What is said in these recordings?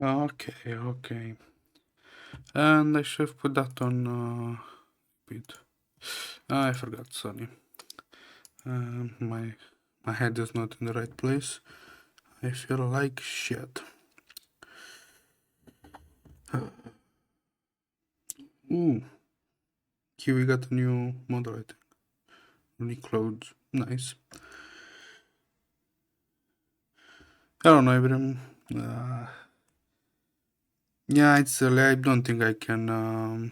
Okay, okay. And I should have put that on repeat. I forgot, sorry. My head is not in the right place. I feel like shit. Ooh. Here we got a new model, I think. New clothes. Nice. I don't know, Ibrahim. Yeah, it's early. I don't think I can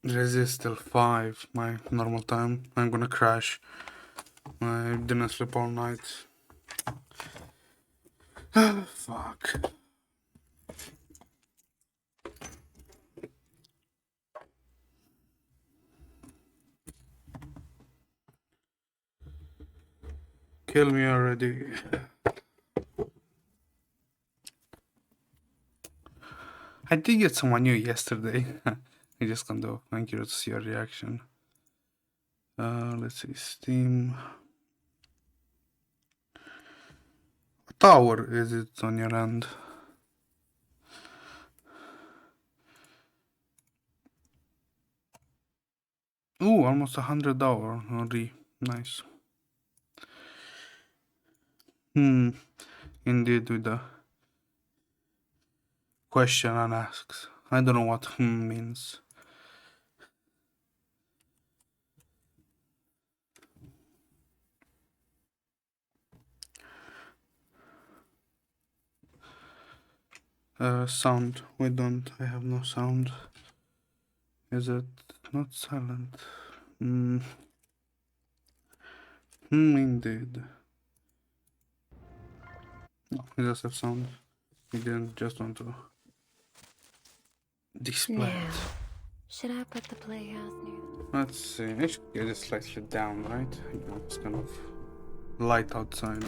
resist till 5, my normal time. I'm gonna crash. I didn't sleep all night. Fuck. Kill me already. I did get someone new yesterday. I just kind of, I'm curious to see your reaction. Let's see, Steam. What tower is it on your end? Ooh, almost 100 hour already. Nice. Indeed, with the question unasked. I don't know what means. Sound. We don't. I have no sound. Is it not silent? Indeed. No, it does have sound. We didn't just want to display it. Should I put the playhouse near? Let's see. I should get it slightly down, right? You know, it's kind of light outside.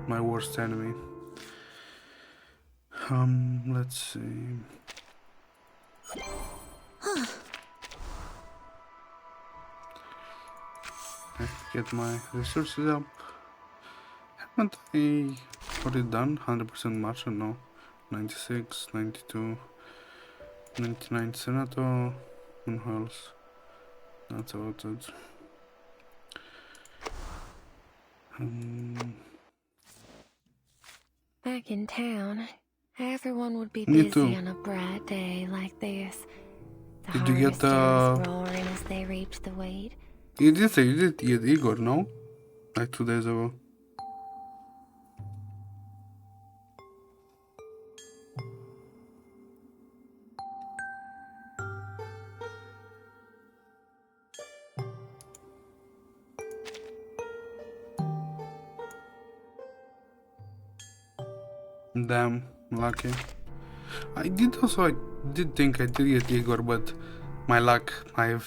My worst enemy. Let's see. I get my resources up. Haven't I already done 100% martial? No. 96, 92, 99 senator, and who else? That's about it. Back in town, everyone would be Me busy too. on a bright day like this. The Did you get harvesters roaring as they reach the weight. You did say you did get Igor, no? Like 2 days ago. Damn, lucky. I did also, I did think I did get Igor, but my luck, I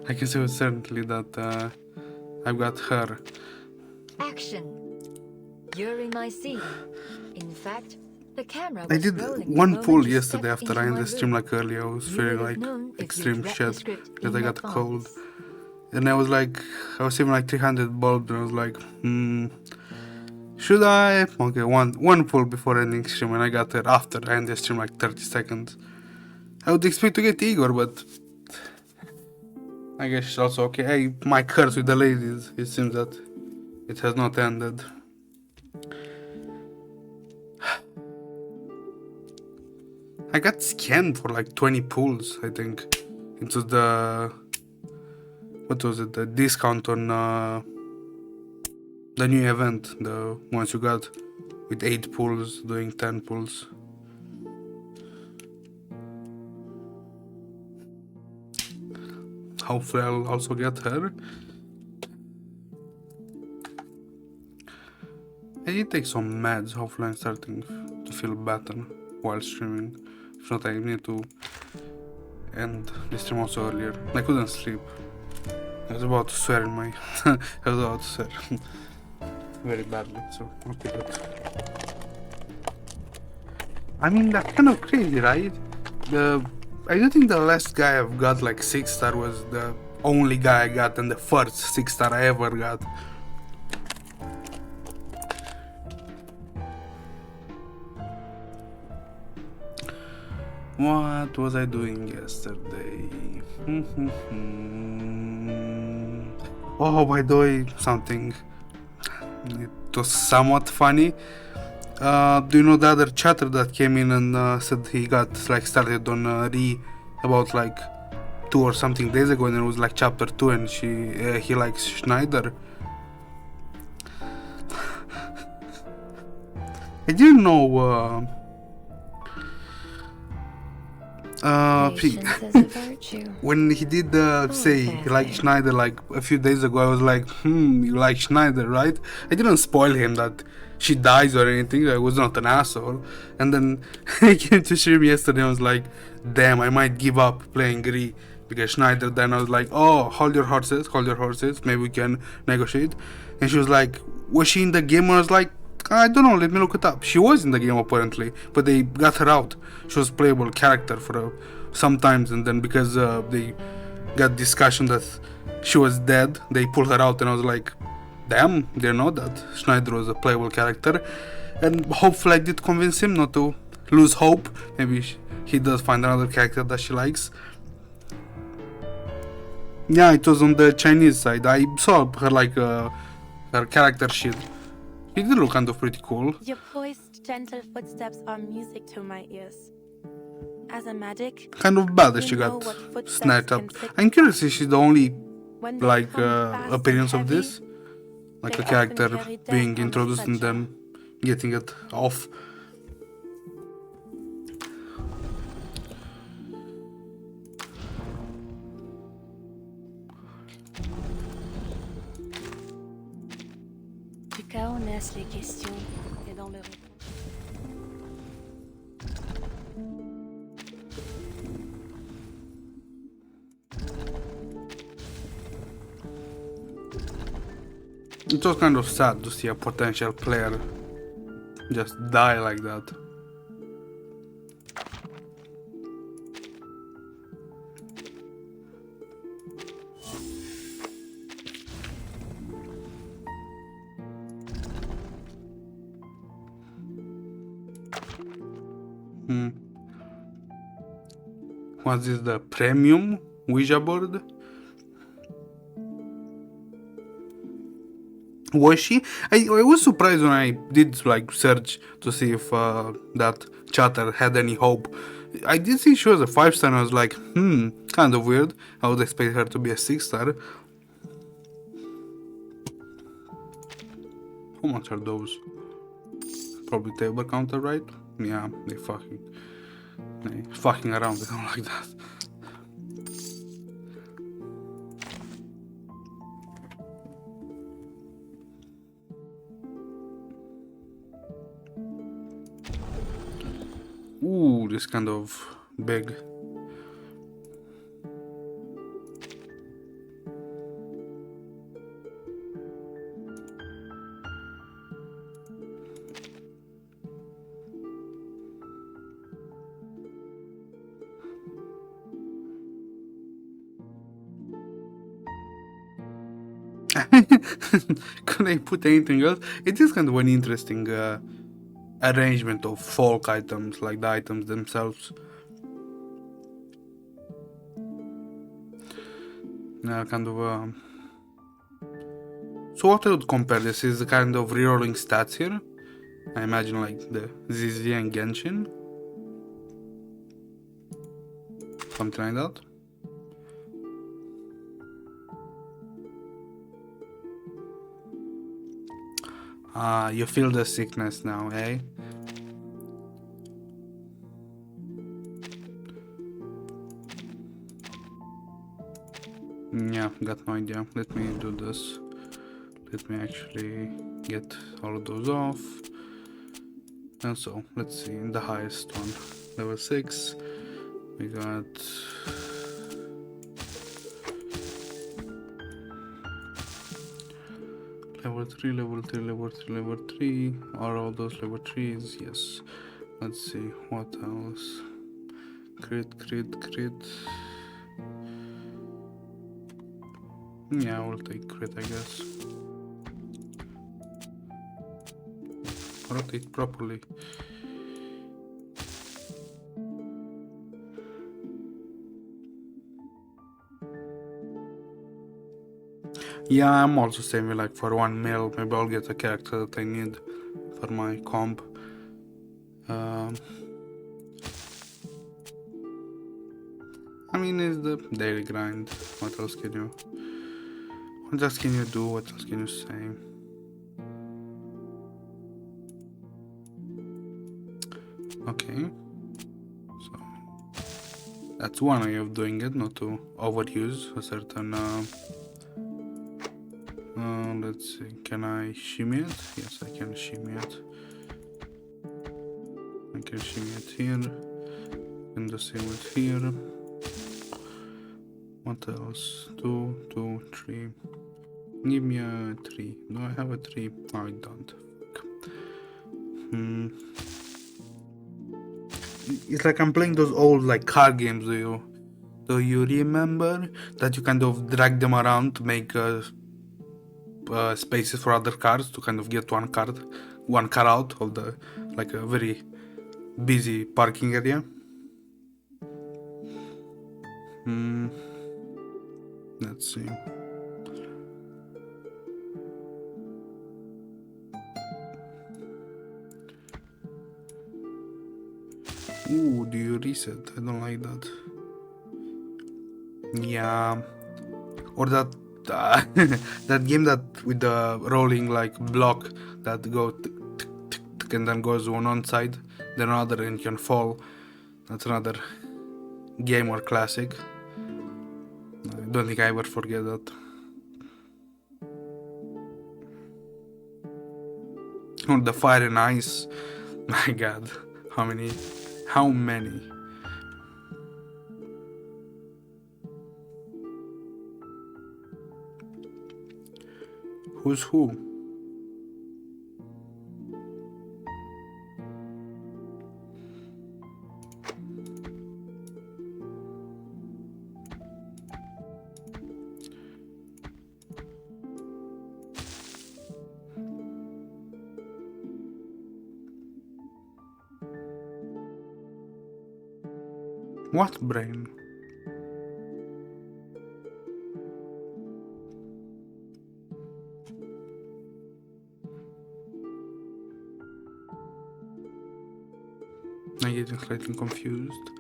can say with certainty that I've got her. Action. You're in my scene. In fact, the camera I was did rolling one the moment pull you yesterday stepped after into I my ended the stream room. like earlier. I was You feeling would have like known if extreme you'd read the shit script because in I got cold. advance. And I was like, I was saving like 300 bulbs and I was like, should I? Okay, one pull before ending stream and I got it after I ended stream like 30 seconds. I would expect to get Igor, but I guess it's also okay. Hey, my curse with the ladies, it seems that it has not ended. I got scammed for like 20 pulls, I think. It was the... What was it? The discount on the new event. The ones you got with 8 pulls, doing 10 pulls. Hopefully I'll also get her. I did take some meds. Hopefully I'm starting to feel better while streaming. If not, I need to end the stream also earlier. I couldn't sleep. I was about to swear in my... I was about to swear. Very badly, so I'll keep it. I mean, that's kind of crazy, right? I do think the last guy I've got like 6-star was the only guy I got and the first 6-star I ever got. What was I doing yesterday? Oh, by the way, something. It was somewhat funny. Do you know the other chatter that came in and said he got like started on about like 2 or something days ago, and it was like chapter 2, and he likes Schneider. I didn't know. Patience is a virtue. When he did say he liked Schneider like a few days ago, I was like, you like Schneider, right? I didn't spoil him that she dies or anything. I was not an asshole. And then I came to stream yesterday and I was like, damn, I might give up playing Gri because Schneider. Then I was like, oh, hold your horses, maybe we can negotiate. And she was like, was she in the game? And I was like, I don't know, let me look it up. She was in the game apparently, but they got her out. She was playable character for sometimes, and then because they got discussion that she was dead, they pulled her out, and I was like, damn, they know that Schneider was a playable character. And hopefully I did convince him not to lose hope. Maybe he does find another character that she likes. Yeah, it was on the Chinese side. I saw her like her character sheet. It did look kind of pretty cool. Your poised, gentle footsteps are music to my ears. As a magic, Kind of bad that you she know got what footsteps snatched up. can signify. I'm curious if she's the only When they like come fast and appearance of heavy, this, like they a character often carry death being on the introduced and stretcher. then getting it off. Du chaos naissent les questions, et dans le It was kind of sad to see a potential player just die like that. Was this the premium Ouija board? Was she? I was surprised when I did like search to see if that chatter had any hope. I did see she was a 5-star and I was like, kind of weird. I would expect her to be a 6-star. How much are those? Probably table counter, right? Yeah, they fucking around, they don't like that. Ooh, this kind of big. Could I put anything else? It is kind of an interesting arrangement of folk items, like the items themselves. Kind of. So what I would compare this is the kind of rerolling stats here. I imagine like the ZZ and Genshin. Something like that. You feel the sickness now, eh? Yeah, got no idea. Let me do this. Let me actually get all of those off. And so, let's see, the highest one. Level 6. We got... Level 3, level 3, level 3, level 3. Are all those level 3s? Yes. Let's see, what else? Crit. Yeah, we'll take crit, I guess. Rotate properly. Yeah, I'm also saving like for 1 mil. Maybe I'll get a character that I need for my comp. I mean, it's the daily grind. What else can you do? What else can you say? Okay. So that's one way of doing it, not to overuse a certain let's see, can I shimmy it? Yes, I can shimmy it. I can shimmy it here, and the same with here. What else? 2, 2, 3. Give me a 3. Do I have a 3? No, I don't. It's like I'm playing those old like card games. Do you remember that you kind of drag them around to make spaces for other cars to kind of get one car out of the like a very busy parking area? Let's see. Ooh, do you reset? I don't like that. Yeah. Or that that game that with the rolling like block that go tick, tick, tick, tick, and then goes one side, then another, and you can fall. That's another game or classic. I don't think I ever forget that. Or the fire and ice. My god. How many? Who's who? What brain? I'm getting slightly confused.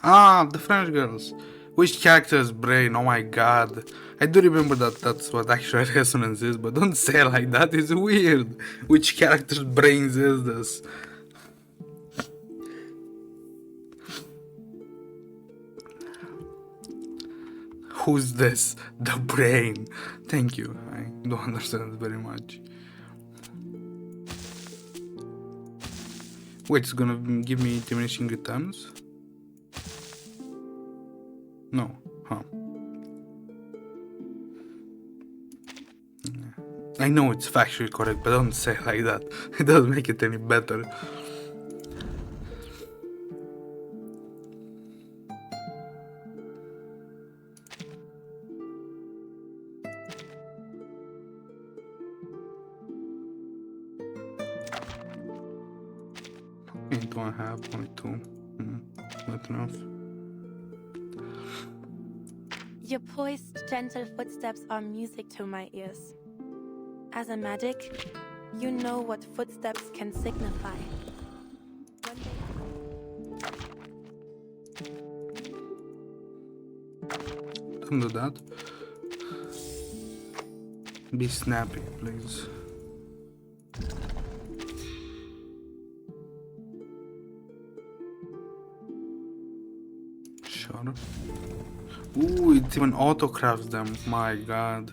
Ah, the French girls. Which character's brain? Oh my god. I do remember that's what actual resonance is, but don't say it like that, it's weird. Which character's brains is this? Who's this? The brain. Thank you. I don't understand very much. Wait, it's gonna give me diminishing returns? No. Huh. I know it's factually correct, but don't say it like that. It doesn't make it any better. I don't have only 2. Not enough. Your poised, gentle footsteps are music to my ears. As a magic, you know what footsteps can signify. Don't do that. Be snappy, please. Sure. Ooh, it even autocrafts them. My god.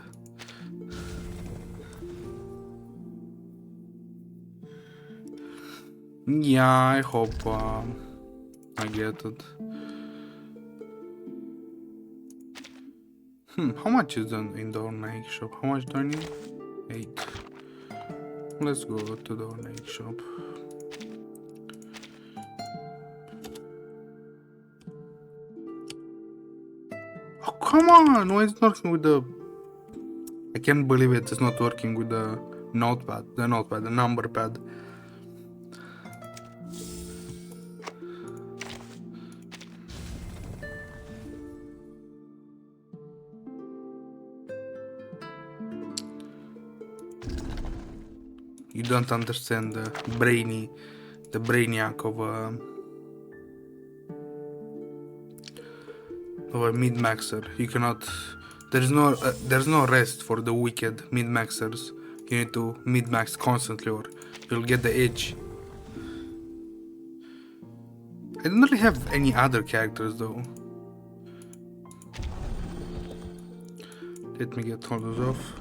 Yeah, I hope I get it. How much is an indoor make shop? How much do I need? 8. Let's go to the make shop. Oh, come on! Why is it working with the... I can't believe it's not working with the notepad, the number pad. You don't understand the brainiac of a mid-maxer. You cannot... There's no rest for the wicked mid-maxers. You need to mid-max constantly or you'll get the edge. I don't really have any other characters though. Let me get all those off.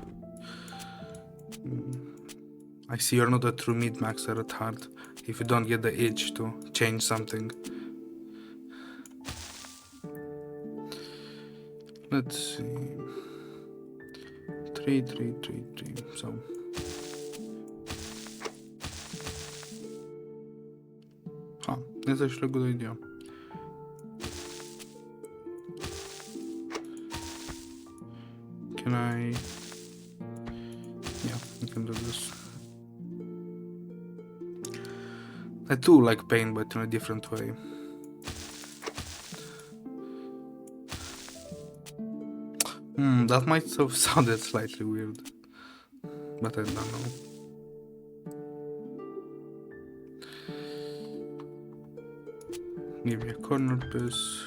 I see you're not a true mid-maxer at heart if you don't get the itch to change something. Let's see. 3, 3, 3, 3. So. Huh, that's actually a good idea. Can I... Yeah, I can do this. I do like paint, but in a different way. That might have sounded slightly weird, but I don't know. Give me a corner piece.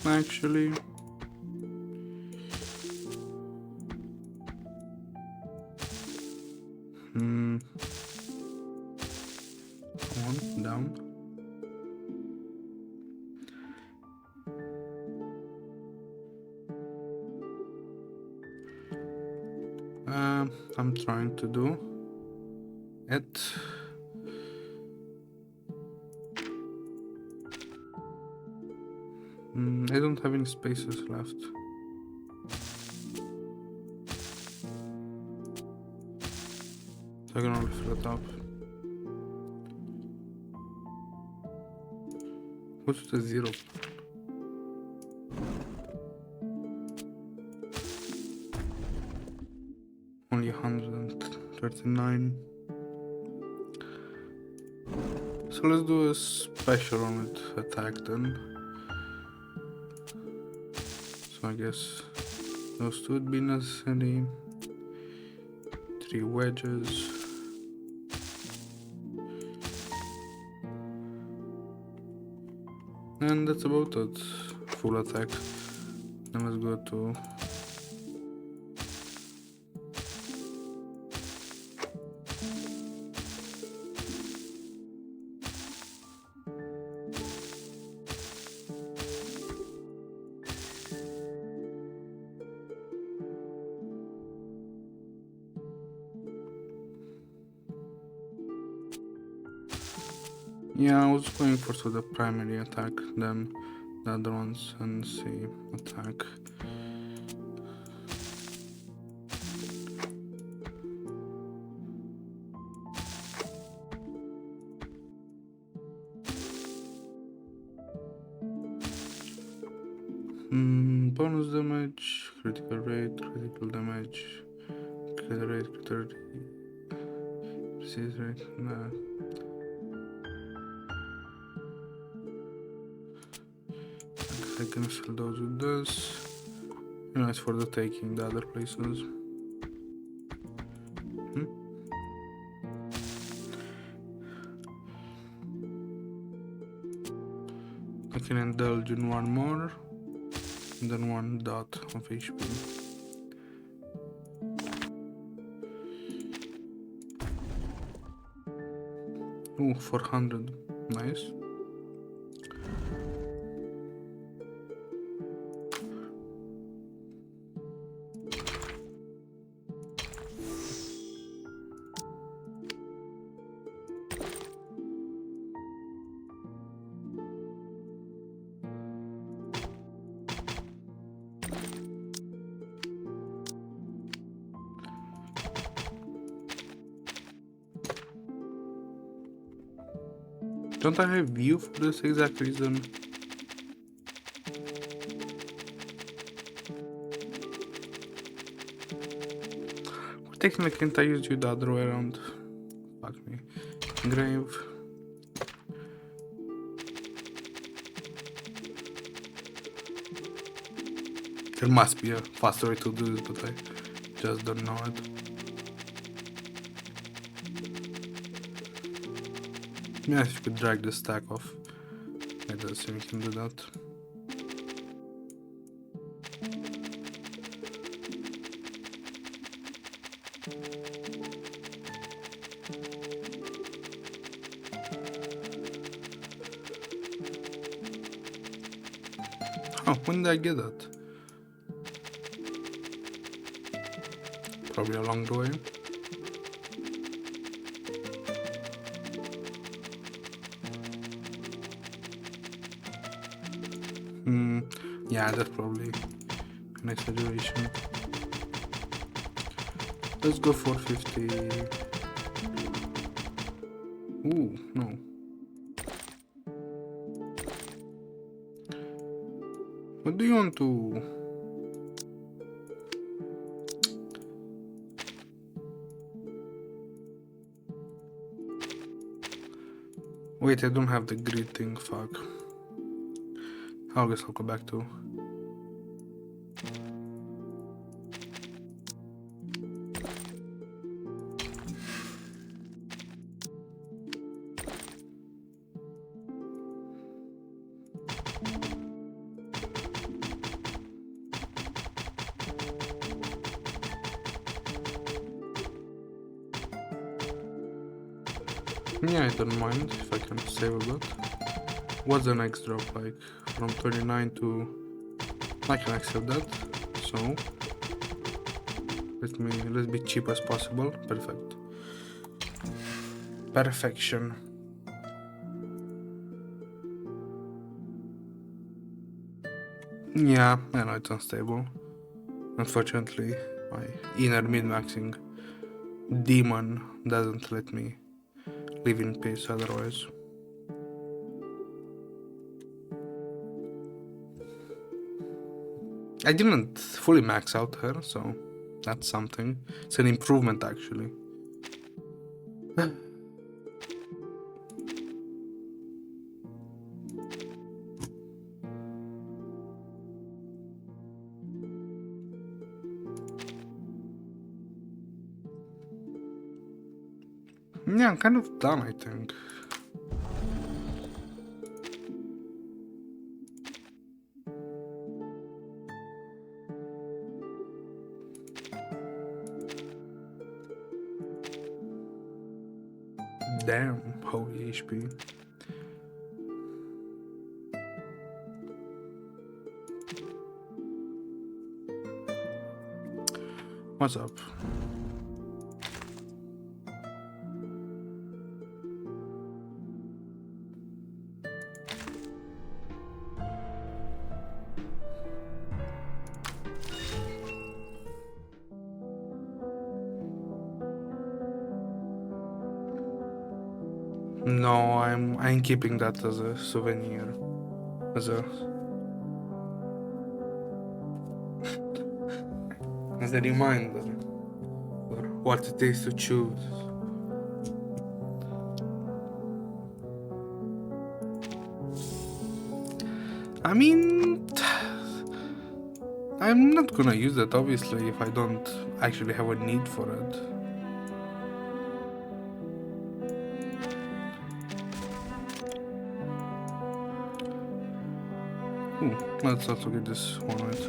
Actually, one down. I'm trying to do it. I don't have any spaces left. So I can only fill it up. What's the 0? Only 139. So let's do a special on it attack then. So I guess those two would be necessary. 3 wedges. And that's about it. Full attack. Then let's go to... Yeah, I was going for the primary attack, then the other ones, and see attack. Bonus damage, critical rate, critical damage, critical rate, precise rate, nah. I can fill those with this. You know, it's for the taking the other places. I can indulge in one more, and then 1 dot of HP. Ooh, 400. Nice. Don't I have view for this exact reason? Technically, can't I use you the other way around? Fuck me. Grave. There must be a faster way to do this, but I just don't know it. Yeah, if you could drag the stack off. I don't think we can do that. Oh, when did I get that? Probably along the way. Yeah, that's probably an exaggeration. Let's go for 50. Ooh, no. What do you want to... Wait, I don't have the grid thing, fuck. I guess I'll go back to... Yeah, I don't mind if I can save a lot. What's the next drop like? From 29 to... I can accept that. So... Let's be cheap as possible. Perfect. Perfection. Yeah, I know it's unstable. Unfortunately, my inner min-maxing demon doesn't let me live in peace otherwise. I didn't fully max out her, so that's something. It's an improvement actually. Yeah, I'm kind of done, I think. Damn, holy HP. What's up? No, I'm keeping that as a souvenir. As a reminder for what it is to choose. I mean, I'm not gonna use that obviously if I don't actually have a need for it. Ooh, let's also get this one right.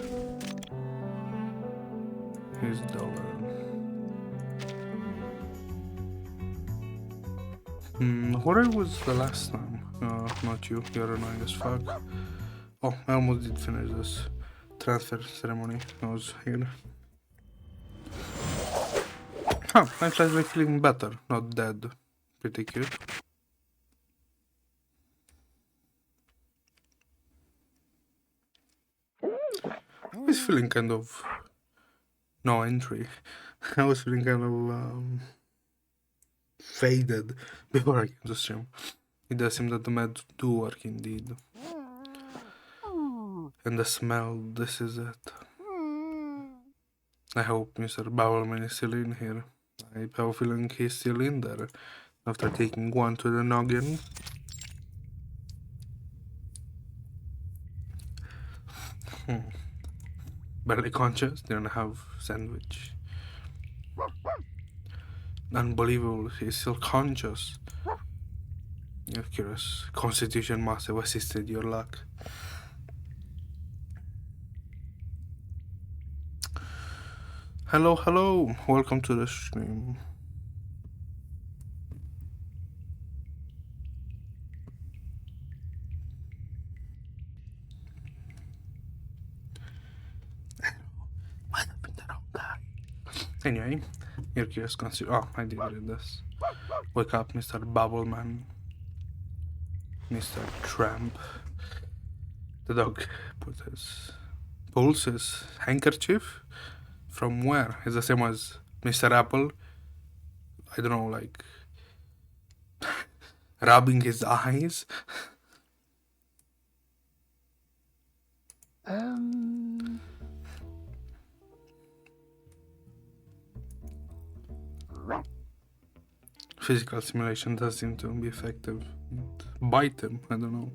Here's dollar. Where was the last time? Not you. You're annoying as fuck. Oh, I almost did finish this transfer ceremony. I was here. Huh, I'm slightly feeling better, not dead. Pretty cute. I was feeling kind of... No entry. I was feeling kind of faded before I came to stream. It does seem that the meds do work indeed. And the smell, this is it. I hope Mr. Bowerman is still in here. I have a feeling he's still in there after taking one to the noggin. Barely conscious, didn't have sandwich. Unbelievable, he's still conscious. Of course, Constitution must have assisted your luck. Hello, welcome to the stream. Might have been the wrong guy. Anyway, your curious oh, I did read this. Wake up, Mr. Bubbleman. Mr. Tramp. The dog pulls his handkerchief. From where? It's the same as Mr. Apple. I don't know, like rubbing his eyes. Physical simulation does seem to be effective. Bite him, I don't know.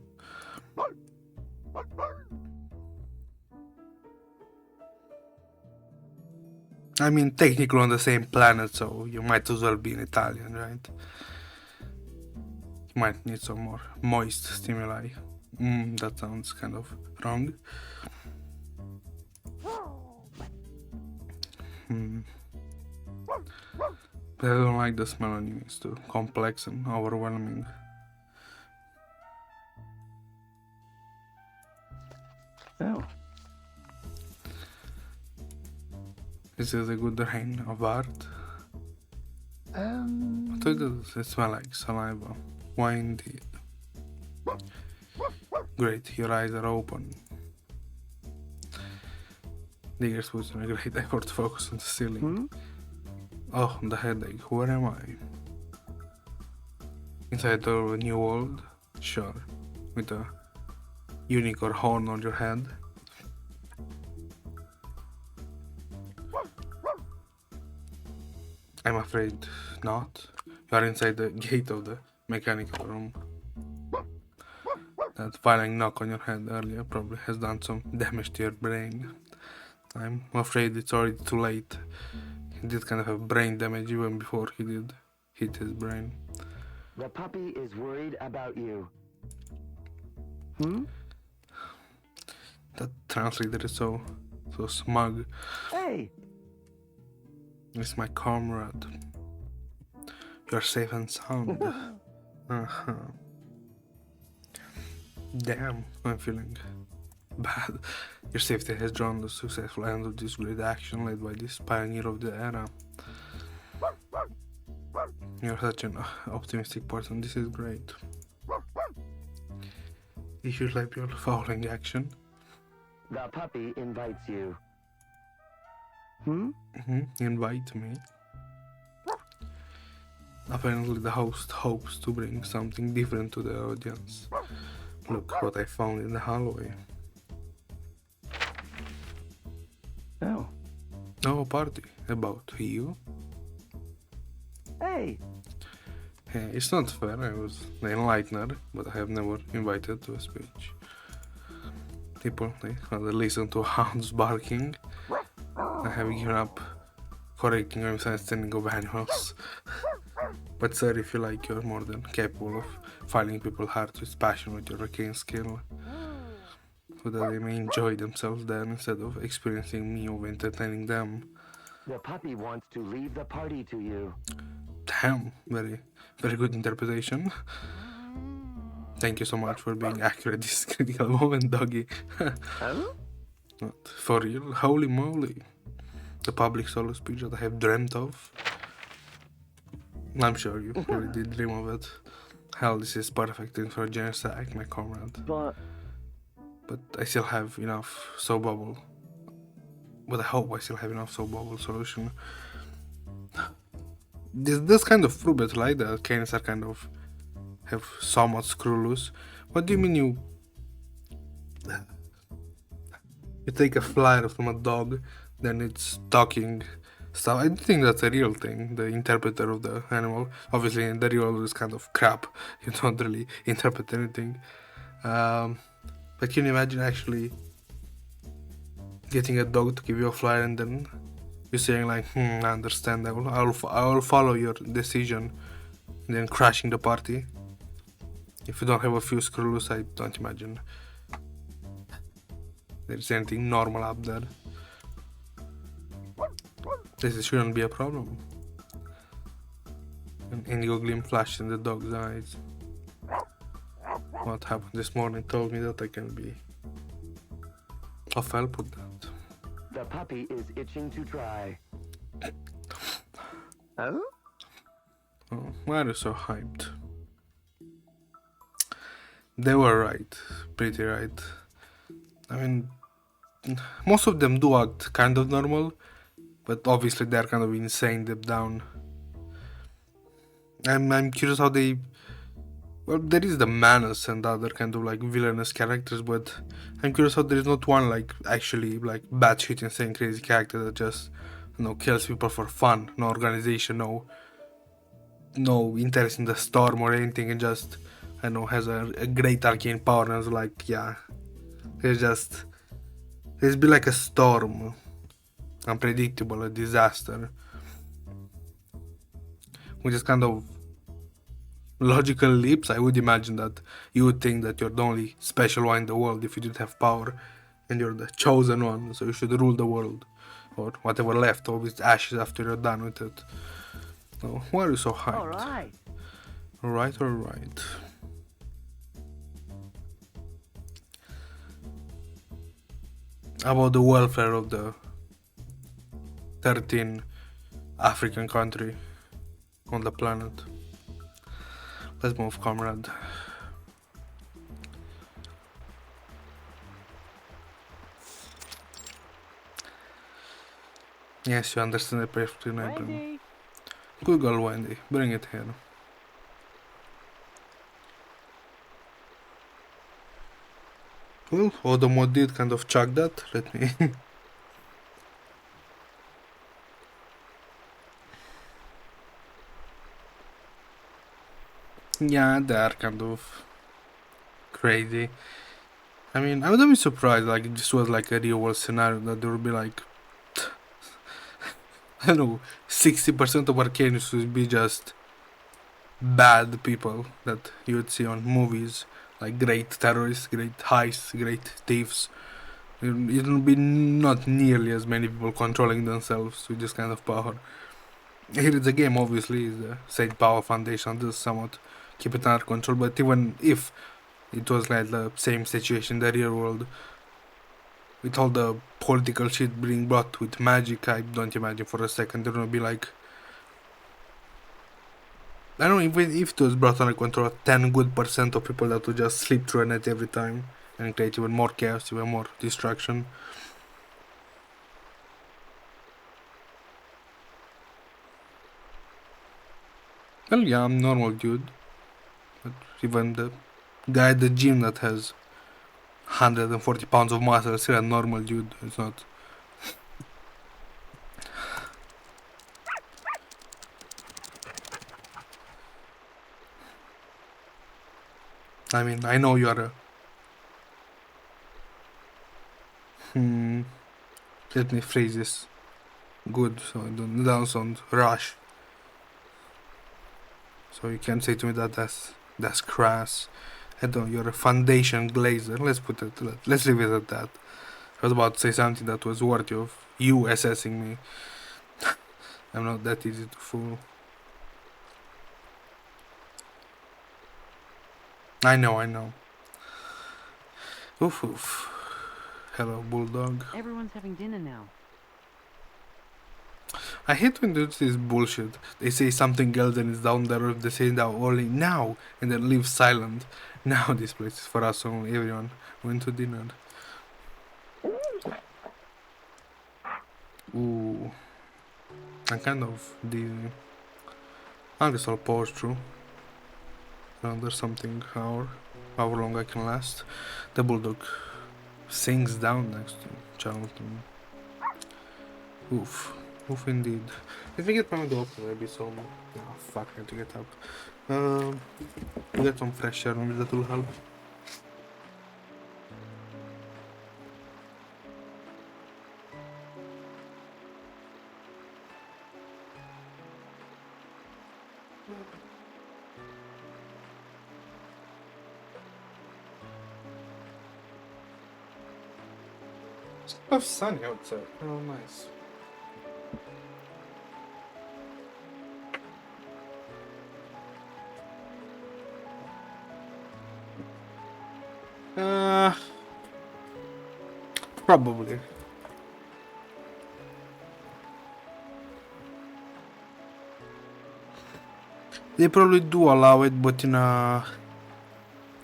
I mean, technically on the same planet, so you might as well be an Italian, right? You might need some more moist stimuli. That sounds kind of wrong. But I don't like the smell anyway, it's too complex and overwhelming. Oh. Is it a good rain of art? What does it smell like? Saliva. Why indeed? Great, your eyes are open. Diggers puts in a great effort to focus on the ceiling. Oh, the headache. Where am I? Inside the new world? Sure. With a unicorn horn on your head. I'm afraid not. You are inside the gate of the mechanical room. That violent knock on your head earlier probably has done some damage to your brain. I'm afraid it's already too late. He did kind of have brain damage even before he did hit his brain. The puppy is worried about you. That translator is so smug. Hey! It's my comrade. You're safe and sound. Damn, I'm feeling bad. Your safety has drawn the successful end of this great action led by this pioneer of the era. You're such an optimistic person, this is great. If you like your following action. The puppy invites you. Invite me. Apparently the host hopes to bring something different to the audience. Look what I found in the hallway. Oh. Oh, a party. About you? Hey! Hey, it's not fair, I was the enlightener, but I have never invited to a speech. People, they rather listen to hounds barking. I have given up correcting your misunderstanding of animals. But sir, if you like, you're more than capable of filling people's hearts with passion with your arcane skill. So that they may enjoy themselves there instead of experiencing me or entertaining them. The puppy wants to leave the party to you. Damn, very good interpretation. Thank you so much for being accurate this critical moment, doggy. Not for real, holy moly. The public solo speech that I have dreamt of. I'm sure you really did dream of it. Hell, this is perfect thing for a generous act, my comrade. But I still have enough soap bubble. But I hope I still have enough soap bubble solution. This kind of fruit, like the canes are kind of have somewhat screw loose. What do you mean you take a flyer from a dog, then it's talking stuff? I think that's a real thing, the interpreter of the animal. Obviously in the real world is kind of crap. You don't really interpret anything. But can you imagine actually getting a dog to give you a flyer and then you're saying like, I understand, I will follow your decision, and then crashing the party? If you don't have a few screw loose, I don't imagine there's anything normal up there. This shouldn't be a problem. An indigo gleam flashed in the dog's eyes. What happened this morning told me that I can be of help with that. The puppy is itching to try. Oh? Oh, why are you so hyped? They were right, pretty right. I mean, most of them do act kind of normal, but obviously they're kind of insane deep down. I'm curious how they... Well, there is the Manus and other kind of like villainous characters, but I'm curious how there is not one like actually like batshit insane crazy character that just, you know, kills people for fun, no organization, no interest in the storm or anything, and just, I know, has a great arcane power and is like, yeah, there's be like a storm, unpredictable, a disaster, which is kind of logical leaps. I would imagine that you would think that you're the only special one in the world if you didn't have power, and you're the chosen one, so you should rule the world, or whatever left of its ashes after you're done with it. So why are you so hyped? Alright. About the welfare of the 13 African country on the planet. Let's move, comrade. Yes, you understand it perfectly, Nathan. Good girl, Wendy. Bring it here. Well, Odomod did kind of chuck that. Let me... Yeah, they are kind of crazy. I mean, I wouldn't be surprised, like, if this was like a real world scenario, that there would be like, I don't know, 60% of Arcanians would be just bad people that you would see on movies, like great terrorists, great heists, great thieves. It will be not nearly as many people controlling themselves with this kind of power. Here it's a game, obviously, the State Power Foundation does somewhat keep it under control, but even if it was like the same situation in the real world, with all the political shit being brought with magic, I don't imagine for a second there will be like, I don't know, even if it was brought under control, 10 good % of people that would just slip through a net every time and create even more chaos, even more destruction. Well, yeah, I'm normal dude, but even the guy at the gym that has 140 pounds of muscle is still a normal dude. It's not... I mean, I know you are a... Let me phrase this good, so it don't sound rash. So you can say to me that that's crass. I don't know, you're a foundation glazer. Let's leave it at that. I was about to say something that was worthy of you assessing me. I'm not that easy to fool. I know. Oof. Hello, bulldog. Everyone's having dinner now. I hate when there's this bullshit. They say something else and it's down there, or if they say now only now and then leave silent. Now this place is for us only. Everyone went to dinner. Ooh. I'm kind of dizzy. I guess I'll pause through. another something hour, however long I can last. The bulldog sings down next to Charlton. Oof. Oof indeed. Let me get my window open, maybe some... Oh fuck, I need to get up. Get some fresh air, maybe that will help. It's kind of sunny outside. Oh, nice. Probably. They probably do allow it, but in a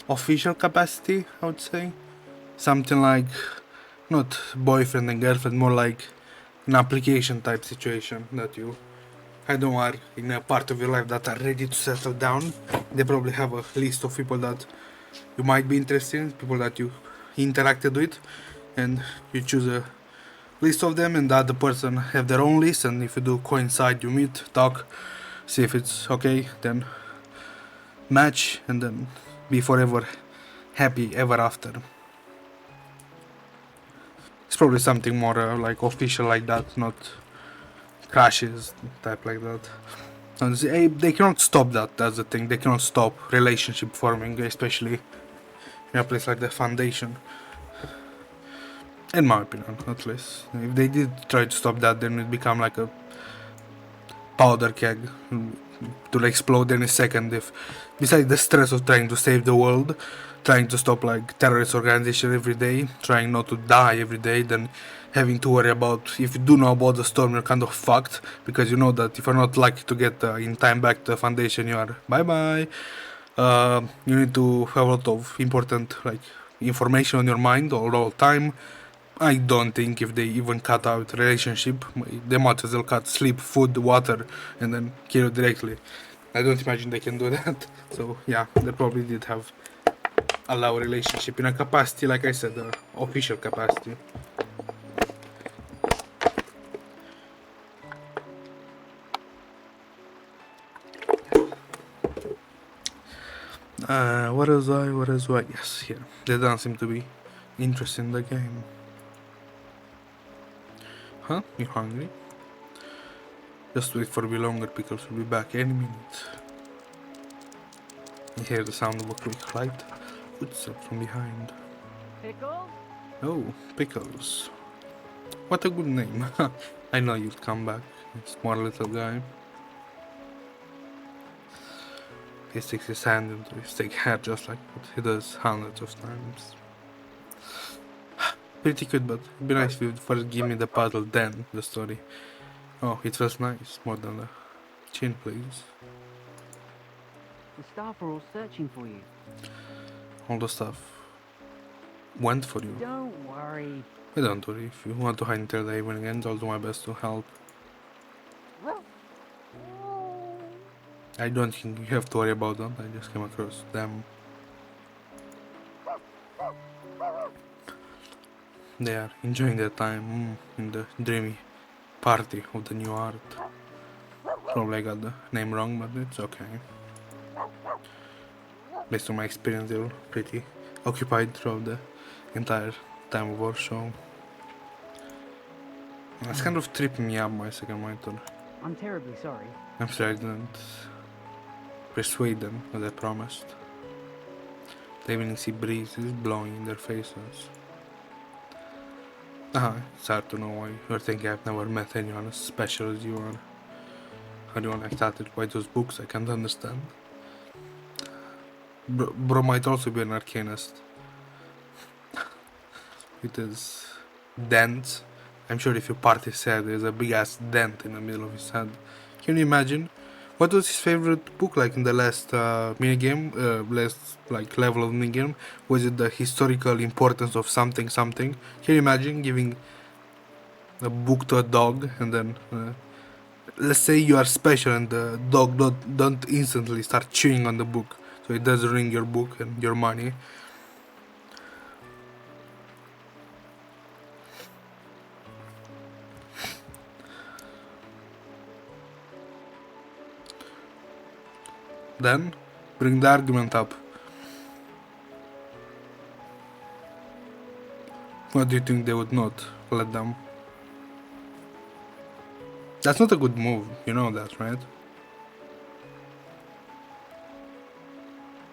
official capacity, I would say. Something like not boyfriend and girlfriend, more like an application type situation that you are in a part of your life that are ready to settle down. They probably have a list of people that you might be interested in, people that you interacted with, and you choose a list of them, and the other person have their own list, and if you do coincide, you meet, talk, see if it's okay, then match, and then be forever happy ever after. It's probably something more like official like that, not crashes type like that. And they cannot stop that, that's the thing, they cannot stop relationship forming, especially in a place like the Foundation. In my opinion, at least. If they did try to stop that, then it become like a powder keg to explode any second. If besides the stress of trying to save the world, trying to stop like terrorist organization every day, trying not to die every day, then having to worry about if you do know about the storm, you're kind of fucked, because you know that if you're not lucky to get in time back to the Foundation, you are bye bye. You need to have a lot of important like information on your mind all the time. I don't think if they even cut out relationship, they might as well cut sleep, food, water, and then kill you directly. I don't imagine they can do that. So yeah, they probably did have allow relationship in a capacity, like I said, official capacity. What is I? Yes, here. They don't seem to be interested in the game. Huh? You hungry? Just wait for a bit longer, pickles will be back any minute. You hear the sound of a quick flight, footsteps from behind. Pickles? Oh, Pickles. What a good name. I know you'll come back, smart little guy. He sticks his hand into his thick hair just like what he does hundreds of times. Pretty cute, but it'd be nice if you'd first give me the puzzle, then the story. Oh, it feels nice, more than the chin, please. The staff are all searching for you. All the stuff went for you. Don't worry. Don't worry, if you want to hide until the evening ends, I'll do my best to help. I don't think you have to worry about that, I just came across them. They are enjoying their time in the dreamy party of the new art. Probably I got the name wrong, but it's okay. Based on my experience, they were pretty occupied throughout the entire time of our show. It's kind of tripping me up, my second monitor. I'm terribly sorry. I'm sorry I didn't persuade them as I promised. The evening sea breeze is blowing in their faces. It's hard to know why you're thinking I've never met anyone as special as you are. How do you want to start by those books? I can't understand. Bro might also be an arcanist. It is dent. I'm sure if you part his head, there's a big ass dent in the middle of his head. Can you imagine? What was his favorite book like in the last minigame? Last like level of minigame? Was it the historical importance of something? Can you imagine giving a book to a dog and then let's say you are special and the dog don't instantly start chewing on the book. so it does ruin your book and your money. Then bring the argument up. What do you think they would not let them? That's not a good move, you know that, right?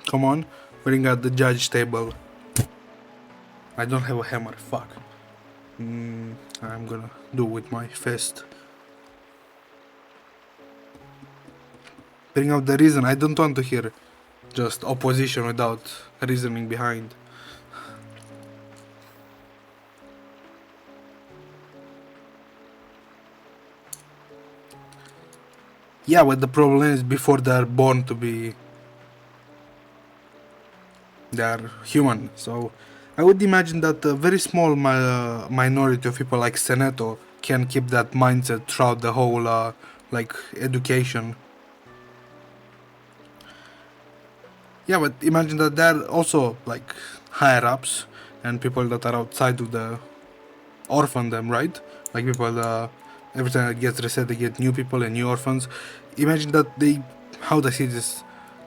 Come on, bring out the judge table. I don't have a hammer, fuck. I'm gonna do with my fist. Bring out the reason. I don't want to hear just opposition without reasoning behind. Yeah, but the problem is before they're born to be... they're human, so I would imagine that a very small minority of people like Seneto can keep that mindset throughout the whole like education. Yeah, but imagine that they're also like higher ups and people that are outside of the orphandom, right? Like people every time it gets reset they get new people and new orphans. Imagine that they, how does it is,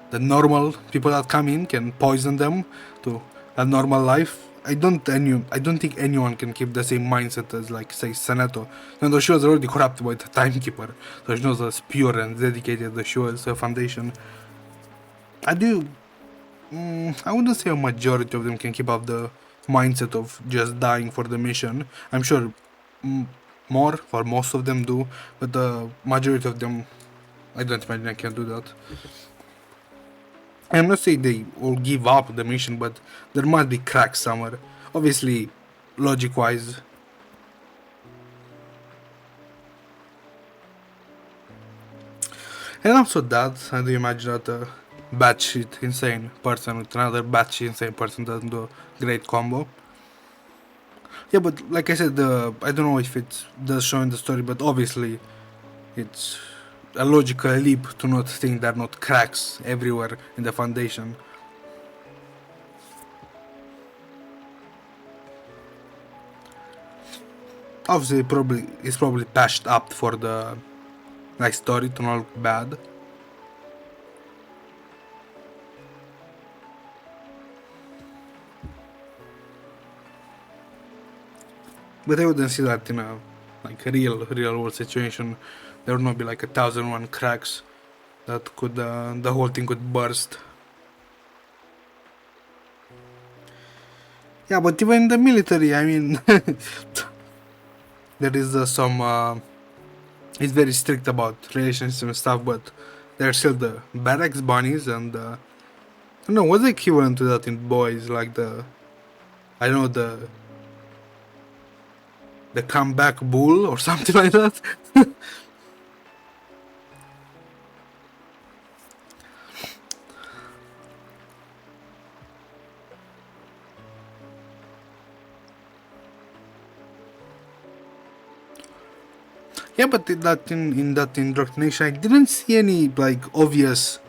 the normal people that come in can poison them to a normal life. I don't think anyone can keep the same mindset as like say Seneto. And she was already corrupted by the timekeeper, so she knows as pure and dedicated as she was her foundation. I wouldn't say a majority of them can keep up the mindset of just dying for the mission. I'm sure more or most of them do, but the majority of them, I don't imagine I can do that. I'm not saying they all give up the mission, but there must be cracks somewhere. Obviously, logic-wise. And also that, I do imagine that a batshit insane person with another batshit insane person doesn't do a great combo. Yeah, but like I said, I don't know if it does show in the story, but obviously it's a logical leap to not think there are not cracks everywhere in the foundation. Obviously, it's probably patched up for the like story to not look bad. But I wouldn't see that in a like real world situation. There would not be like 1,001 cracks that could the whole thing could burst. Yeah, but even in the military, I mean, there is some. It's very strict about relationships and stuff, but there's still the barracks bunnies and I don't know what's the equivalent to that in boys, like I don't know the comeback bull or something like that. Yeah, but in that indoctrination, I didn't see any like obvious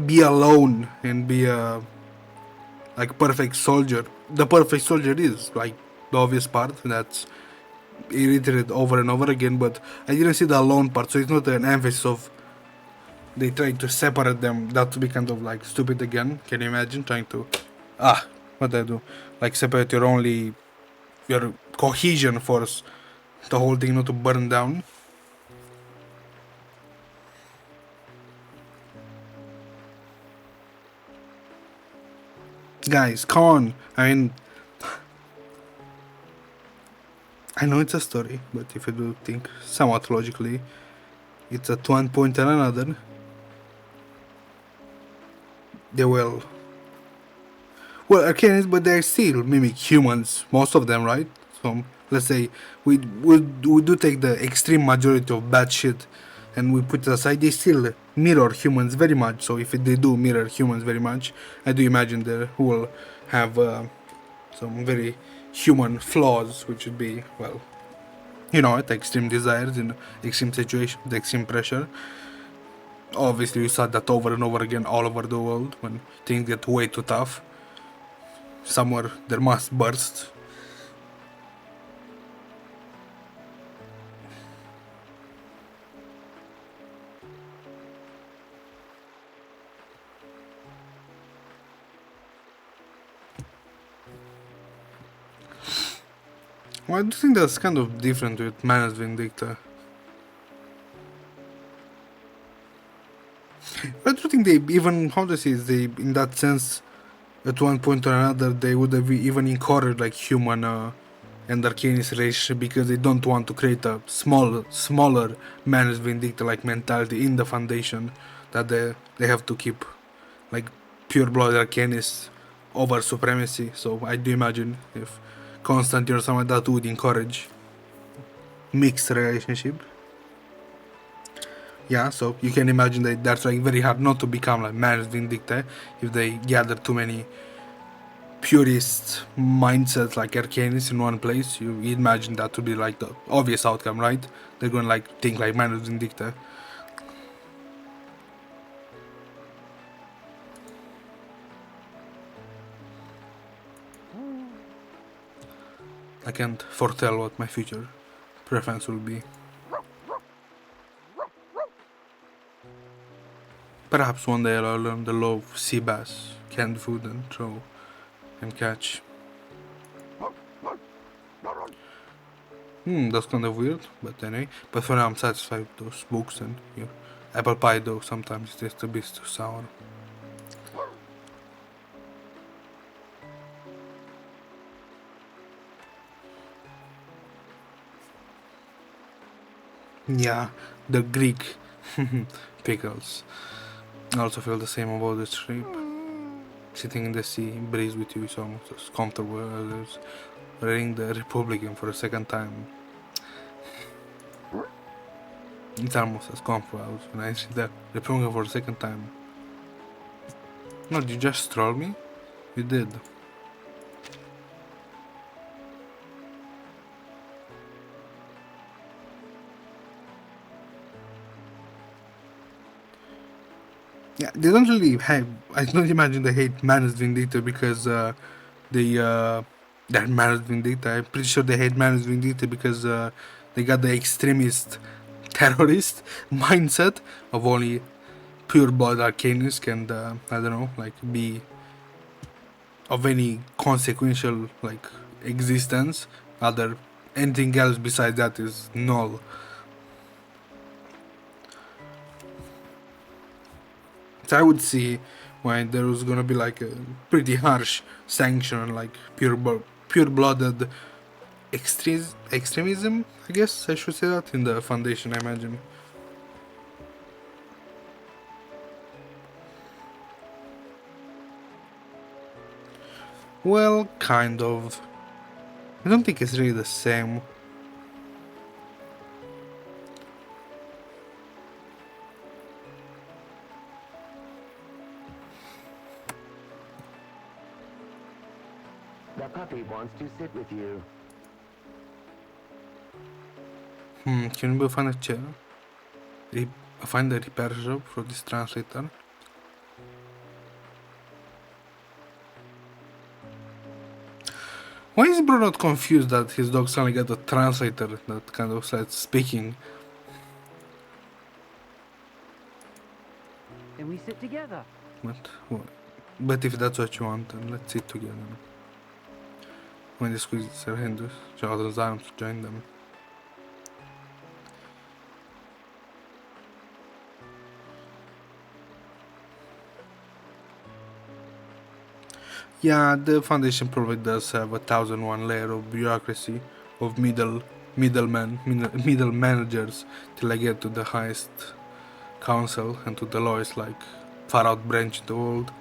be alone and be a like perfect soldier. The perfect soldier is like the obvious part that's reiterated over and over again, but I didn't see the alone part, so it's not an emphasis of they try to separate them. That would be kind of like stupid again. Can you imagine trying to what I do? Like separate your cohesion force, the whole thing not to burn down. Guys, come on. I mean, I know it's a story, but if you do think somewhat logically, it's at one point and another they will. Well, arcanists, but they still mimic humans, most of them, right? So let's say we do take the extreme majority of bad shit and we put it aside, they still mirror humans very much. So if they do mirror humans very much, I do imagine they will have some very human flaws, which would be, well, you know, at extreme desires in extreme situations, extreme pressure. Obviously, you saw that over and over again all over the world. When things get way too tough, somewhere there must burst. Well, I do think that's kind of different with Manus Vindicta. I do think they even, how to say, they, in that sense, at one point or another, they would have even encouraged like human and Arcanist relationship because they don't want to create a smaller Manus Vindicta like mentality in the Foundation that they have to keep like pure blood Arcanists over supremacy. So I do imagine if Constantine or someone like that would encourage mixed relationship. Yeah, so you can imagine that that's like very hard not to become like Manus Vindicta if they gather too many purist mindsets like Arcanists in one place. You imagine that to be like the obvious outcome, right? They're gonna like think like Manus Vindicta. I can't foretell what my future preference will be. Perhaps one day I'll learn the law of sea bass, canned food and throw and catch. That's kind of weird, but anyway. But for now I'm satisfied with those books and apple pie though sometimes it tastes a bit too sour. Yeah, the Greek pickles. I also feel the same about the trip. Sitting in the sea, breeze with you is almost as comfortable as reading the Republican for a second time. It's almost as comfortable as when I read the Republican for a second time. No, did you just troll me? You did. Yeah, they don't really have. I don't imagine they hate Manus Vindicta because they're Manus Vindicta. I'm pretty sure they hate Manus Vindicta because they got the extremist terrorist mindset of only pure blood Arcanius can, I don't know, like be of any consequential like existence. Other anything else besides that is null. So I would see why there was gonna be like a pretty harsh sanction, like pure-blooded extremism. I guess I should say that in the Foundation. I imagine. Well, kind of. I don't think it's really the same. The puppy wants to sit with you. Can we find a chair? Find a repair shop for this translator. Why is bro not confused that his dog suddenly got a translator that kind of starts speaking? Then we sit together. But if that's what you want, then let's sit together. When they squeeze their hands each other's arms to join them. Yeah, the Foundation probably does have 1,001 layer of bureaucracy, of middle managers till I get to the highest council and to the lowest like far out branch in the world.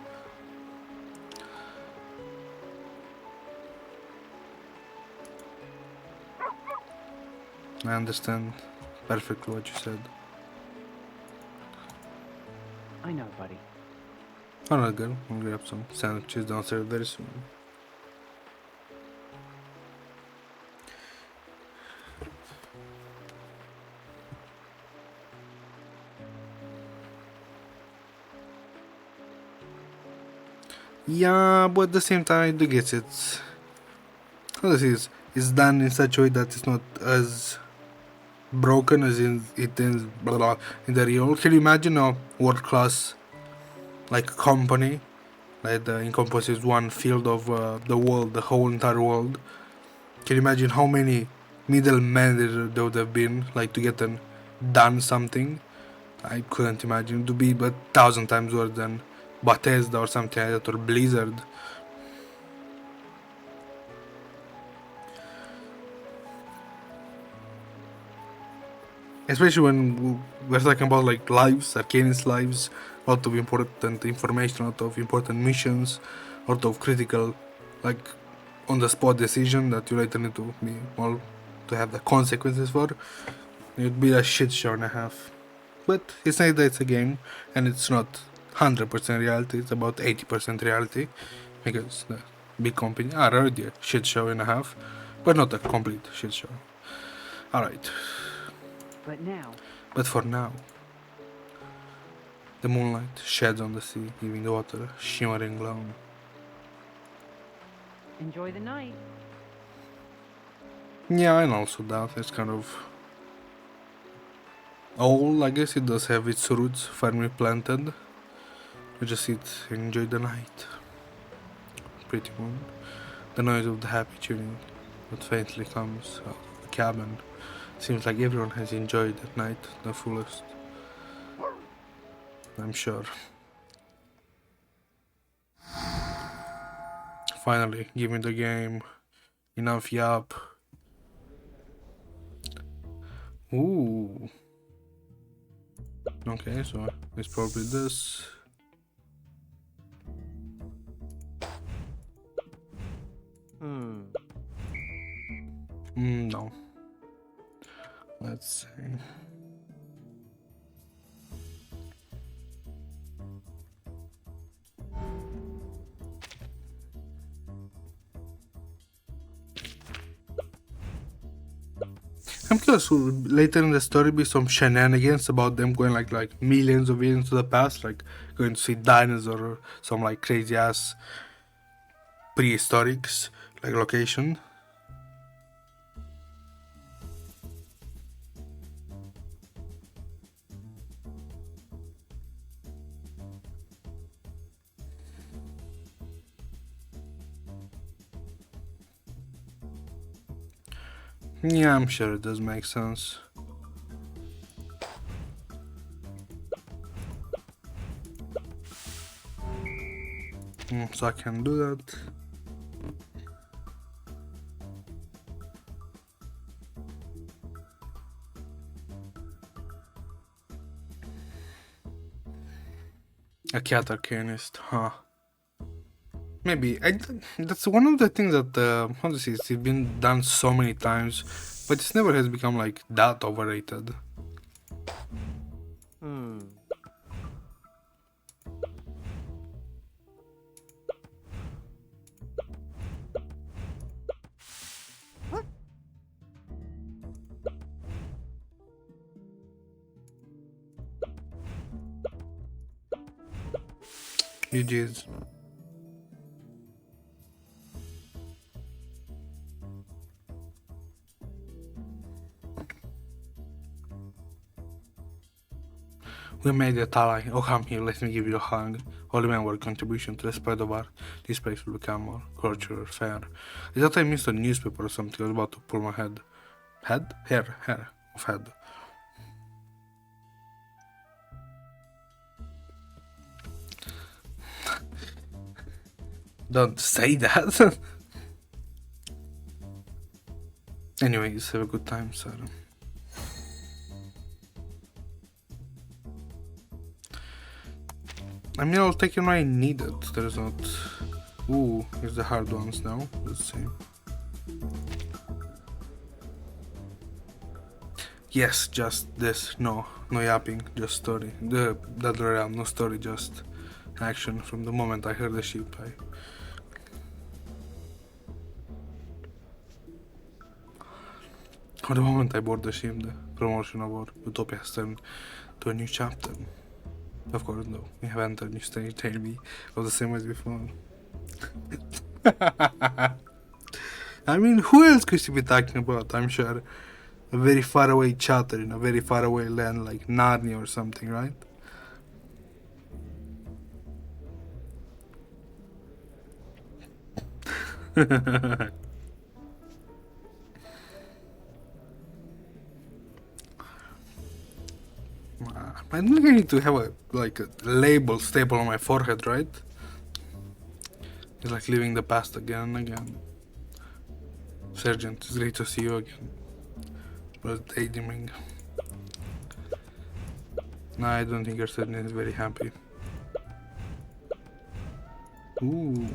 I understand perfectly what you said. I know, buddy. Alright, girl, I'll grab some sandwiches downstairs very soon. Yeah, but at the same time, I do get it. How this is? It's done in such a way that it's not as broken as in it is blah, blah, in the real. Can you imagine a world class like company that encompasses one field of the world, the whole entire world? Can you imagine how many middlemen there would have been like to get done something? I couldn't imagine to be but 1,000 times worse than Bethesda or something like that, or Blizzard. Especially when we're talking about like lives, Arcani's lives, a lot of important information, a lot of important missions, a lot of critical, like on the spot decision that you later need to be well to have the consequences for. It'd be a shit show and a half. But it's not that it's a game and it's not 100% reality, it's about 80% reality, because the big company are already a shit show and a half, but not a complete shit show. Alright. But for now, the moonlight sheds on the sea, giving the water a shimmering glow. Enjoy the night. Yeah, and also that it's kind of old. I guess it does have its roots firmly planted. You just sit and enjoy the night. Pretty moon. The noise of the happy tuning that faintly comes out of the cabin. Seems like everyone has enjoyed that night the fullest. I'm sure. Finally, give me the game. Enough yap. Ooh. Okay, so it's probably this. No. Let's see. I'm curious, will later in the story be some shenanigans about them going like millions of years into the past, like going to see dinosaurs or some like crazy ass prehistorics like location. Yeah, I'm sure it does make sense. So I can do that. A cat arcanist, huh? Maybe that's one of the things that how to say it's been done so many times, but it never has become like that overrated. GG's. We made it, Talai. Oh, come here, let me give you a hug. All remember contribution to the spread of art. This place will become more cultural, fair. I thought I missed a newspaper or something. I was about to pull my head. Head? Hair of head. Don't say that. Anyways, have a good time, sir. I mean, I'll take it when I need it. There's not... Ooh, here's the hard ones now. Let's see. Yes, just this. No yapping, just story. The realm, no story, just action. From the moment I heard the ship, From the moment I board the ship, the promotion of our Utopia has turned to a new chapter. Of course, no, we have entered new stage, tell me, of the same as before. I mean, who else could you be talking about? I'm sure a very far away chatter in a very far away land like Narnia or something, right? I think I need to have a label staple on my forehead, right? It's like living the past again and again. Sergeant, it's great to see you again. Was daydreaming. No, I don't think your sergeant is very happy. Ooh.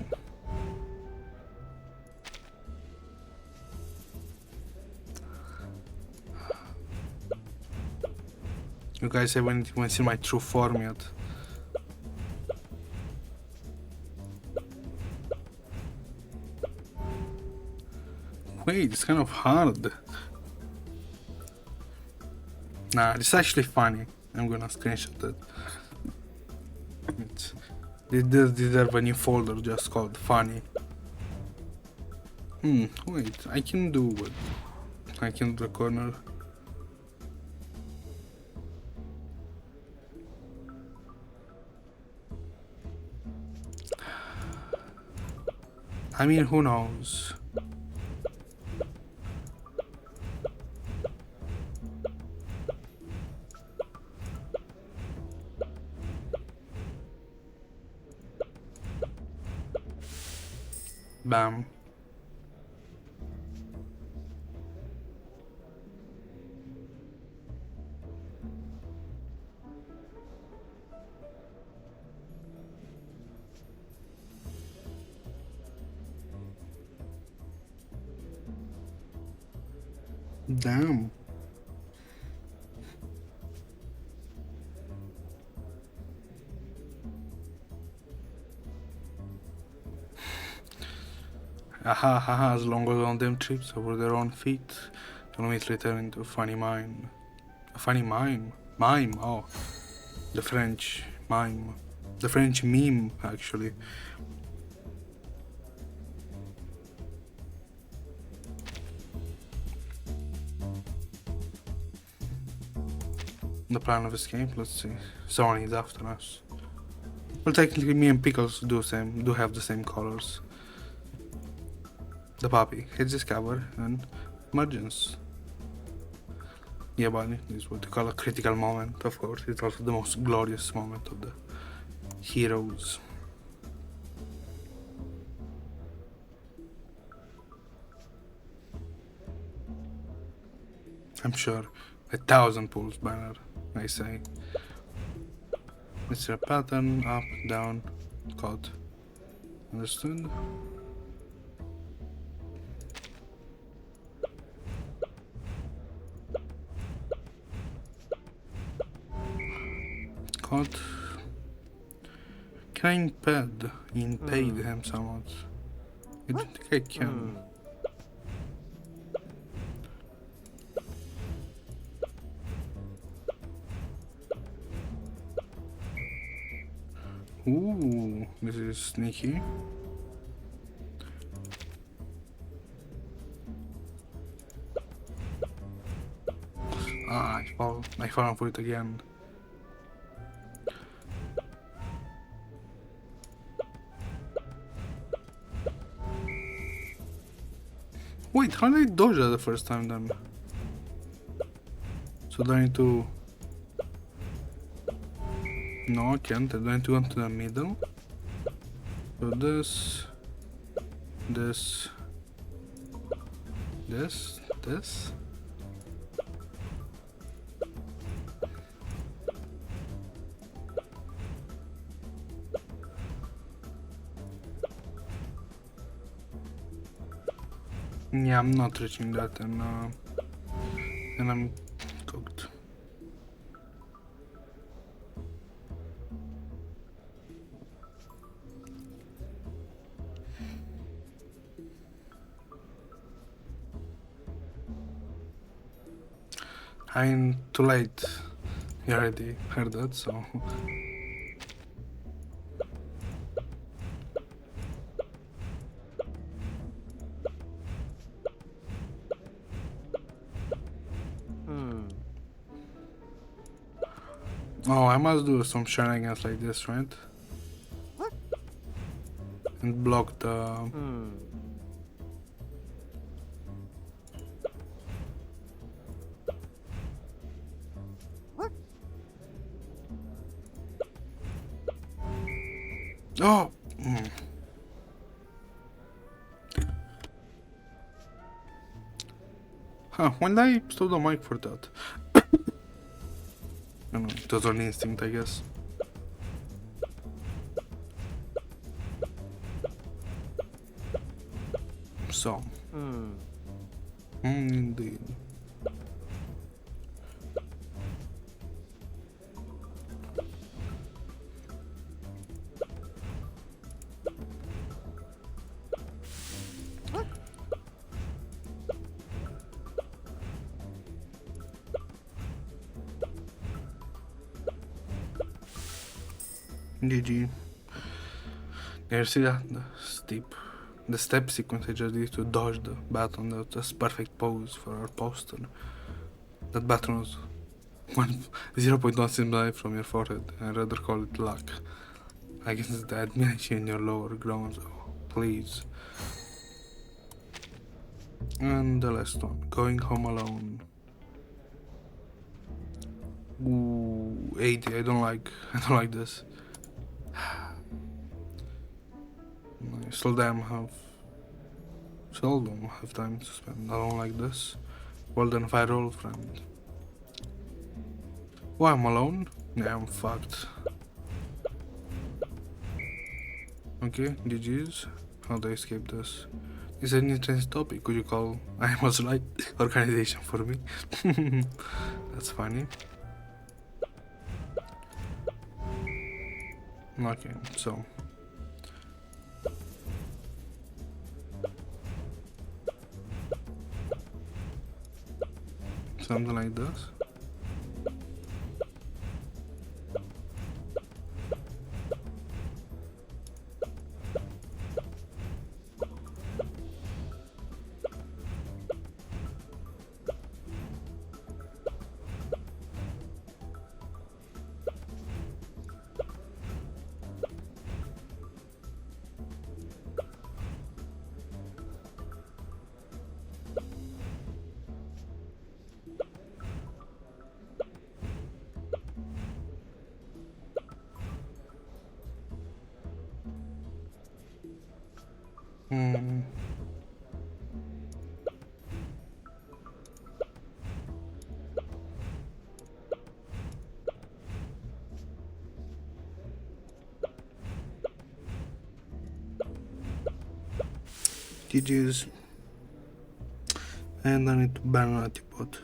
You guys haven't even seen my true form yet. Wait, it's kind of hard. Nah, it's actually funny. I'm gonna screenshot it. They deserve a new folder just called funny. Wait, I can do what? I can do the corner. I mean, who knows? Bam. Damn. Aha, haha, as long as on them trips over their own feet, don't immediately turn into a funny mime. A funny mime? Mime, oh. The French mime. The French meme, actually. The plan of escape, let's see. Someone is after us. Well, technically me and Pickles do have the same colors. The puppy, heads discover and emergence. Yeah, buddy, this is what you call a critical moment, of course. It's also the most glorious moment of the heroes. I'm sure 1,000 pulls banner, I say. It's a pattern, up, down, cut. Understood? Cut. Can I impede him somewhat? I don't think I can. Ooh, this is sneaky. Ah, I fall for it again. Wait, how did I dodge that the first time then? So do I need to... No, I can't. I need to go into the middle. So this... This... This... This... Yeah, I'm not reaching that and I'm cooked. I'm too late. You already heard that, so... Oh, I must do some shenanigans like this, right? And block the... Oh! Huh, when I stole the mic for that? I don't know, it was an instinct, I guess. So. Indeed. GG. You see that? The step sequence I just did to dodge the baton. That was just perfect pose for our poster. That baton was 0.1 centimeter from your forehead. I'd rather call it luck. I guess it's the admiration in your lower grounds. Oh, please. And the last one, going home alone. Ooh, 80. I don't like this. I seldom have time to spend alone like this. Well then, if I roll, friend. Oh, I'm alone? Yeah, I'm fucked. Okay, GG's. How do I escape this? Is an interesting topic. Could you call I was right organization for me? That's funny. Okay, so something like this. GG's. And I need to ban an antibot.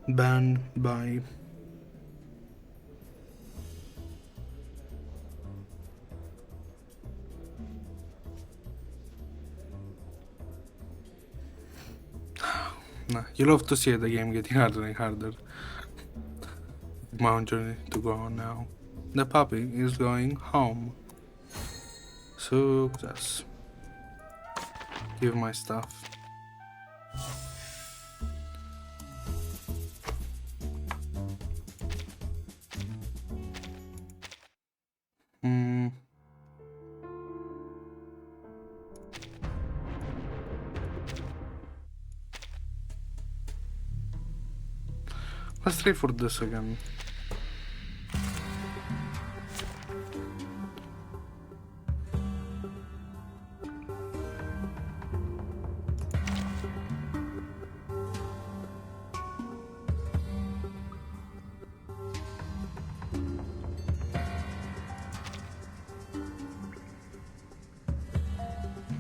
Ban by nah, you love to see the game getting harder and harder. My own journey to go on now. The puppy is going home. Success. Give my stuff. Let's try for this again.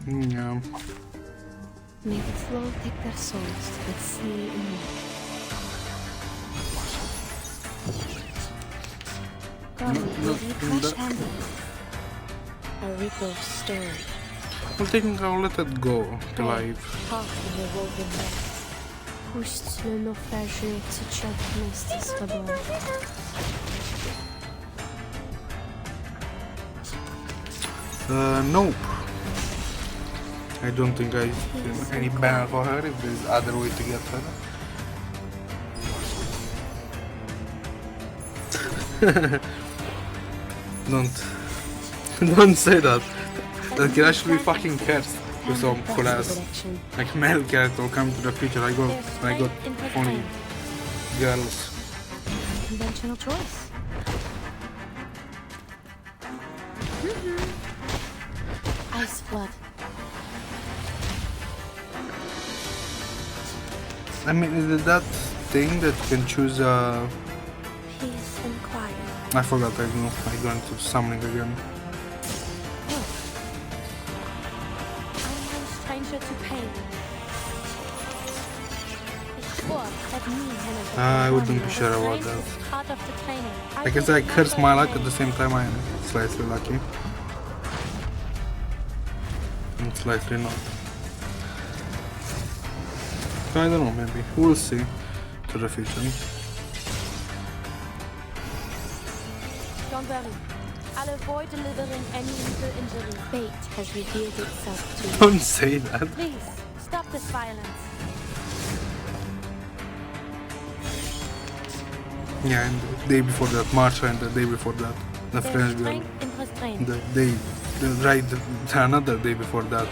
Yeah. May the flow take their souls to the sea and me. A ripple stirred. I think I'll let it go till I've... Пусть le naufragé течет вместе с водой. Nope. I don't think I see any banner for her if there's other way to get her. Don't say that. That can actually be fucking cursed with some class. Direction. Like male character will come to the future. I got only girls. Conventional choice. Ice flood. I mean, is it that thing that you can choose Peace and quiet. I forgot, I know. I'm going to summoning again. I'm no stranger to pain. I wouldn't be sure about that. Part of the training. I can say I curse my luck, at the same time I'm slightly lucky. And slightly not. I don't know, maybe. We'll see to the future. Don't worry. I'll avoid delivering any lethal injury. Fate has revealed itself to you. Don't say that. Please, stop this violence. Yeah, and the day before that, Marsha, and the day before that, the There's French girl. strength in restraint. Another day before that,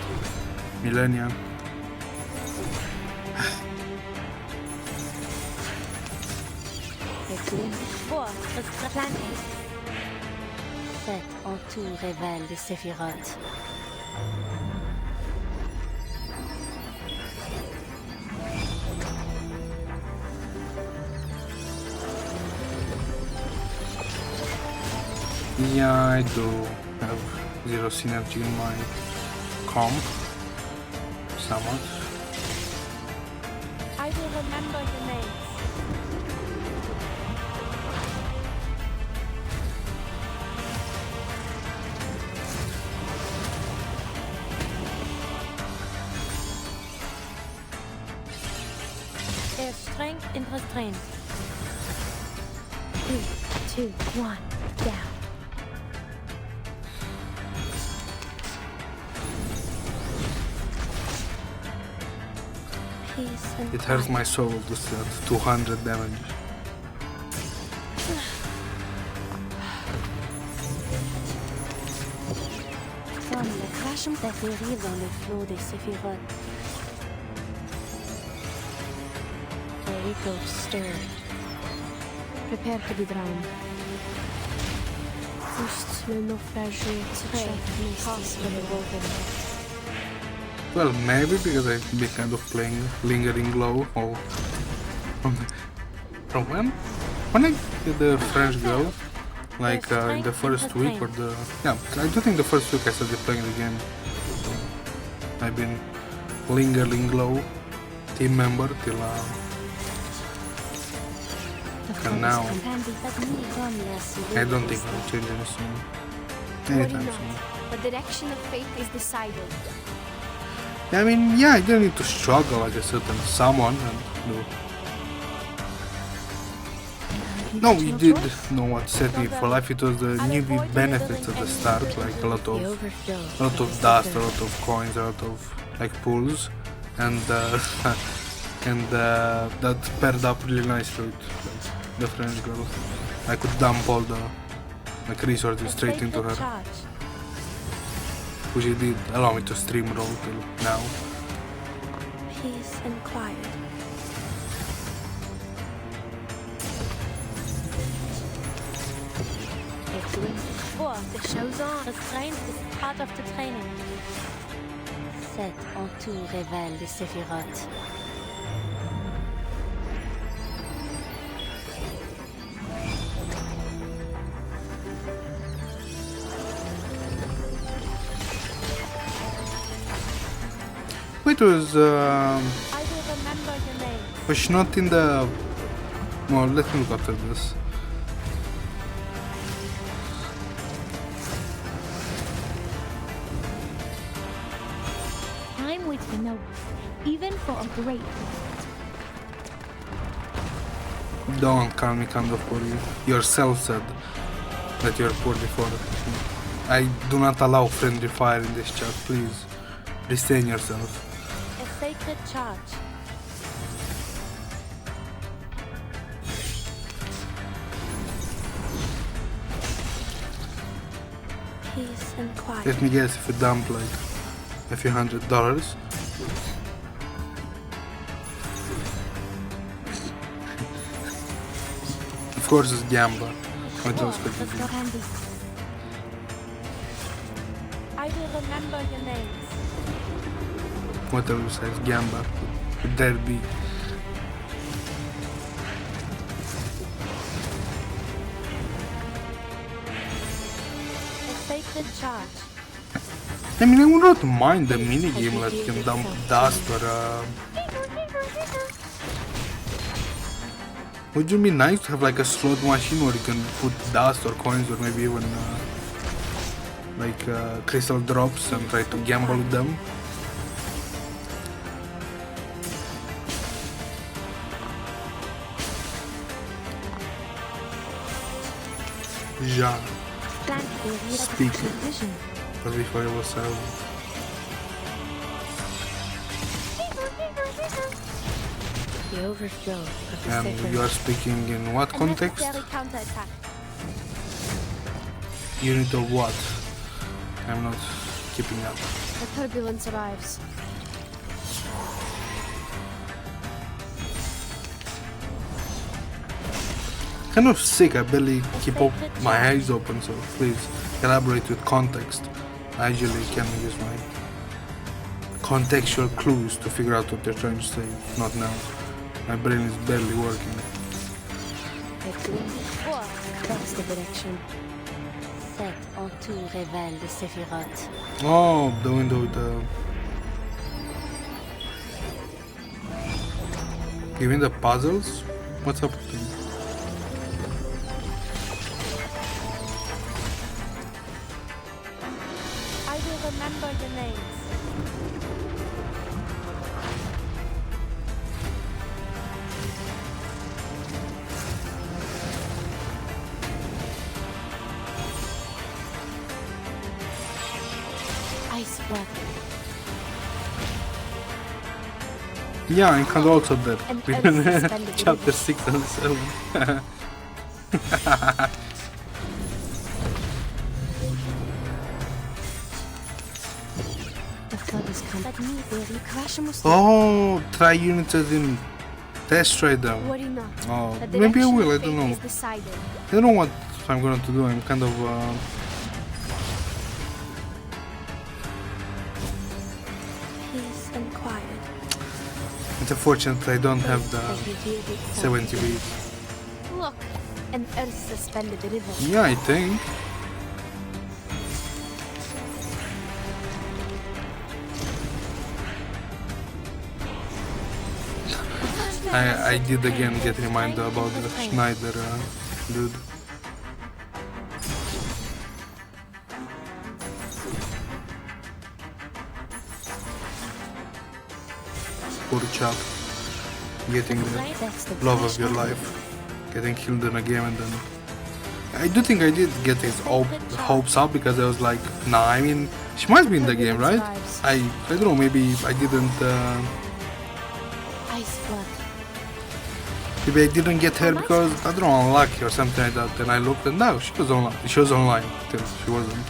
Millennia. Vor, restraint. Faites en tout révèle des séphirotes. Yeah, I do have zero synergy in my comp. Somewhat. I will remember your names. There's strength in restraint. 3, 2, 1, down. Peace and It hurts quiet. my soul to see that 200 damage. Comme le crachement d'atterrir dans le flot des séphirotes. The echo stirred. Prepare to be drowned. Juste le naufrage près possible woven. Well, maybe because I've been kind of playing Lingering Glow or from when? When I did the French girl, like in the first week or the... Yeah, I do think the first week I started playing the game. I've been Lingering Glow team member till and now I don't think I'll change any soon. Anytime soon. The direction of fate is decided. I mean, yeah, I didn't need to struggle like a certain someone and do. No, we did know what set me for life. It was the newbie benefits at the start, like a lot of dust, a lot of coins, a lot of like pools, and that paired up really nicely with the French girl. I could dump all the like resources straight into her, which it did allow me to stream roll till now. Peace and quiet. Vor, The show's on. restraint is part of the training. Faites en tout révèle des séphirotes. It was I will remember your name. was she not in the... Well, let me look after this. I'm with you, Noah. Even for a great Don't call me kind of poor. You yourself said that you're poor before. I do not allow friendly fire in this chat, please. Restrain yourself. A sacred charge. Peace and quiet. Let me guess, if you dump like a few $100s. Of course it's gambler. What else could it be? I will remember your names. What else besides gambler could there be? A sacred charge. I mean, I would not mind the minigame like you can dump dust or would it be nice to have like a slot machine where you can put dust or coins or maybe even like crystal drops and try to gamble with them? Ja, speak. But before it was 7. The overflow of the And sacred. you are speaking in what A context? necessary counterattack. Unit of what? I'm not keeping up. The turbulence arrives. Kind of sick, I barely keep my eyes open, so please elaborate with context. I usually can use my contextual clues to figure out what they're trying to say. Not now. My brain is barely working. That's the direction. Set entoure révèle the Sephiroth. Oh, the window with the... You mean the puzzles? What's up with them? I will remember your names. Ice flood. Yeah, I can also that. And suspended Chapter 6 and 7. The flood is coming. Let me Will you crash him? Oh, try units as in test try them. Worry not. Oh, The maybe I direction will, I of don't fate know. is decided. I don't know what I'm gonna to do, I'm kind of peace and quiet. it's unfortunate I don't have the Has revealed itself. 70 beats. Look, an earth suspended river. Yeah, I think. I did again get reminded about the Schneider dude. Poor chap. Getting the That's the love of your life. Getting killed in a game and then... I do think I did get his hopes up because I was like, nah, I mean, she must be in the game, right? I don't know, maybe I didn't... Ice flood. Maybe I didn't get her because, I don't know, unlucky or something like that. And I looked and no, she was online. She was online till she wasn't.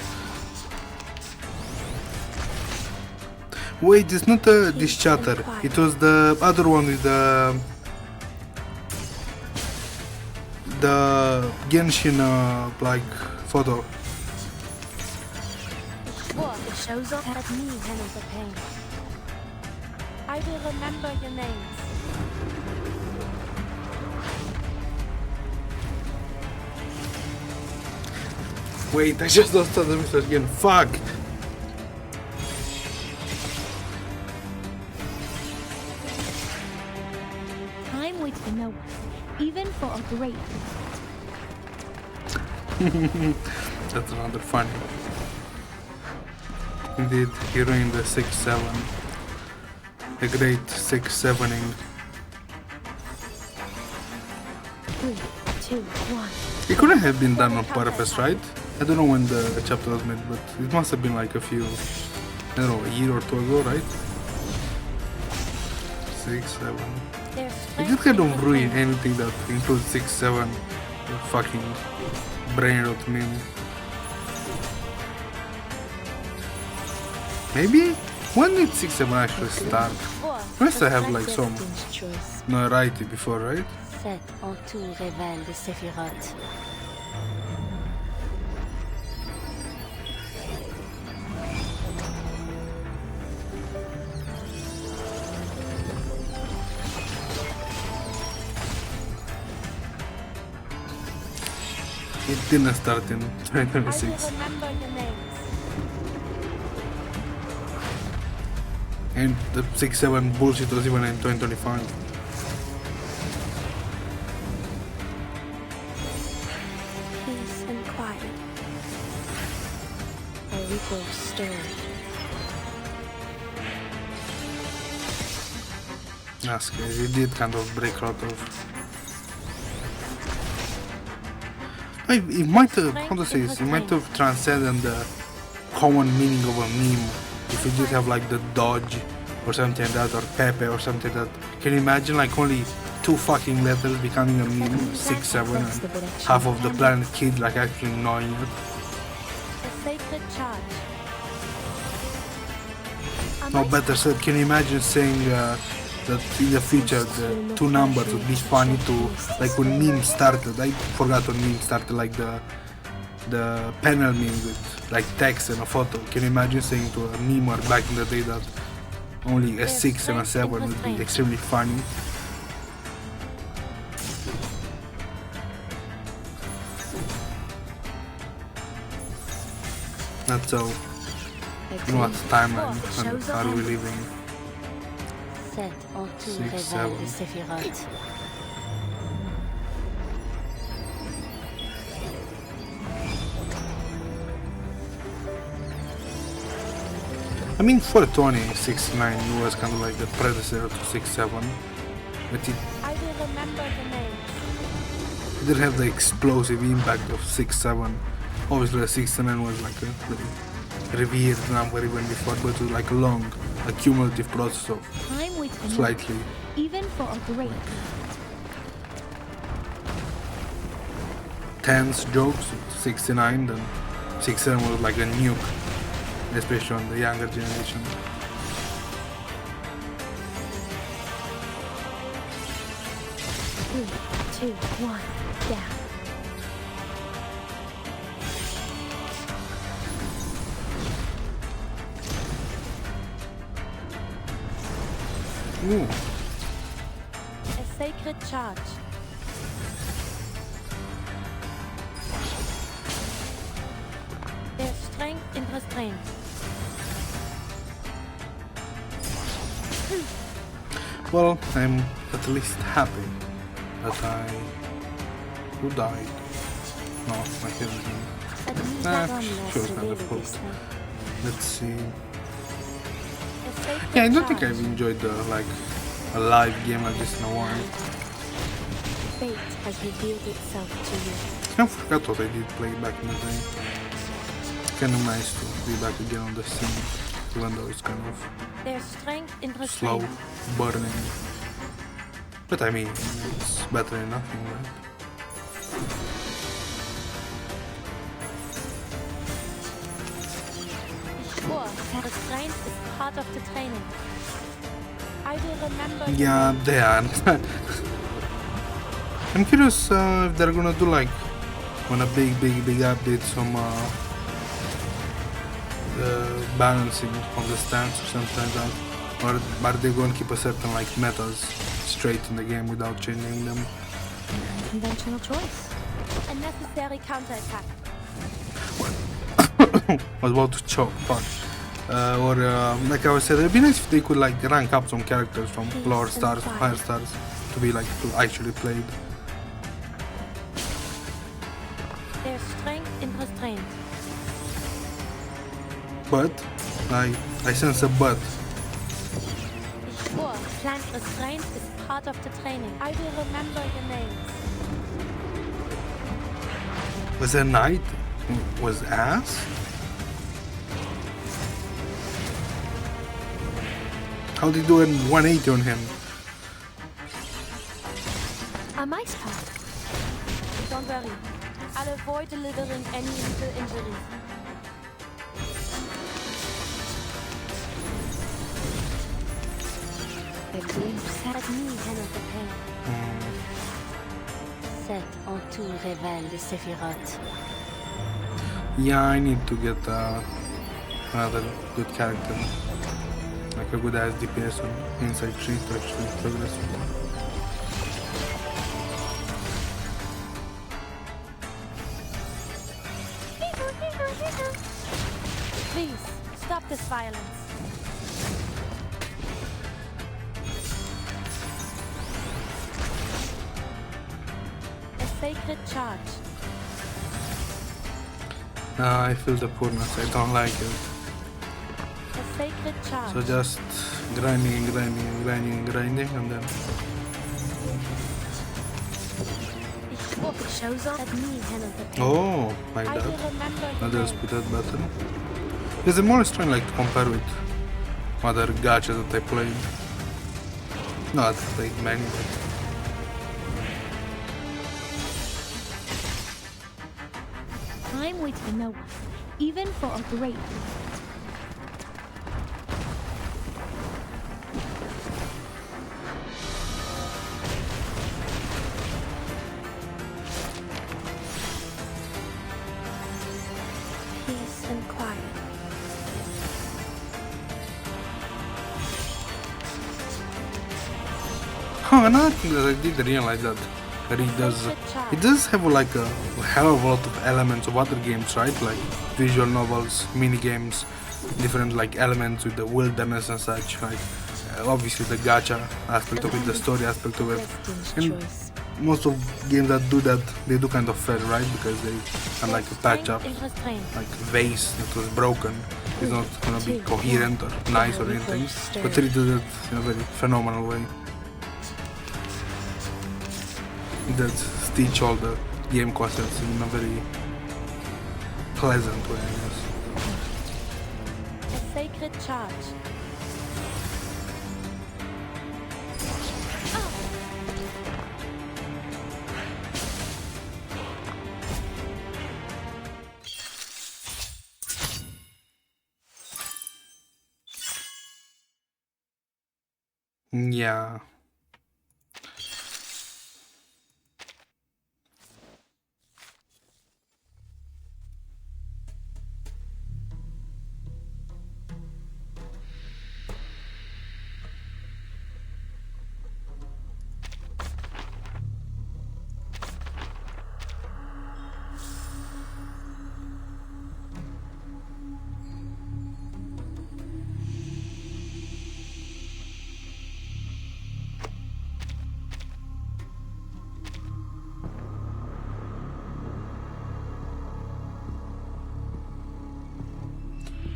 Wait, it's not this chatter. It was the other one with the Genshin like photo. It shows up. Let me handle the pain. I will remember your names. Wait, I just lost the message again. Fuck! Time waits for no one, even for a great. That's rather funny. Indeed, hero in the 6-7. A great 6-7ing. 3, 2, 1. It couldn't have been done on purpose, right? I don't know when the chapter was made, but it must have been like a few, I don't know, a year or two ago, right? 6, 7. I just kind of ruin anything that includes 6, 7. Fucking brain rot meme. Maybe? When did 6-7 actually start? First I have like some Destin's choice. notoriety before, right? 7 en tout révèle les séphirotes. It didn't start in I will 2026. remember the names. And the 6-7 bullshit was even in 2025. Peace and quiet. A ripple stirred. That's crazy. It did kind of break a lot of. It might have, how to say this, it might have transcended the common meaning of a meme if you did have like the Dodge or something like that, or Pepe or something like that. Can you imagine like only 2 fucking letters becoming a meme, 6-7, and half of the planet kid like actually knowing it? A sacred charge. No, better said, can you imagine saying that in the future the 2 numbers would be funny to, like when memes started, I forgot when memes started, like the panel meme with like text and a photo. Can you imagine saying to a memer back in the day that only a 6 and a 7 would be extremely funny? That's so, you know what timeline are we living? 7 en tout 6, révèle 7. les séphirotes. I mean, for 2069 was kind of like the predecessor to 6-7, but it I will remember the names. didn't have the explosive impact of 6-7. Obviously, the 6-9 was like a very revered number even before, but it was like a long, accumulative process of Time waits for no one, slightly. even for a great. Tense jokes, 69, then 6-7 was like a nuke, especially on the younger generation. Three, 2, 1, down. Ooh, A sacred charge. There's strength in restraint. well, I'm at least happy that I... Who died? No, I haven't. Sure, it's kind of hooked. Let's see. A sacred Yeah, I don't think charge. I've enjoyed like a live game like this in a while. Fate has revealed itself to you. I forgot what I did play back in the day. Kind of nice to be back again on the scene, even though it's kind of There's strength in slow, restraint. burning. But I mean, it's better than nothing, right? Ich schwor, restraint is part of the training. I will remember the Yeah, names. they are. I'm curious if they're gonna do like on a big update some balancing on the stance or something like that, or are they going to keep a certain like metas straight in the game without changing them? Conventional choice. A necessary counterattack. Was about to choke, fuck. Or like I was saying, it'd be nice if they could like rank up some characters from lower stars to higher stars to be like to actually played. There's strength in restraint. But I sense a but. Ich schwor, plant restraint is part of the training. I will remember the names. Was there knight? Was ass? How did you do a 180 on him? A mice path. Don't worry. I'll avoid delivering any lethal injuries. Cette nuit Hannah the Pale. Cette entour révèle les Sephiroth. Yeah, I need to get another good character. Like a good ass DPS on Inside Tree to actually progress. Please, stop this violence. A sacred charge. I feel the poorness, I don't like it. A sacred charge. So just grinding and then Shows off. Cette nuit Hannah the Pale. oh, like I will that. remember Another today. speeded button. Because I'm always trying like to compare with other gachas that I played. Not like many, but Time waits for no one, even for a great one. Peace and quiet. another thing that I did realize that it does have like a hell of a lot of elements of other games, right? Like visual novels, mini games, different like elements with the wilderness and such. Like obviously the gacha aspect of it, the story aspect of it, Destin's and choice. most of games that do that, they do kind of fail, right? Because they kind of like a patch up, Strength and restraint. like vase that was broken is not gonna be coherent or nice or anything, but treated it in a very phenomenal way. That stitch all the game concepts in a very pleasant way, I guess. A sacred charge. Yeah.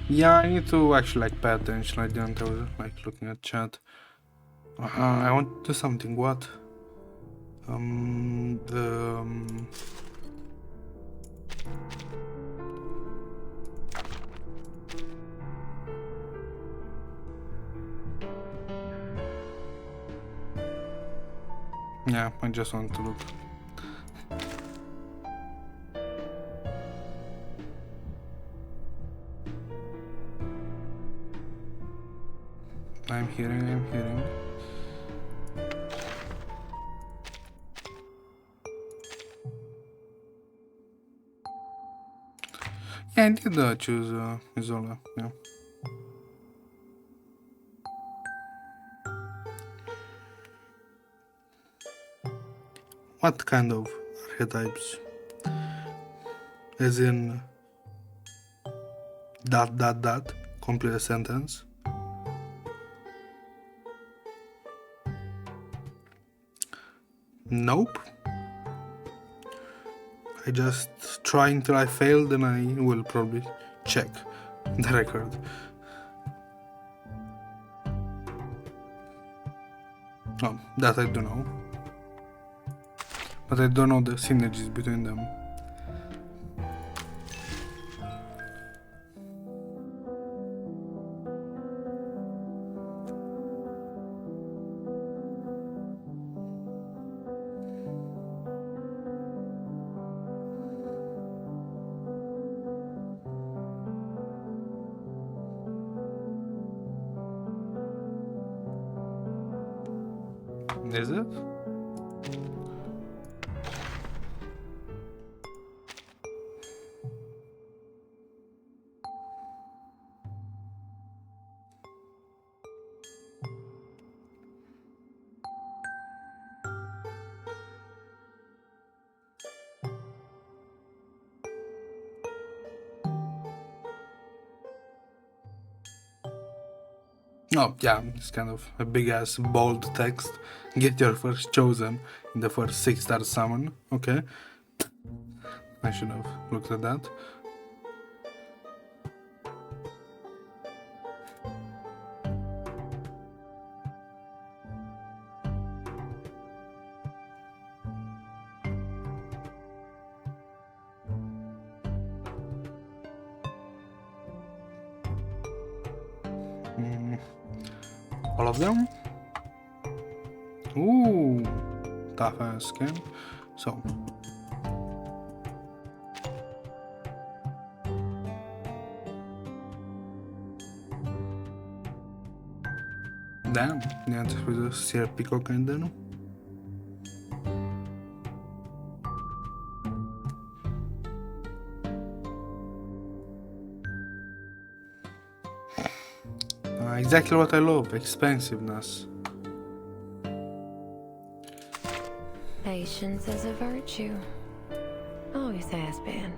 Yeah, I need to actually like pay attention. I didn't. I was like looking at chat. I want to do something. What? The yeah, I just want to look. I'm hearing. Yeah, I did choose Isola, yeah. What kind of archetypes? As in dot, complete a sentence. Nope. I just try until I fail, then I will probably check the record. Oh, that I don't know. But I don't know the synergies between them. Is it? Oh, yeah, it's kind of a big ass bold text. Get your first chosen in the first 6-star summon. Okay. I should have looked at that. All of them? Ooh, tough ass skin. So, damn, niente questo sia peacock ainda. Exactly what I love, expensiveness. Patience is a virtue. Always has been.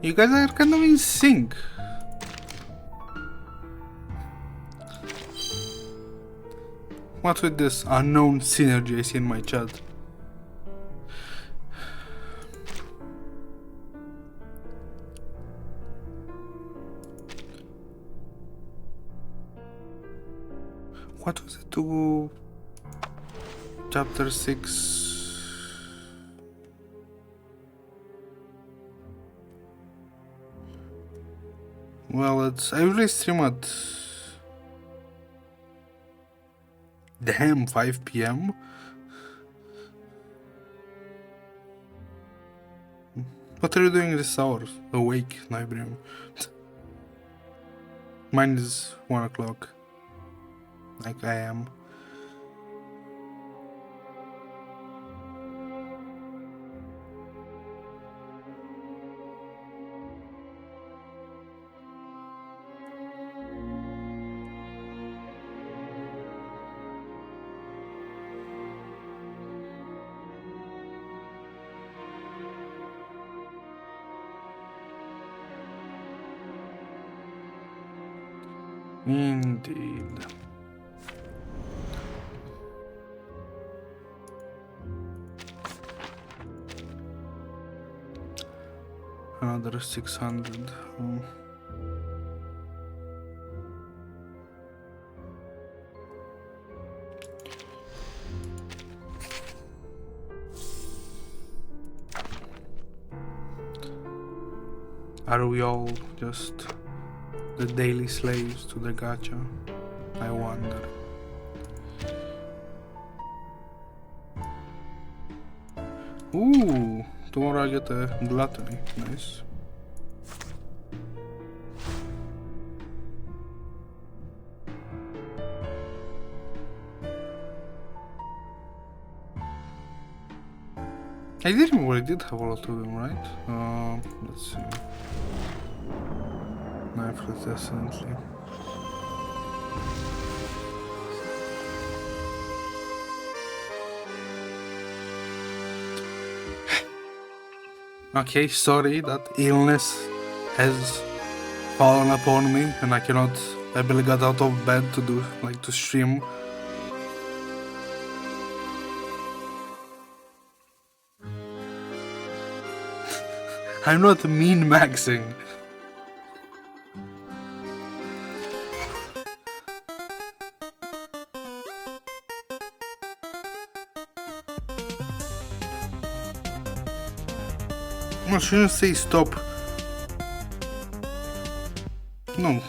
You guys are kind of in sync. What with this unknown synergy I see in my chat? What was it to chapter 6? Well, I usually stream at damn 5 p.m. What are you doing this hour? Awake, Librarian. Mine is 1 o'clock. Like I am. Indeed. Another 600. Are we all just the daily slaves to the gacha? I wonder. Ooh, tomorrow I get a gluttony. Nice. I did remember I did have a lot of them, right? Let's see. Knife definitely. Okay, sorry that illness has fallen upon me and I barely got out of bed to stream. I'm not min-maxing. I shouldn't say stop. No.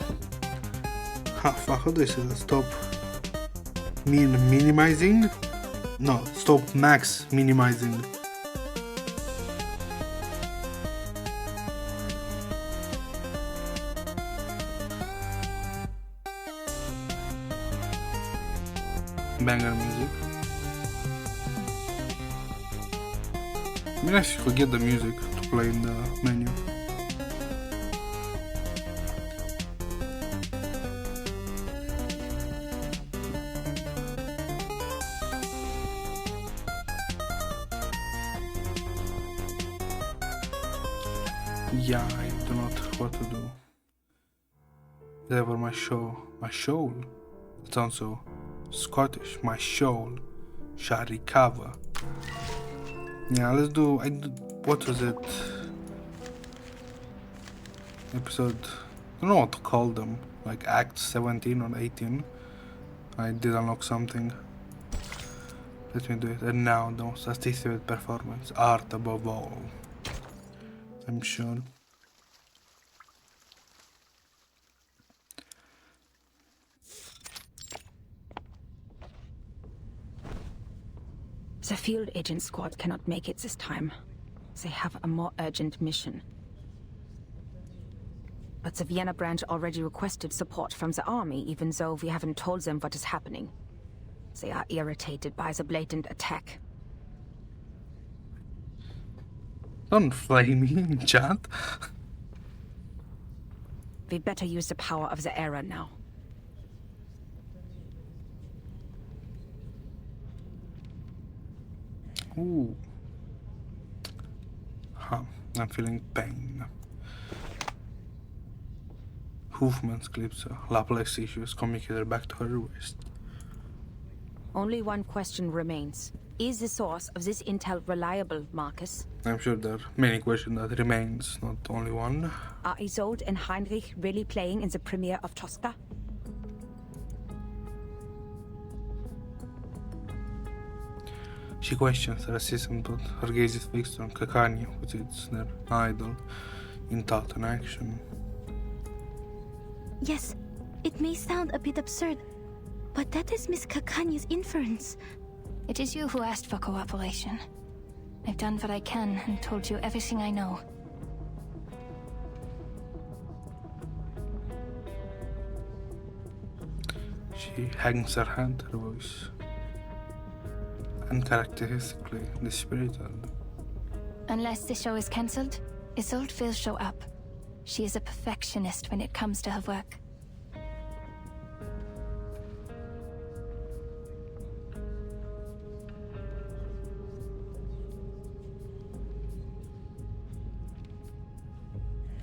fuck, how do I say that? Stop minimizing? No, stop max minimizing. Banger music. I mean, I should get the music to play in the menu. Yeah, I do not know what to do. Whatever my soul. It sounds so Scottish. My soul shall recover. Yeah, let's do. What was it? Episode. I don't know what to call them. Like Act 17 or 18. I did unlock something. Let me do it. And now the most artistic performance, art above all. I'm sure. The field agent squad cannot make it this time. They have a more urgent mission. But the Vienna branch already requested support from the army, even though we haven't told them what is happening. They are irritated by the blatant attack. Don't flame me in chat. We better use the power of the era now. Ooh. Huh, I'm feeling pain. Hoofman's clips, Laplace issues communicated back to her waist. Only one question remains. Is the source of this intel reliable, Marcus? I'm sure there are many questions that remains, not only one. Are Isolde and Heinrich really playing in the premiere of Tosca? She questions her assistant, but her gaze is fixed on Kakanya, which is their idol, in thought and action. Yes, it may sound a bit absurd, but that is Miss Kakanya's inference. It is you who asked for cooperation. I've done what I can and told you everything I know. She hangs her head, her voice uncharacteristically dispirited. Unless the show is cancelled, Isolde will show up. She is a perfectionist when it comes to her work.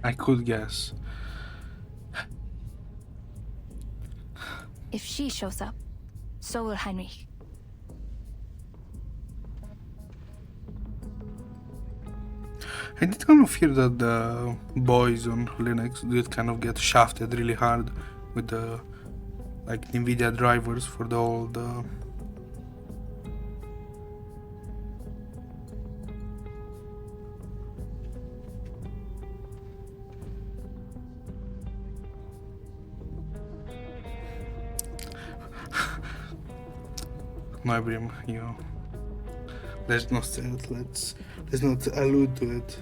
I could guess. If she shows up, so will Heinrich. I did kind of fear that the boys on Linux did kind of get shafted really hard with the like NVIDIA drivers for the old Nybrim, you know. Let's not say it, let's not allude to it.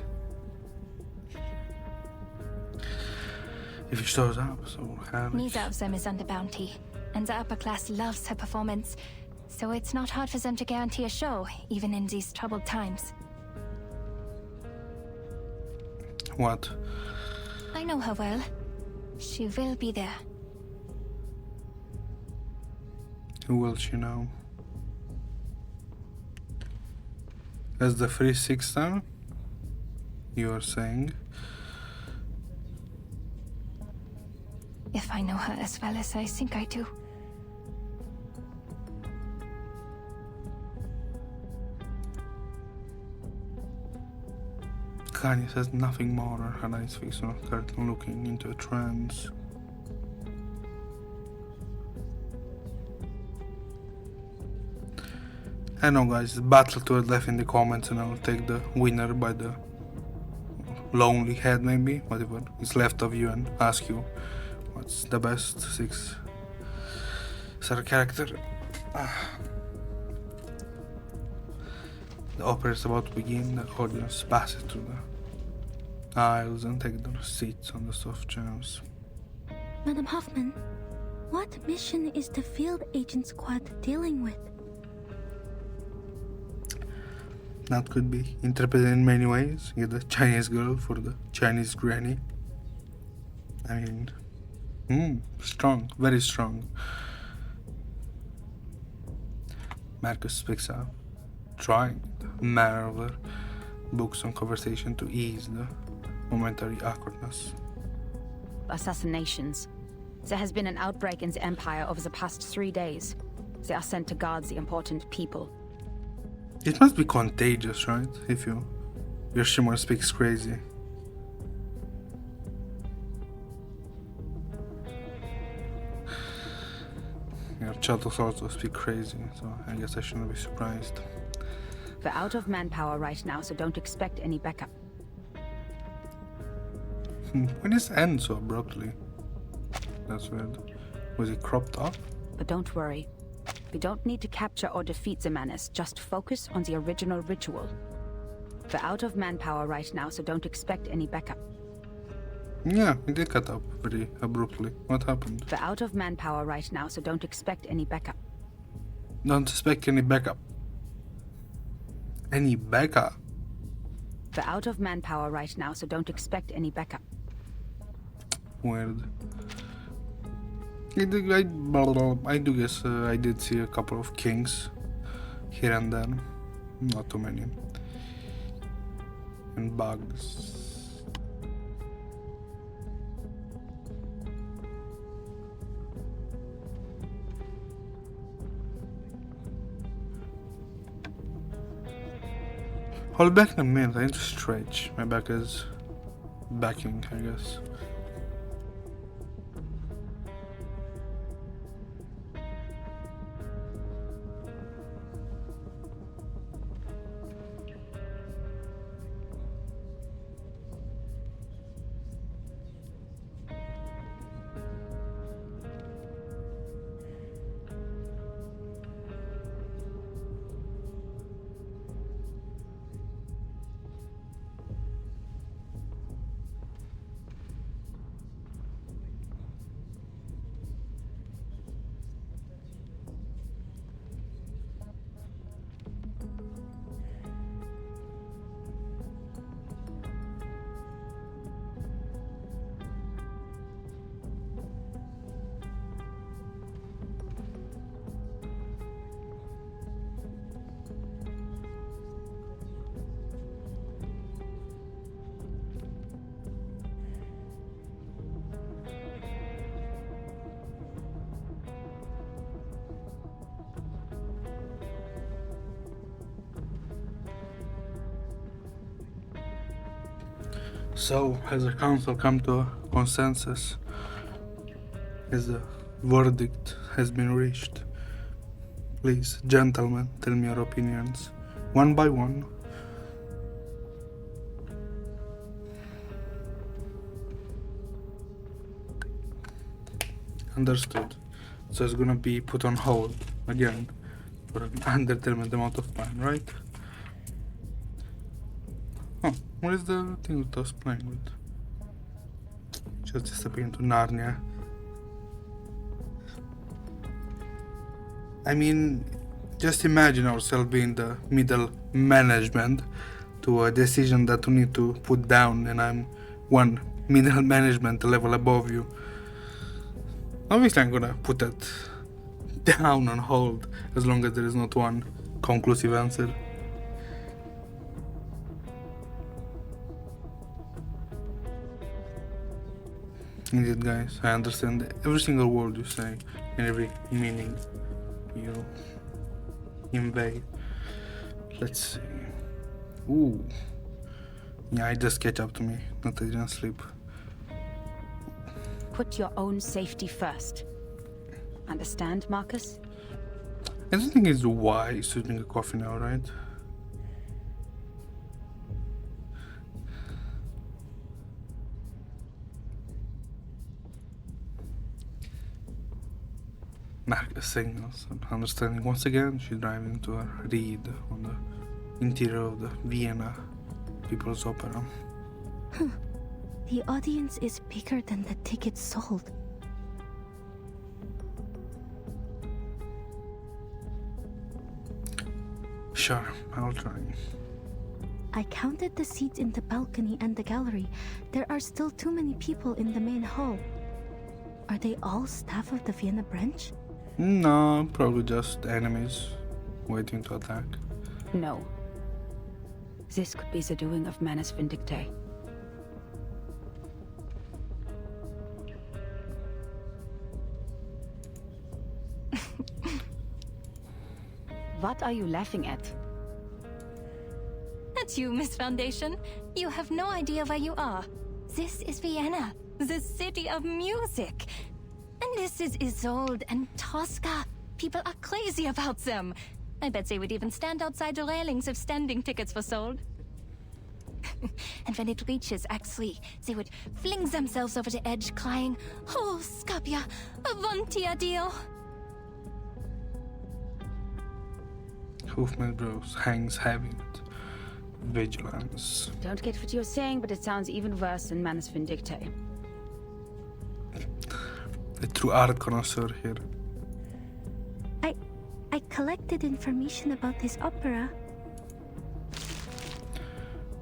If it shows up, so Neither of them is under bounty, and the upper class loves her performance, so it's not hard for them to guarantee a show, even in these troubled times. What? I know her well. She will be there. Who will she know? As the free six star? You are saying? If I know her as well as I think I do. Kanye says nothing more, her eyes fixed on a curtain looking into a trance. I know guys, battle to the left in the comments and I'll take the winner by the lonely head maybe, whatever is left of you and ask you What's the best 6-star character? The opera is about to begin. The audience passes through the aisles and take their seats on the soft chairs. Madam Hoffman, what mission is the field agent squad dealing with? That could be interpreted in many ways. Get the Chinese girl for the Chinese granny. I mean, strong, very strong. Marcus speaks up, trying the manner of her books and conversation to ease the momentary awkwardness. Assassinations. There has been an outbreak in the Empire over the past 3 days. They are sent to guard the important people. It must be contagious, right? If your Shimmer speaks crazy. Your chattels also speak crazy, so I guess I shouldn't be surprised. We're out of manpower right now, so don't expect any backup. When this ends so abruptly? That's weird. Was it cropped up? But don't worry. We don't need to capture or defeat the menace, just focus on the original ritual. We're out of manpower right now, so don't expect any backup. Yeah, it did cut up very abruptly. What happened? We're out of manpower right now, so don't expect any backup. Don't expect any backup. Any backup? We're out of manpower right now, so don't expect any backup. Weird. I do guess I did see a couple of kings here and there. Not too many. And bugs. Hold back in a minute, I need to stretch. My back is backing, I guess. So, has the council come to a consensus? Has the verdict has been reached? Please, gentlemen, tell me your opinions, one by one. Understood. So it's gonna be put on hold again for an undetermined amount of time, right? Oh, what is the thing that I was playing with? Just disappear into Narnia. I mean, just imagine ourselves being the middle management to a decision that we need to put down, and I'm one middle management level above you. Obviously I'm gonna put that down on hold as long as there is not one conclusive answer. Indeed, guys, I understand every single word you say and every meaning you invade. Let's see. Ooh. Yeah, it just catch up to me, not I didn't sleep. Put your own safety first. Understand, Marcus? I don't think it's wise to drink a coffee now, right? Marcus signals, and understanding once again, she drives into a reed on the interior of the Vienna People's Opera. The audience is bigger than the tickets sold. Sure, I'll try. I counted the seats in the balcony and the gallery. There are still too many people in the main hall. Are they all staff of the Vienna branch? No, probably just enemies waiting to attack. No. This could be the doing of Manus Vindictae. What are you laughing at? That's you, Miss Foundation. You have no idea where you are. This is Vienna, the city of music. And this is Isolde and Tosca. People are crazy about them. I bet they would even stand outside the railings if standing tickets were sold. And when it reaches Act 3, they would fling themselves over the edge, crying, "Oh, Scapia, avanti addio!" Hoofman Bros hangs heavy with vigilance. Don't get what you're saying, but it sounds even worse than Manus Vindictae. A true art connoisseur here. I collected information about this opera.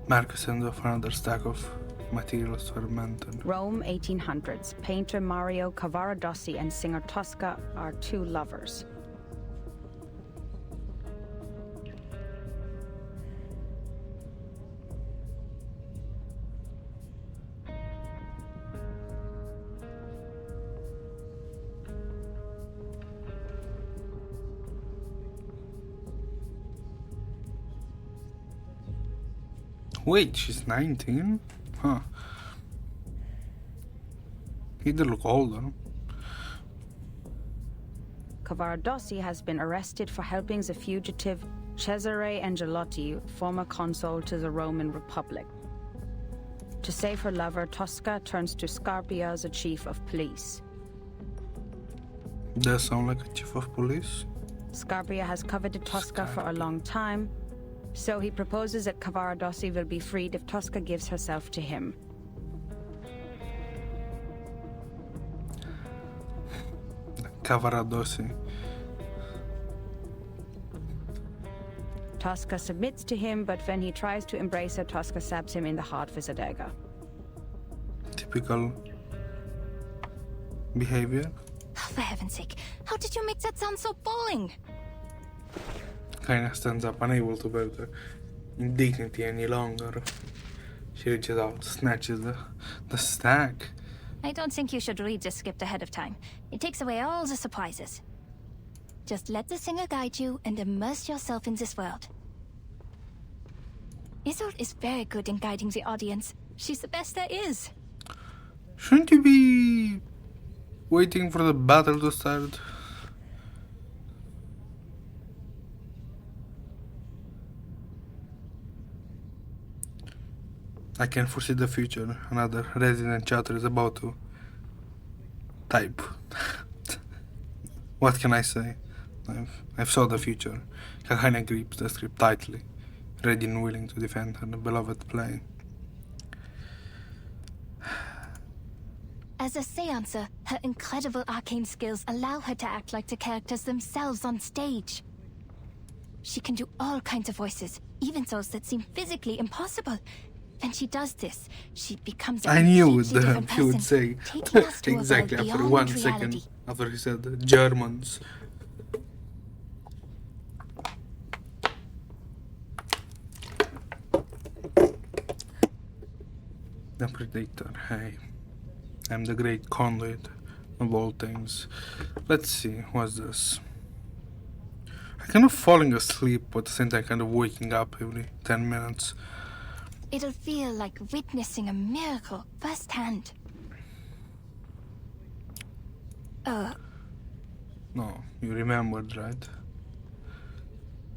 Marcus sends off another stack of materials for Manton. Rome, 1800s. Painter Mario Cavaradossi and singer Tosca are two lovers. Wait, she's 19? Huh. He did look older. Cavaradossi has been arrested for helping the fugitive Cesare Angelotti, former consul to the Roman Republic. To save her lover, Tosca turns to Scarpia, the chief of police. Does sound like a chief of police? Scarpia has coveted Tosca for a long time, so he proposes that Cavaradossi will be freed if Tosca gives herself to him. Cavaradossi. Tosca submits to him, but when he tries to embrace her, Tosca stabs him in the heart with a dagger. Typical behavior. Oh, for heaven's sake, how did you make that sound so boring? Kaina stands up, unable to bear the indignity any longer. She reaches out, snatches the stack. I don't think you should read the script ahead of time. It takes away all the surprises. Just let the singer guide you and immerse yourself in this world. Isolde is very good in guiding the audience. She's the best there is. Shouldn't you be waiting for the battle to start? I can foresee the future. Another resident chatter is about to type. What can I say? I've saw the future. Kahana grips the script tightly, ready and willing to defend her beloved play. As a seancer, her incredible arcane skills allow her to act like the characters themselves on stage. She can do all kinds of voices, even those that seem physically impossible. When she does this, she becomes a I knew completely different he would person, say taking us to a exactly world after beyond 1 reality. second after he said Germans. The predictor, hey. I'm the great conduit of all things. Let's see, what's this? I'm kind of falling asleep, but at the same time kind of waking up every 10 minutes. It'll feel like witnessing a miracle firsthand. No, you remembered, right?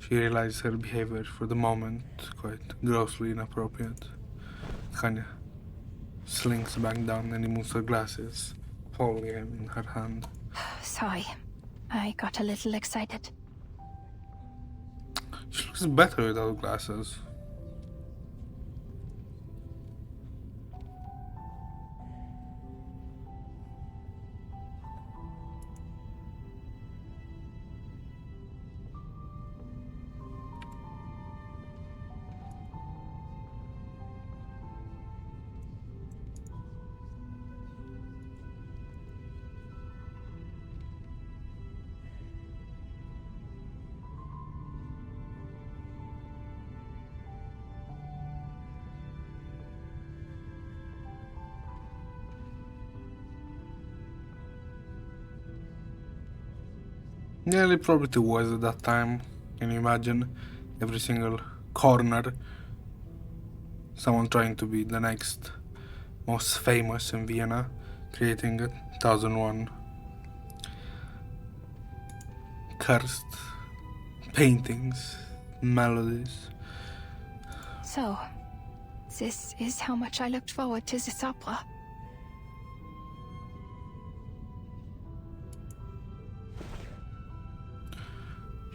She realized her behavior for the moment quite grossly inappropriate. Kinda slinks back down and removes her glasses, holding them in her hand. Sorry. I got a little excited. She looks better without glasses. Yeah, it probably was at that time. Can you imagine? Every single corner, someone trying to be the next most famous in Vienna, creating 1001 cursed paintings, melodies. So, this is how much I looked forward to this opera.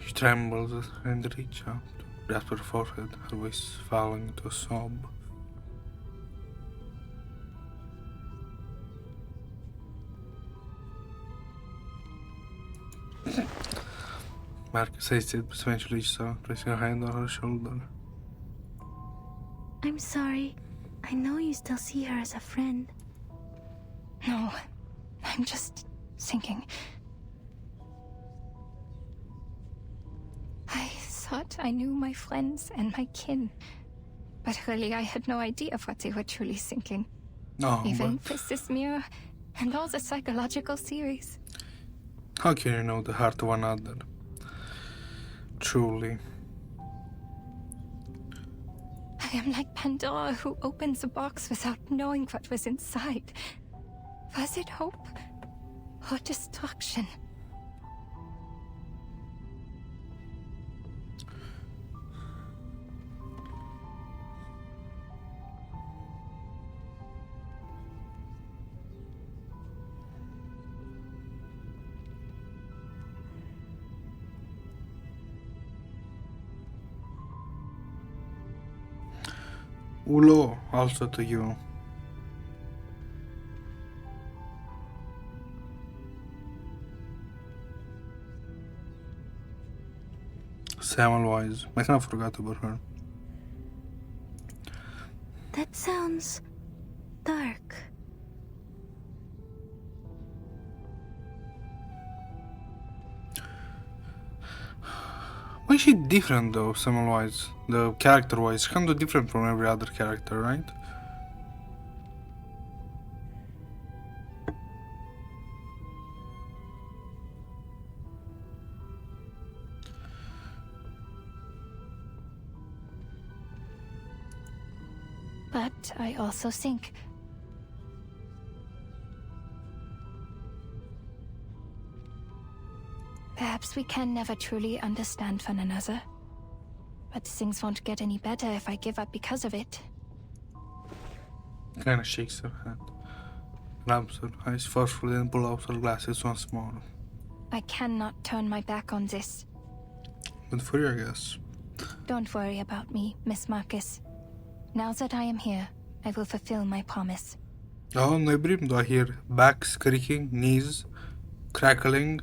She trembles and reaches out, grasps her forehead, her voice falling to a sob. Marcus says it, but eventually she saw, placing her hand on her shoulder. I'm sorry. I know you still see her as a friend. No, I'm just thinking. I thought I knew my friends and my kin, but really I had no idea of what they were truly thinking. No, Even but with this mirror and all the psychological theories. how can you know the heart of another? Truly. I am like Pandora who opens a box without knowing what was inside. Was it hope or destruction? Ulo, also to you. Samwise. I kind of forgot about her. That sounds dark. Why is she different though, Samwise? The character-wise, kind of different from every other character, right? But I also think perhaps we can never truly understand one another. But things won't get any better if I give up because of it. Kinda shakes her head. Rubs her eyes forcefully and pulls out her glasses once more. I cannot turn my back on this. Good for you, I guess. Don't worry about me, Miss Marcus. Now that I am here, I will fulfill my promise. Oh, no, do I hear backs creaking, knees crackling,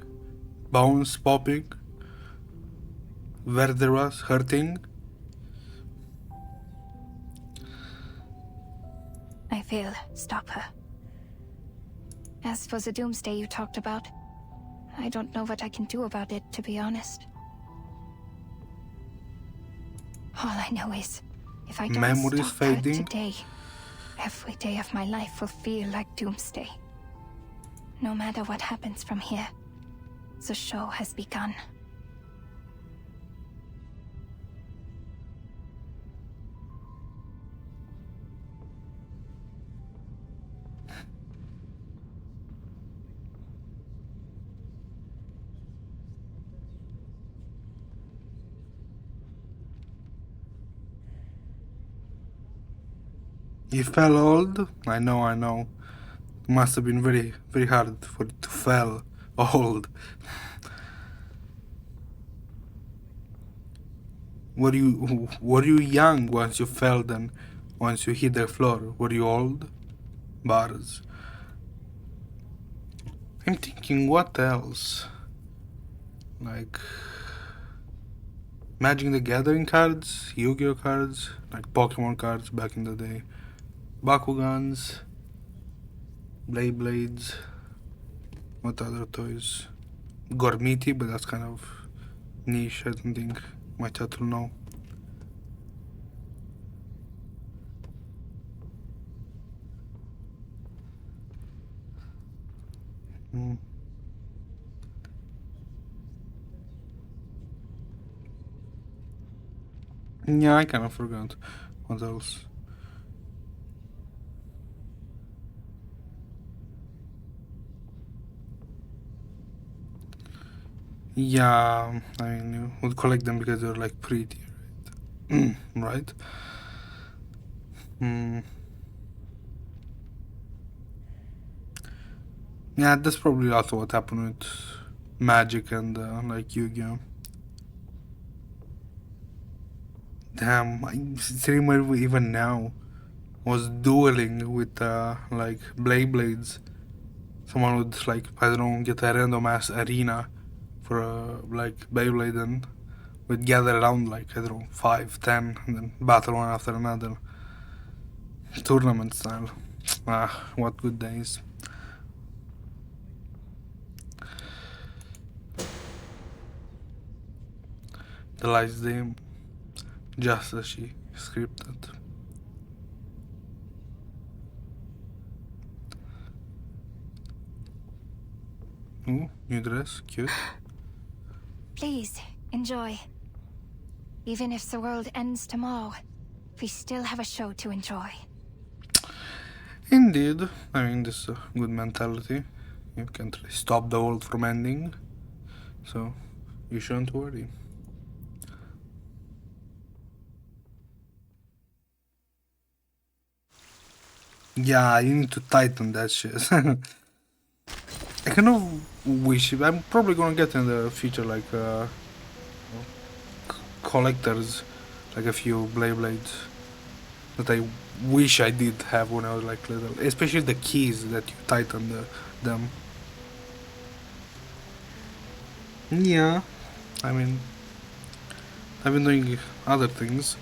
bones popping, vertebrae hurting? I will stop her. As for the doomsday you talked about, I don't know what I can do about it, to be honest. All I know is, if I don't Memories stop her fading? today, every day of my life will feel like doomsday. No matter what happens from here, the show has begun. You fell old? I know. It must have been very, very hard for it to fall old. were you young once you fell, then once you hit the floor? Were you old? Bars. I'm thinking what else? Like Magic the Gathering cards, Yu-Gi-Oh cards, like Pokemon cards back in the day, Bakugans, Blades. What other toys? Gormiti, but that's kind of niche. I don't think my chat will know. Yeah, I kind of forgot. What else? Yeah, I mean, you would collect them because they're like pretty, right? Right? Yeah, that's probably also what happened with Magic and like Yu-Gi-Oh. Damn, I still remember even now was dueling with like Blades. Someone would like, I don't know, get a random ass arena for like Beyblade and would gather around like, I don't know, 5, 10 and then battle one after another. Tournament style. Ah, what good days. The last game, just as she scripted. Ooh, new dress, cute. Please, enjoy. Even if the world ends tomorrow, we still have a show to enjoy. Indeed, I mean, this is a good mentality. You can't really stop the world from ending, so you shouldn't worry. Yeah, you need to tighten that shit. I kind of wish, I'm probably gonna get in the future like collectors, like a few Blades that I wish I did have when I was like little, especially the keys that you tighten them. Yeah, I mean, I've been doing other things.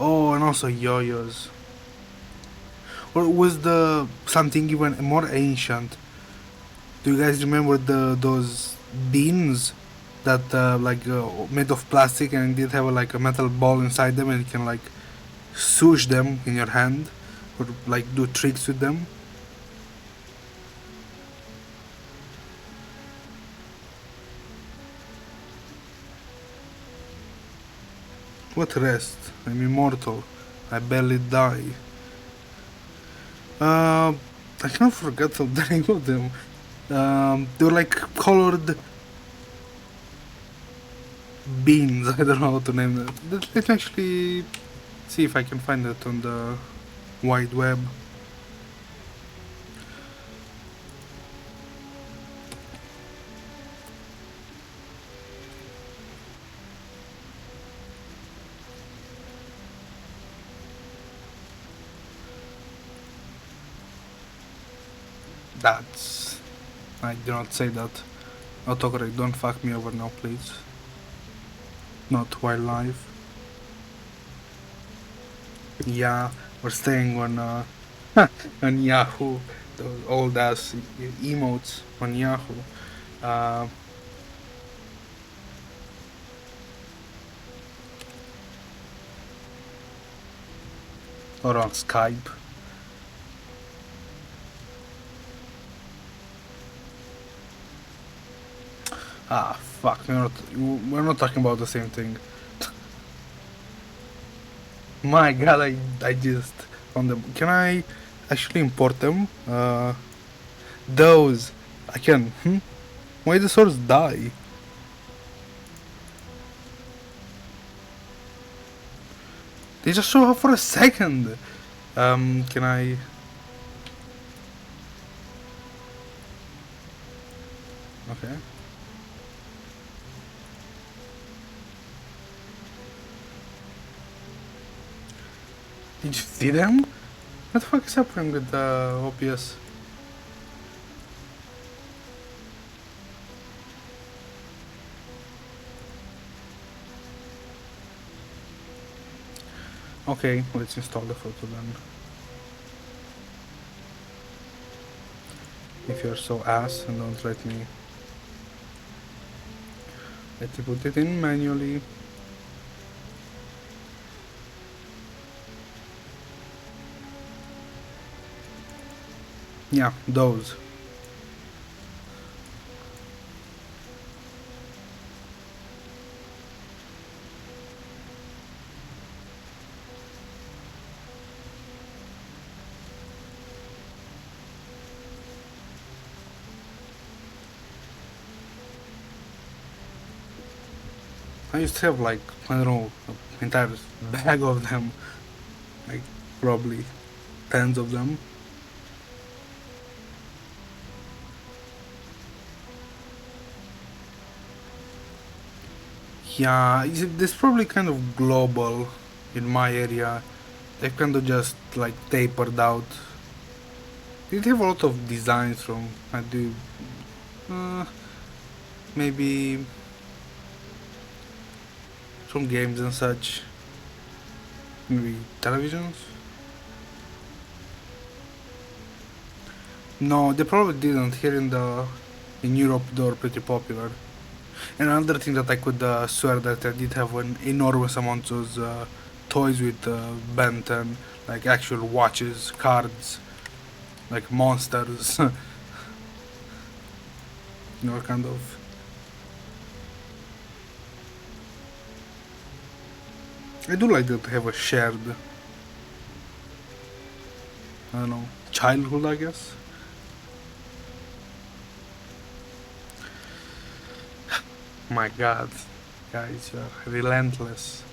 Oh, and also yo-yos. Or was the something even more ancient? Do you guys remember those beans that like made of plastic and did have like a metal ball inside them and you can like swoosh them in your hand or like do tricks with them? What rest? I'm immortal. I barely die. I can't forget the name of them. They were like colored beans. I don't know how to name them. Let's actually see if I can find it on the wide web. That's... I do not say that. Autocorrect, don't fuck me over now, please. Not while live. Yeah, we're staying on on Yahoo. Those old ass emotes on Yahoo. Or on Skype. Ah, fuck, we're not talking about the same thing. My god, I just found them. Can I actually import them? Those. I can. Why the swords die? They just show up for a second. Can I... Okay. Did you see them? What the fuck is happening with the OPS? Okay, let's install the photo then. If you're so ass and don't let me put it in manually. Yeah, those. I used to have like, I don't know, an entire bag of them. Like, probably tens of them. Yeah, this probably kind of global in my area. They've kind of just like tapered out. They have a lot of designs from, I do, maybe from games and such. Maybe televisions? No, they probably didn't. Here in Europe they were pretty popular. And another thing that I could swear that I did have an enormous amount was toys with Ben 10, like actual watches, cards, like monsters. You know, kind of. I do like that to have a shared, I don't know, childhood, I guess. My god, guys, you're relentless.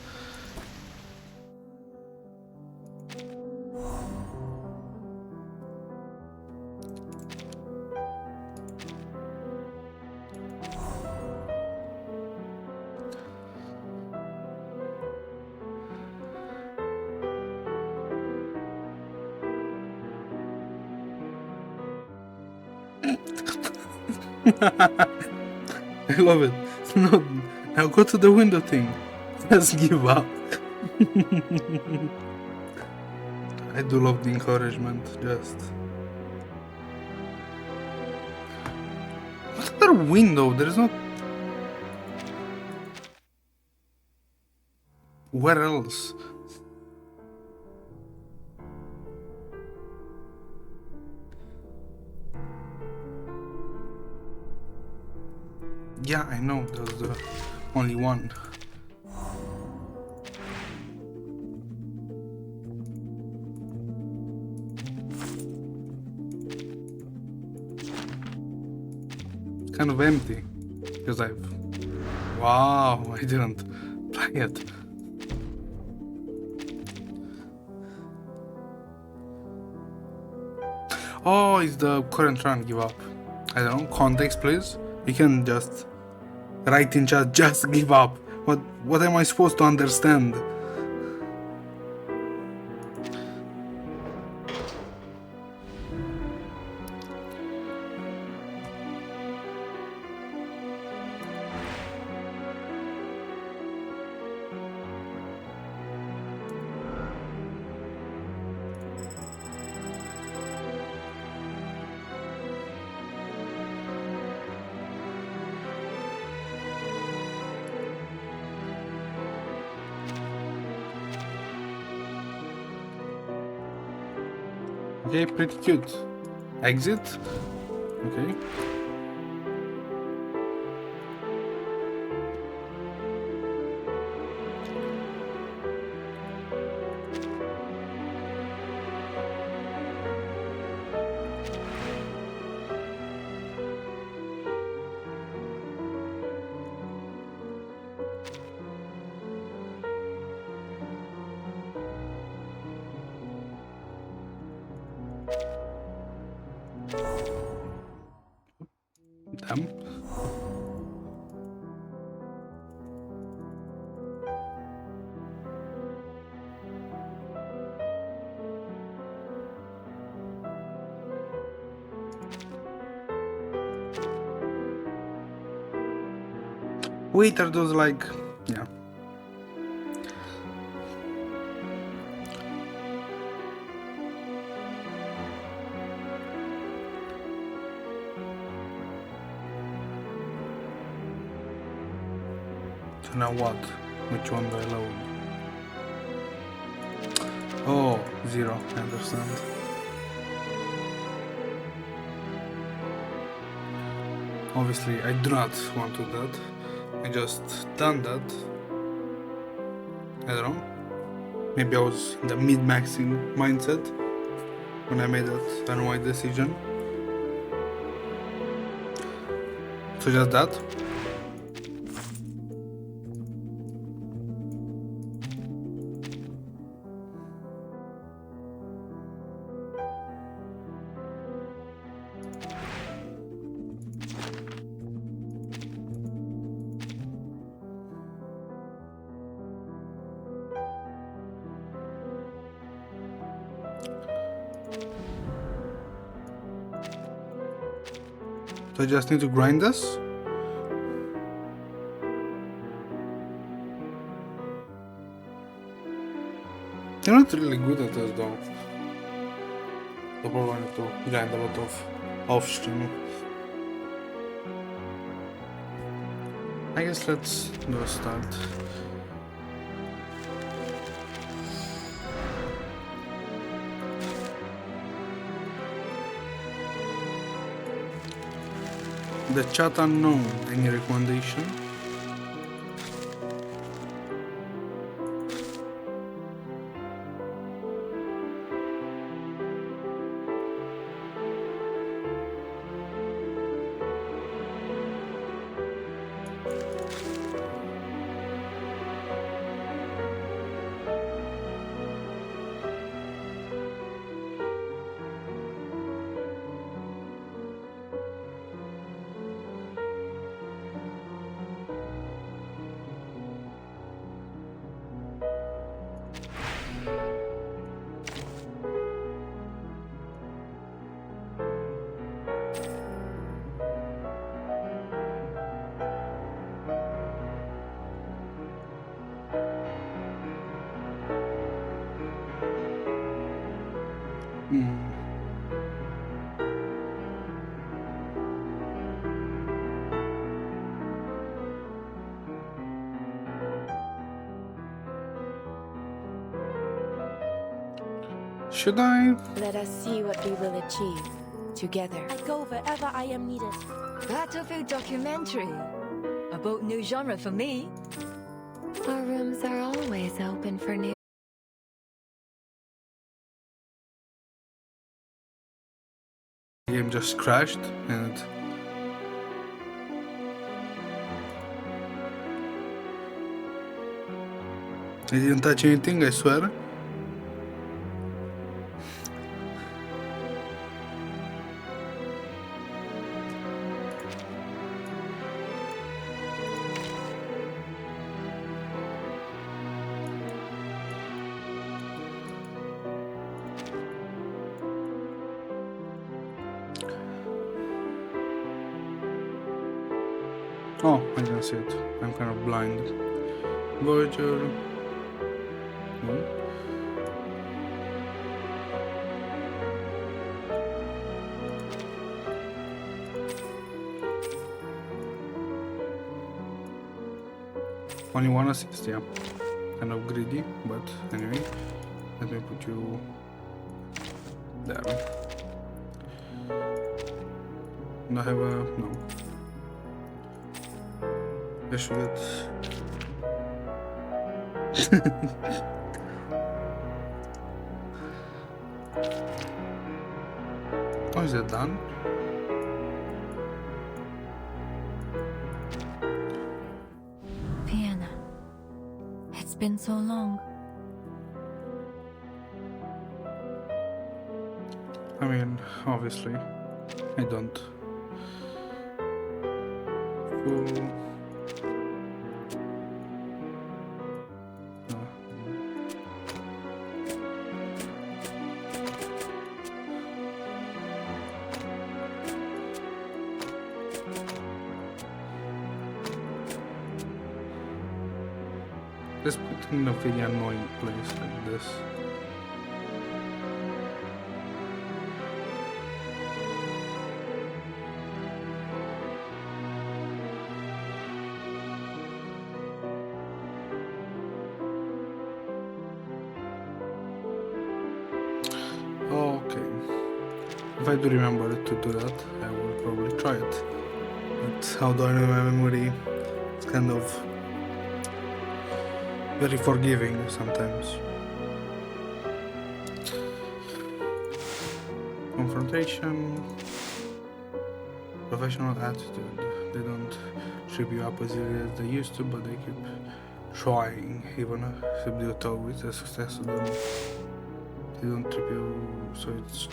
I love it. No, now go to the window thing. Just give up. I do love the encouragement, just. What's other window? There is not. Where else? Yeah, I know, there's the only one. Kind of empty. Because I've... Wow, I didn't play it. Oh, it's the current run, give up. I don't know, context please? You can just write in chat, just give up. What am I supposed to understand? Okay, pretty cute. Exit? Okay. Damn. Wait, are those like... yeah. So now what? Which one do I load? Oh, 0, I understand. Obviously, I do not want to do that. I just done that. I don't know. Maybe I was in the mid-maxing mindset when I made that unwise decision. So just that. So I just need to grind this. I'm not really good at this though. So probably I need to grind a lot of off-stream. I guess let's do a start. The chat unknown, any recommendation? Should I? Let us see what we will achieve together. I go wherever I am needed. Battlefield documentary. A bold new genre for me. Our rooms are always open for new. The game just crashed and I didn't touch anything, I swear. Oh, I didn't see it. I'm kind of blind. Voyager. Only one assist, yeah. Kind of greedy, but anyway. Let me put you there. Do I have a... no. I should get... oh, is that done? Vienna. It's been so long. I mean, obviously, I don't. Full... Let's put it in a very annoying place like this. Okay. If I do remember to do that, I will probably try it. But how do I know my memory? It's kind of very forgiving sometimes. Confrontation, professional attitude. They don't trip you up as easily as they used to, but they keep trying, even if you thought with the success of them. They don't trip you, so it's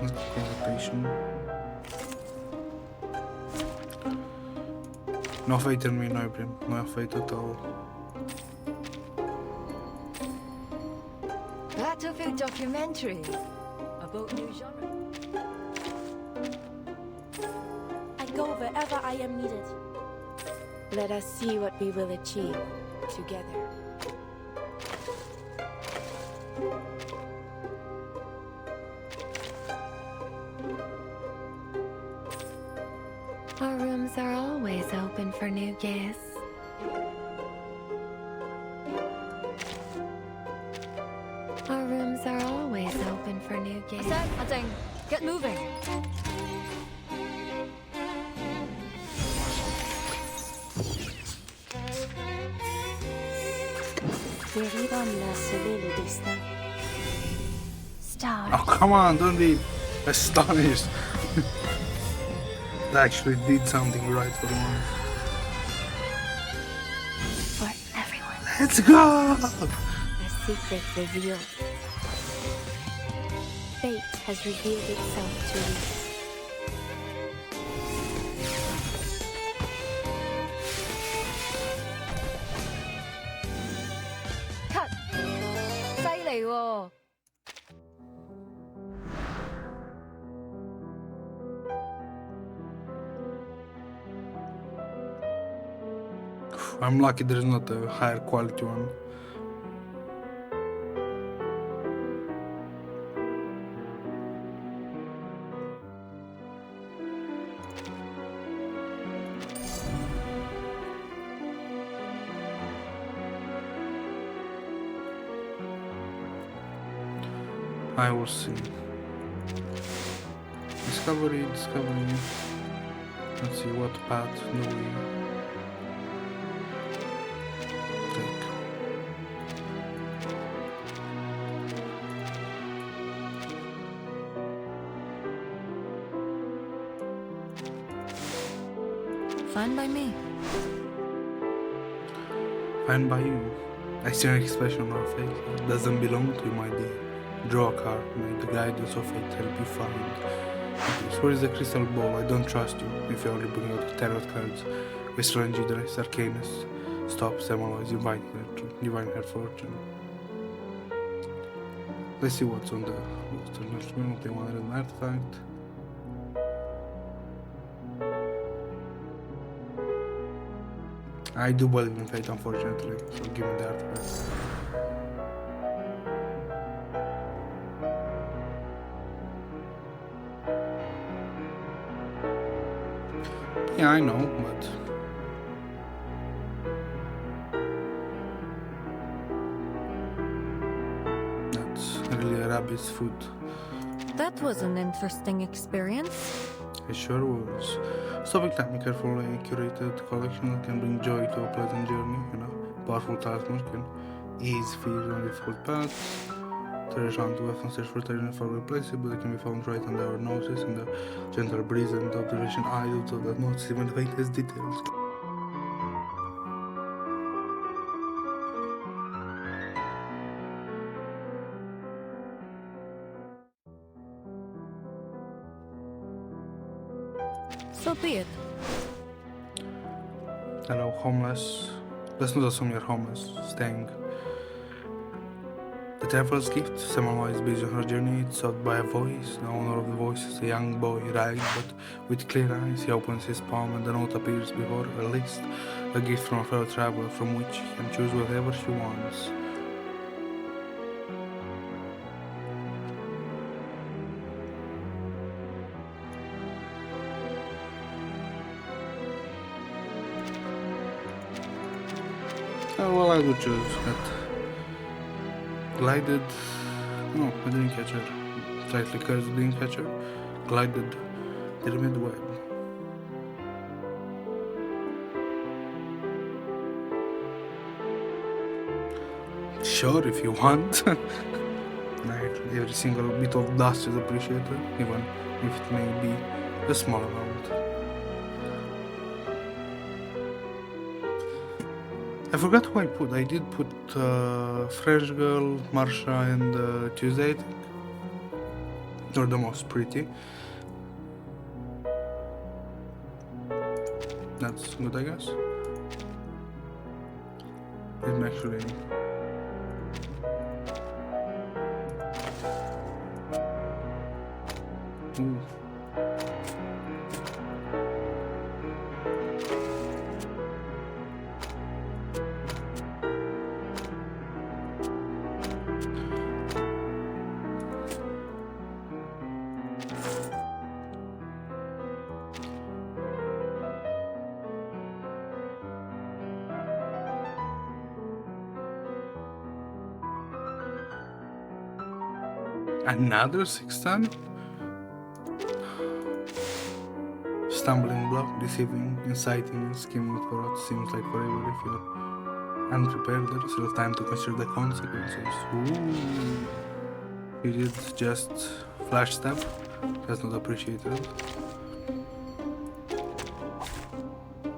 not confrontation. No faith in me, no faith at all. Battlefield documentary about new genre. I go wherever I am needed. Let us see what we will achieve together. Our rooms are always open for new guests. Our rooms are always open for new guests. Set, I think. Get moving. Star. Oh, come on, don't be astonished. They actually did something right for once. For everyone. Let's go! A secret revealed. Fate has revealed itself to you. Cut. 犀利喎。I'm lucky there's not a higher quality one. I will see. Discovery. Let's see what path do we take. Fine by me. Fine by you. I see an expression on our face. It doesn't belong to you, my dear. Draw a card. May the guidance of fate help you find it. Where is the crystal ball? I don't trust you. If you only bring out tarot cards, with strange dress, arcanus, stop, symbolize, divine her fortune. Let's see what's on the western screen. They wanted an artifact. I do believe in fate, unfortunately, so give me the artifact. Yeah, I know, but that's really a rabbit's foot. That was an interesting experience. It sure was. Stopping time, carefully curated collection that can bring joy to a pleasant journey, Powerful talismans can ease fears on difficult paths. Treasure hunt weapons search for treasure in faraway places, but they can be found right under our noses, and the gentle breeze and observation idle so that notice even the faintest details. So be it. Hello, homeless. Let's not assume you're homeless. Staying The traveler's gift, summarized based on her journey, it's sought by a voice. The owner of the voice is a young boy, ragged but with clear eyes. He opens his palm and the note appears before a list, a gift from a fellow traveler from which he can choose whatever he wants. Oh, well, I would choose that. Glided. No, I didn't catch her. Slightly cursed, didn't catch her. Glided. Pyramid web. Sure, if you want. Like, every single bit of dust is appreciated, even if it may be a small amount. I forgot who I put. I did put Fresh Girl, Marsha, and Tuesday, I think. They're the most pretty. That's good, I guess. Let me actually. Ooh. Another 6-10? Stumbling block, deceiving, inciting, and scheming for what seems like forever if you're unprepared. There is still time to consider the consequences. Ooh. You did just flash step. That's not appreciated.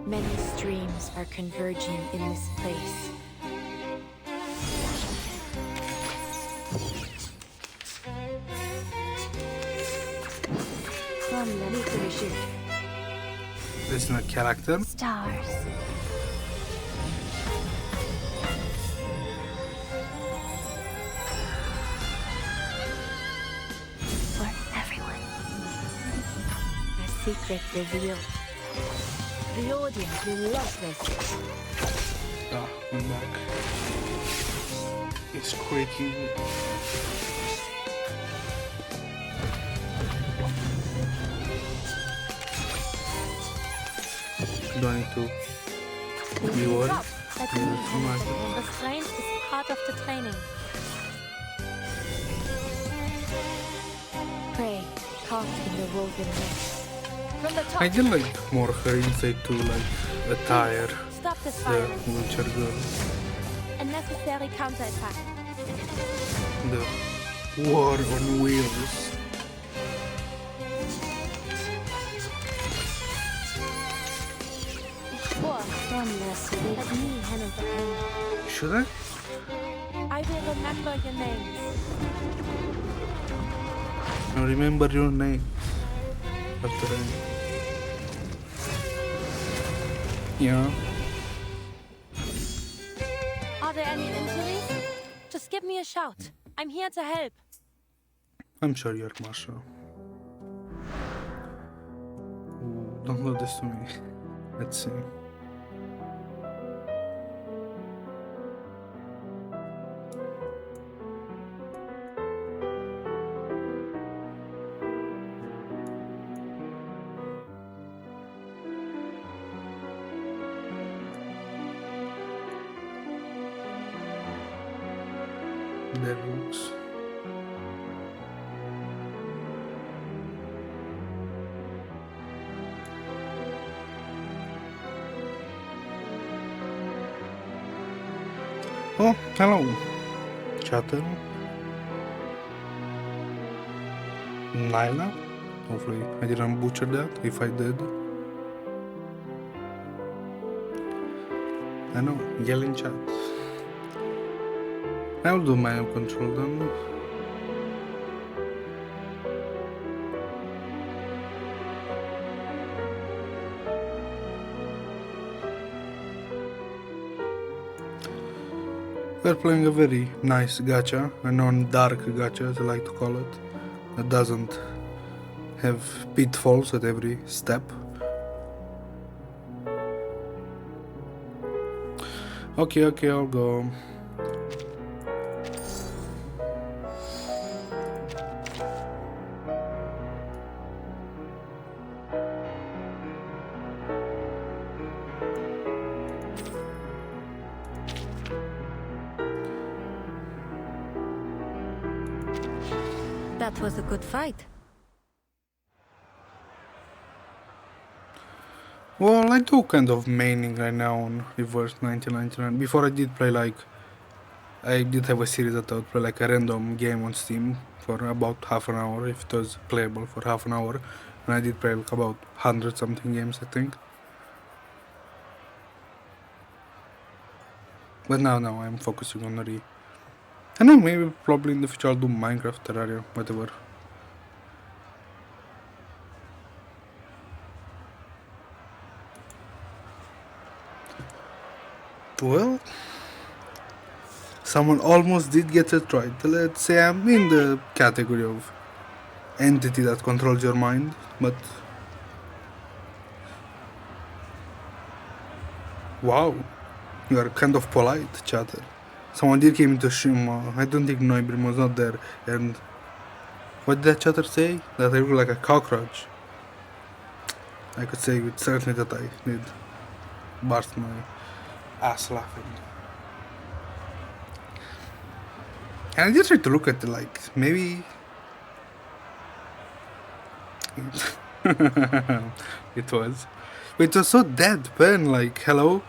Many streams are converging in this place. This is not character. Stars. For everyone. A secret revealed. The audience will love this. Ah, I'm back. It's creaking. Do I need to be worried? That's me. The strain is part of the training. Pray, caught in the woven net. From the top. I did like more her insight to like attire Stop this the violence. wheelchair girl. A necessary counterattack. The war on wheels. Let me handle the pain. Should I? I will remember your names. Now remember your name. After I... Yeah. Are there any injuries? Just give me a shout. I'm here to help. I'm sure you're Marsha. Ooh, don't do this to me. Let's see. Deluxe. Oh, hello, chatter. Nyla. Hopefully I didn't butcher that. If I did, I know, yell in chat. I'll do manual control then. We're playing a very nice gacha, a non-dark gacha as I like to call it, that doesn't have pitfalls at every step. Okay, I'll go. That was a good fight. Well, I do kind of maining right now on Reverse 1999. Before I did play like, I did have a series that I would play like a random game on Steam for about half an hour, if it was playable for half an hour. And I did play like about 100 something games, I think. But now I'm focusing on I don't know, maybe probably in the future I'll do Minecraft, Terraria, whatever. Well, someone almost did get it right. Let's say I'm in the category of entity that controls your mind, but wow, you are kind of polite, chatter. Someone did came into stream. I don't think Noibrim was not there. And what did that chatter say? That I look like a cockroach. I could say with certainty that I did burst my ass laughing. And I just tried to look at it like, maybe... it was. But it was so deadpan, like, hello?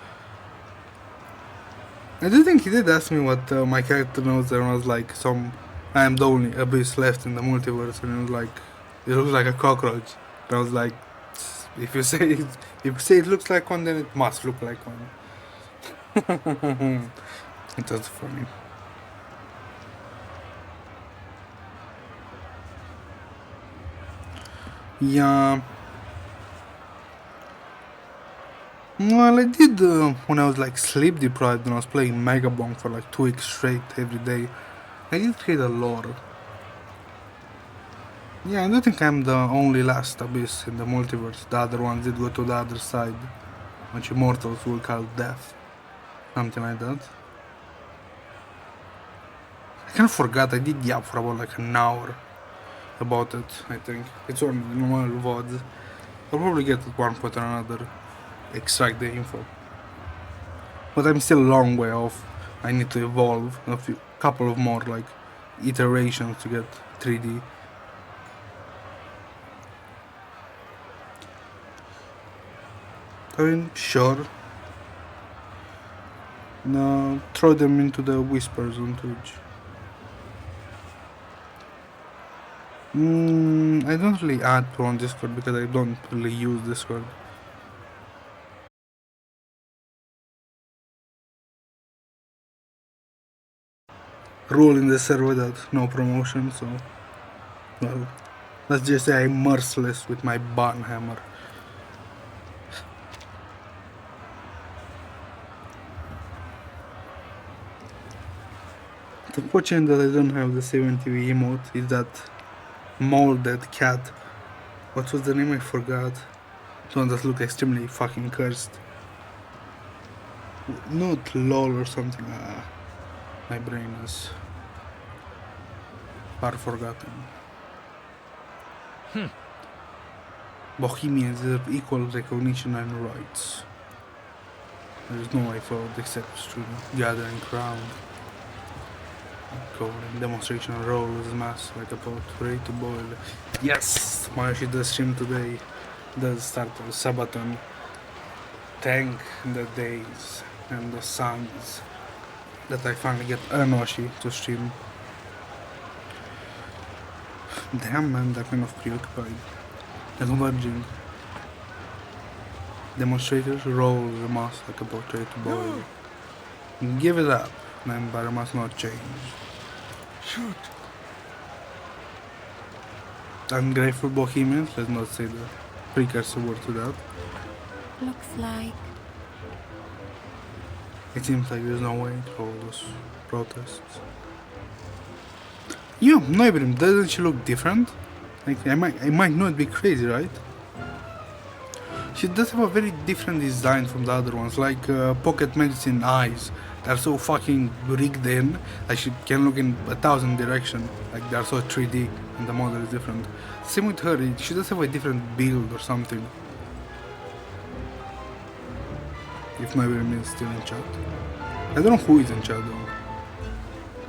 I do think he did ask me what my character knows, and I was like, I am the only abyss left in the multiverse, and he was like, it looks like a cockroach. And I was like, if you say it looks like one, then it must look like one. It was funny. Yeah. Well, I did when I was like sleep deprived and I was playing Mega Bomb for like 2 weeks straight every day. I did create a lore. Yeah, I don't think I'm the only last abyss in the multiverse. The other ones did go to the other side, which immortals will call death. Something like that. I kind of forgot, I did yap for about like an hour about it, I think. It's on the normal VOD. I'll probably get at one point or another extract the info. But I'm still a long way off. I need to evolve a couple of more like iterations to get 3D. I mean, sure. Now throw them into the whispers on Twitch. I don't really add people on Discord because I don't really use Discord. Rule in the server that no promotion, so well, let's just say I'm merciless with my button hammer. The fortune that I don't have the 7TV emote is that molded cat. What was the name? I forgot. The one that looked extremely fucking cursed. Not LOL or something. My brain is far forgotten. Bohemians deserve equal recognition and rights. There is no way forward except through gathering crown. Calling demonstration roll as mass like a pot ready to boil. Yes! Mayoshi does stream today. Does start on Sabaton. Thank the days and the suns that I finally get Anoshi to stream. Damn man, they're kind of preoccupied. The converging demonstrators roll the mass like a pot ready to boil. Give it up, the empire must not change. Shoot! Ungrateful Bohemians, let's not say the precursor word to that. Looks like It seems like there's no way to all those protests. Yeah, no, Ibrahim, doesn't she look different? Like, I might not be crazy, right? She does have a very different design from the other ones, like pocket medicine eyes. They're so fucking rigged in, like she can look in 1,000 directions. Like they're so 3D and the model is different. Same with her, she does have a different build or something. If my Ibrahim is still in chat. I don't know who is in chat though.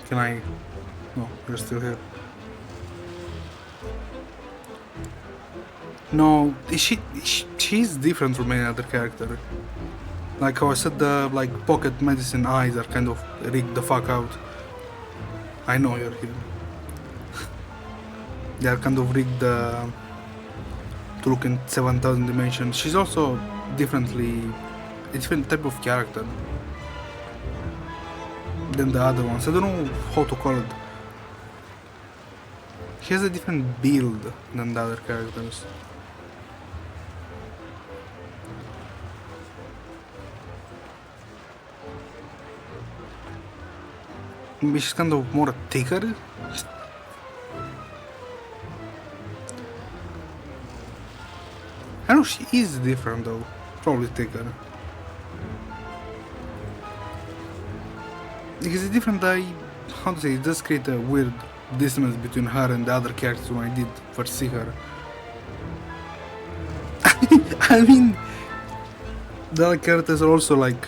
Can I... No, you're still here. No, she's different from any other character. Like how I said, the pocket medicine eyes are kind of rigged the fuck out. I know you're here. They are kind of rigged to look in 7,000 dimensions. She's also a different type of character than the other ones. I don't know how to call it. She has a different build than the other characters. Maybe she's kind of more thicker. I know she is different though, probably thicker. Because it's different, how to say, it does create a weird dissonance between her and the other characters when I did first see her. I mean, the other characters are also like,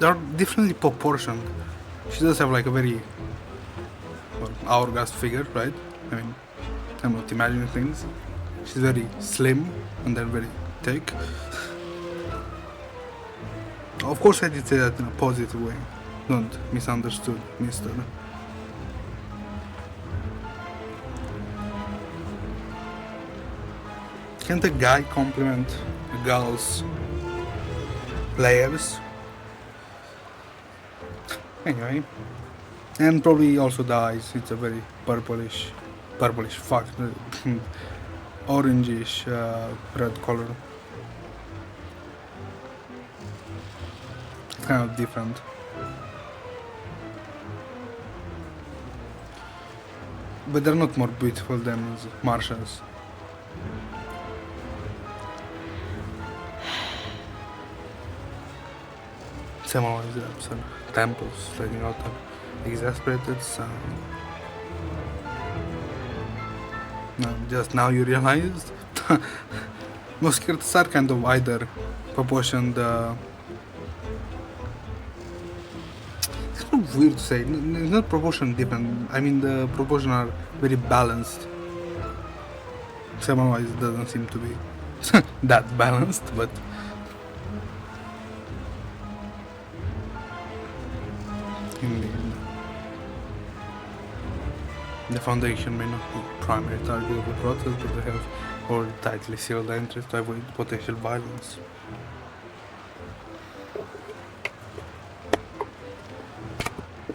they're differently proportioned. She does have like a very hourglass figure, right? I mean, I'm not imagining things. She's very slim and then very thick. Of course I did say that in a positive way. Don't misunderstood, mister. Can't a guy compliment a girl's layers? Anyway, and probably also the eyes. It's a very purplish, fuck, orangish red color. It's kind of different. But they're not more beautiful than Marshalls. Someone is some temples letting out an exasperated sound. No, just now you realized? Most characters are kind of either proportioned. It's kind of weird to say. It's not proportion different. I mean, the proportions are very balanced. Somehow it doesn't seem to be that balanced, but. Indeed. The Foundation may not be primary target of the protest, but they have already tightly sealed the entrance to avoid potential violence.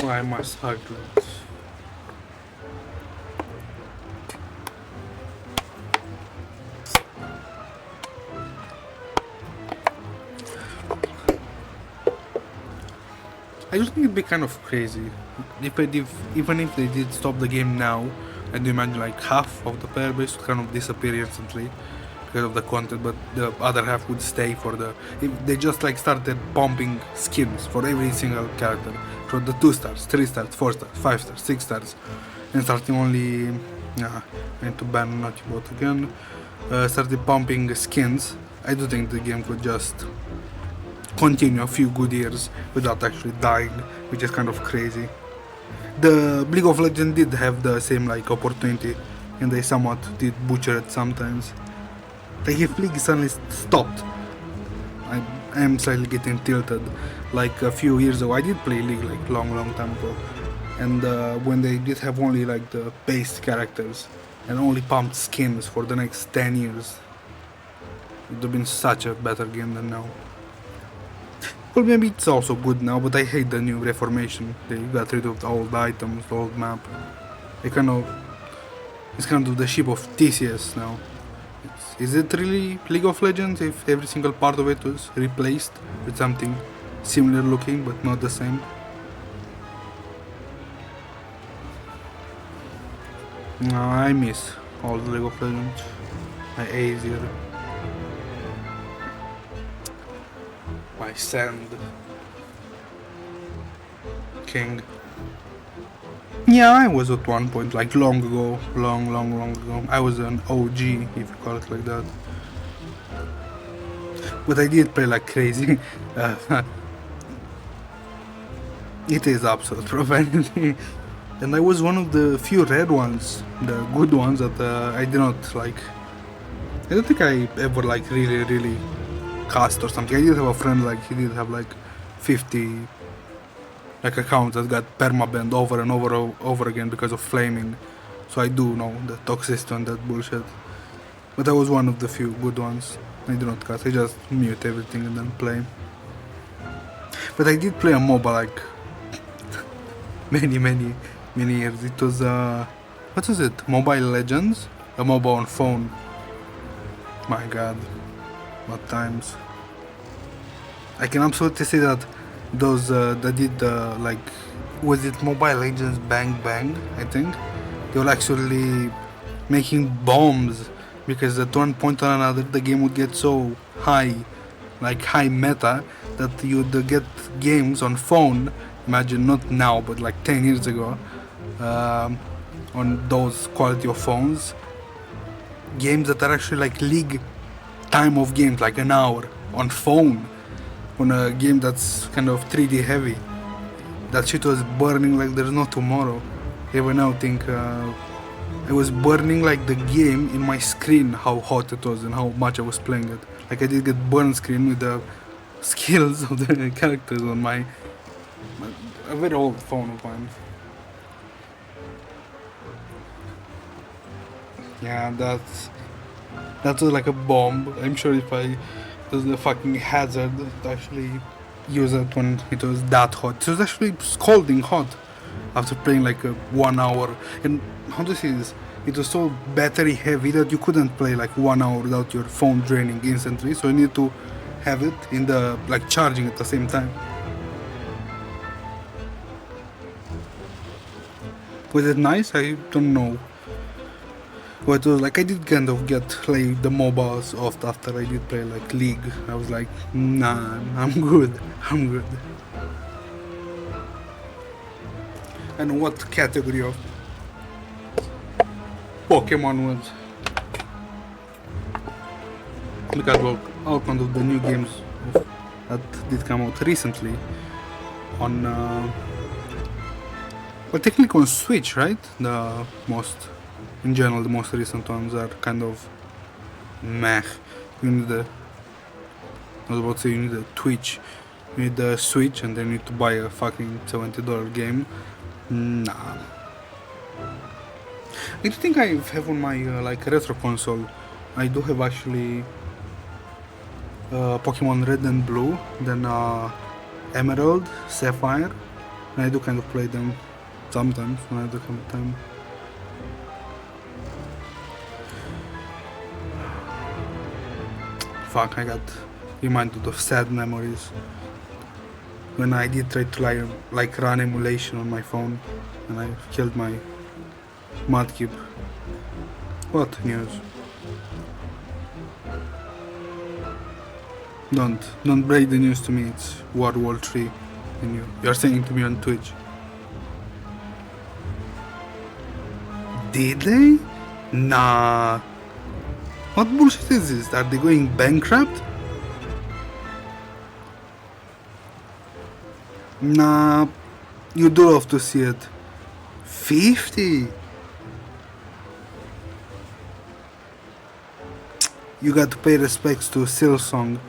Why must hug it? I just think it'd be kind of crazy even if they did stop the game now, and you imagine like half of the player base would kind of disappear instantly because of the content, but the other half would stay for the. If they just like started pumping skins for every single character, for the 2 stars, 3 stars, 4 stars, 5 stars, 6 stars, and starting only. I need to ban Naughty Bot again. Started pumping skins. I do think the game could just continue a few good years without actually dying, which is kind of crazy. The League of Legends did have the same like opportunity, and they somewhat did butcher it sometimes. Like if League suddenly stopped, I am slightly getting tilted. Like a few years ago, I did play League like long time ago, and when they did have only like the base characters and only pumped skins for the next 10 years, it would have been such a better game than now. Well, maybe it's also good now, but I hate the new reformation. They got rid of the old items, the old map. It's kind of the ship of TCS now. Is it really League of Legends if every single part of it was replaced with something similar looking, but not the same. No, I miss old League of Legends. Easier. My Sand King. Yeah, I was at one point, like long ago, long ago. I was an OG, if you call it like that. But I did play like crazy. It is absolute profanity. And I was one of the few red ones, the good ones that I did not like. I don't think I ever like really cast or something. I did have a friend like he did have like 50 like accounts that got permabanned over and over again because of flaming. So I do know the toxicity and that bullshit. But I was one of the few good ones. I do not cast, I just mute everything and then play. But I did play a MOBA like many years. It was what was it? Mobile Legends? A MOBA on phone. My god. What times. I can absolutely say that those that did like, was it Mobile Legends Bang Bang, I think? They were actually making bombs because at one point or another the game would get so high, like high meta, that you'd get games on phone, imagine not now but like 10 years ago, on those quality of phones, games that are actually like league time of games, like an hour on phone, on a game that's kind of 3D heavy. That shit was burning like there's no tomorrow. Even now think it was burning like the game in my screen, how hot it was and how much I was playing it. Like I did get burn screen with the skills of the characters on my a very old phone of mine. Yeah, that was like a bomb. I'm sure if I was the fucking hazard to actually use it when it was that hot. It was actually scalding hot after playing like 1 hour. And how to say this? It was so battery heavy that you couldn't play like 1 hour without your phone draining instantly. So you need to have it in the like charging at the same time. Was it nice? I don't know. But it was like I did kind of get like the MOBAs off after I did play like League. I was like, nah, I'm good. And what category of Pokemon was? Look at all kind of the new games that did come out recently on well, technically on Switch, right? In general, the most recent ones are kind of meh. You need I was about to say you need a Twitch. You need a Switch and then you need to buy a fucking $70 game. Nah. I do think I have on my like retro console, I do have actually Pokemon Red and Blue, then Emerald, Sapphire, and I do kind of play them sometimes when I do have time. Fuck, I got reminded of sad memories when I did try to like run emulation on my phone and I killed my Mudkip. What news? Don't break the news to me, it's World War 3 and you're saying to me on Twitch. Did they? Nah. What bullshit is this? Are they going bankrupt? Nah, you do love to see it. 50? You got to pay respects to Silsong.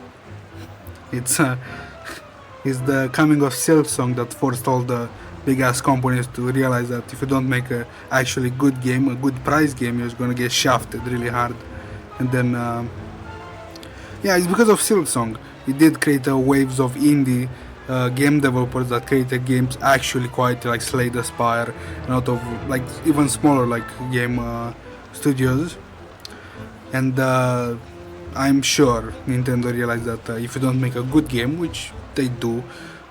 It's the coming of Silsong that forced all the big ass companies to realize that if you don't make a actually good game, a good price game, you're gonna get shafted really hard. And then yeah, it's because of Silksong. It did create waves of indie game developers that created games actually quite like Slay the Spire and out of like even smaller like game studios. And I'm sure Nintendo realized that if you don't make a good game, which they do.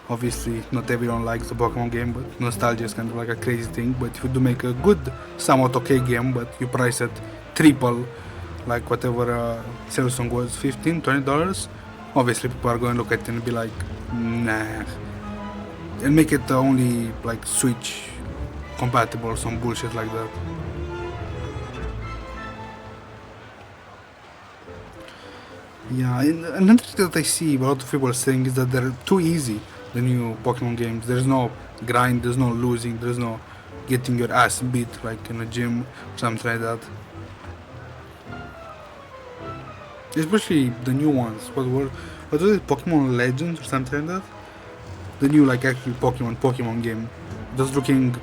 Obviously, not everyone likes the Pokemon game, but nostalgia is kind of like a crazy thing. But if you do make a good, somewhat okay game, but you price it triple, like whatever Samsung was, $15-20, obviously people are going to look at it and be like, nah. And make it only like Switch compatible or some bullshit like that. Yeah, and another thing that I see a lot of people saying is that they're too easy, the new Pokemon games. There's no grind, there's no losing, there's no getting your ass beat like in a gym or something like that. Especially the new ones. What was it, Pokemon Legends or something like that? The new like actual Pokemon game. Just looking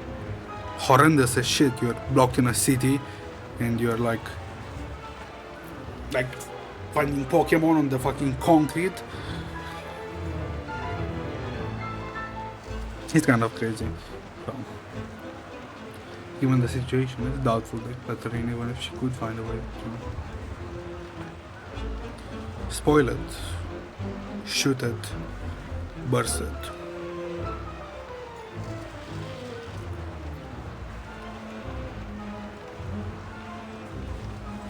horrendous as shit. You're blocked in a city and you're like finding Pokemon on the fucking concrete. It's kind of crazy. So, given the situation, it's doubtful that Katarina, even if she could find a way to spoil it, shoot it, burst it.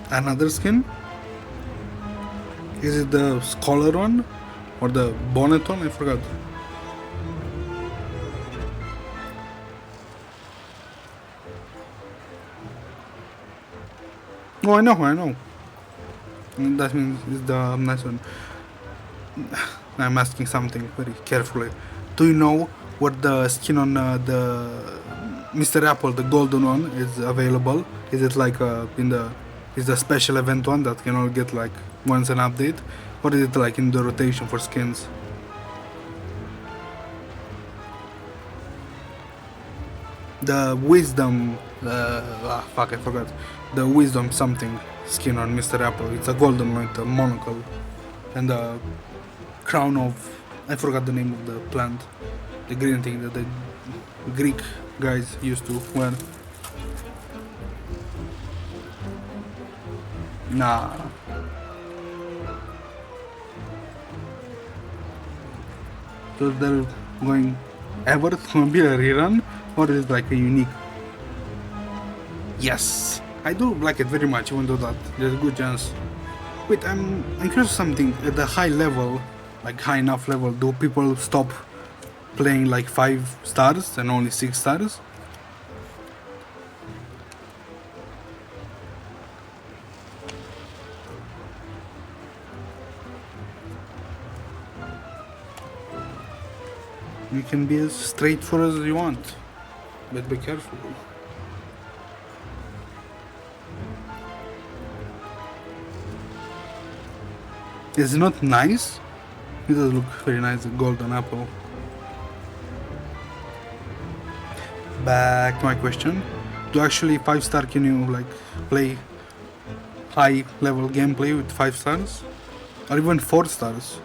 Another skin? Is it the Scholar one? Or the Bonnet one? I forgot. Oh, I know. That means it's the nice one. I'm asking something very carefully. Do you know what the skin on the Mr. Apple, the golden one, is available? Is it like is the special event one that can all get like once an update? Or is it like in the rotation for skins? The Wisdom, I forgot. The Wisdom something skin on Mr. Apple. It's a golden one with a monocle and a crown of, I forgot the name of the plant, the green thing that the Greek guys used to wear. Nah. So they're going ever to be a rerun, or is it like a unique? Yes, I do like it very much, even though that there's a good chance. Wait, I'm curious something. At the high level, like high enough level, do people stop playing like 5 stars and only 6 stars? You can be as straightforward as you want, but be careful. Is it not nice? It does look very nice, the golden apple. Back to my question. Do actually 5-star can you like play high level gameplay with 5 stars? Or even 4 stars?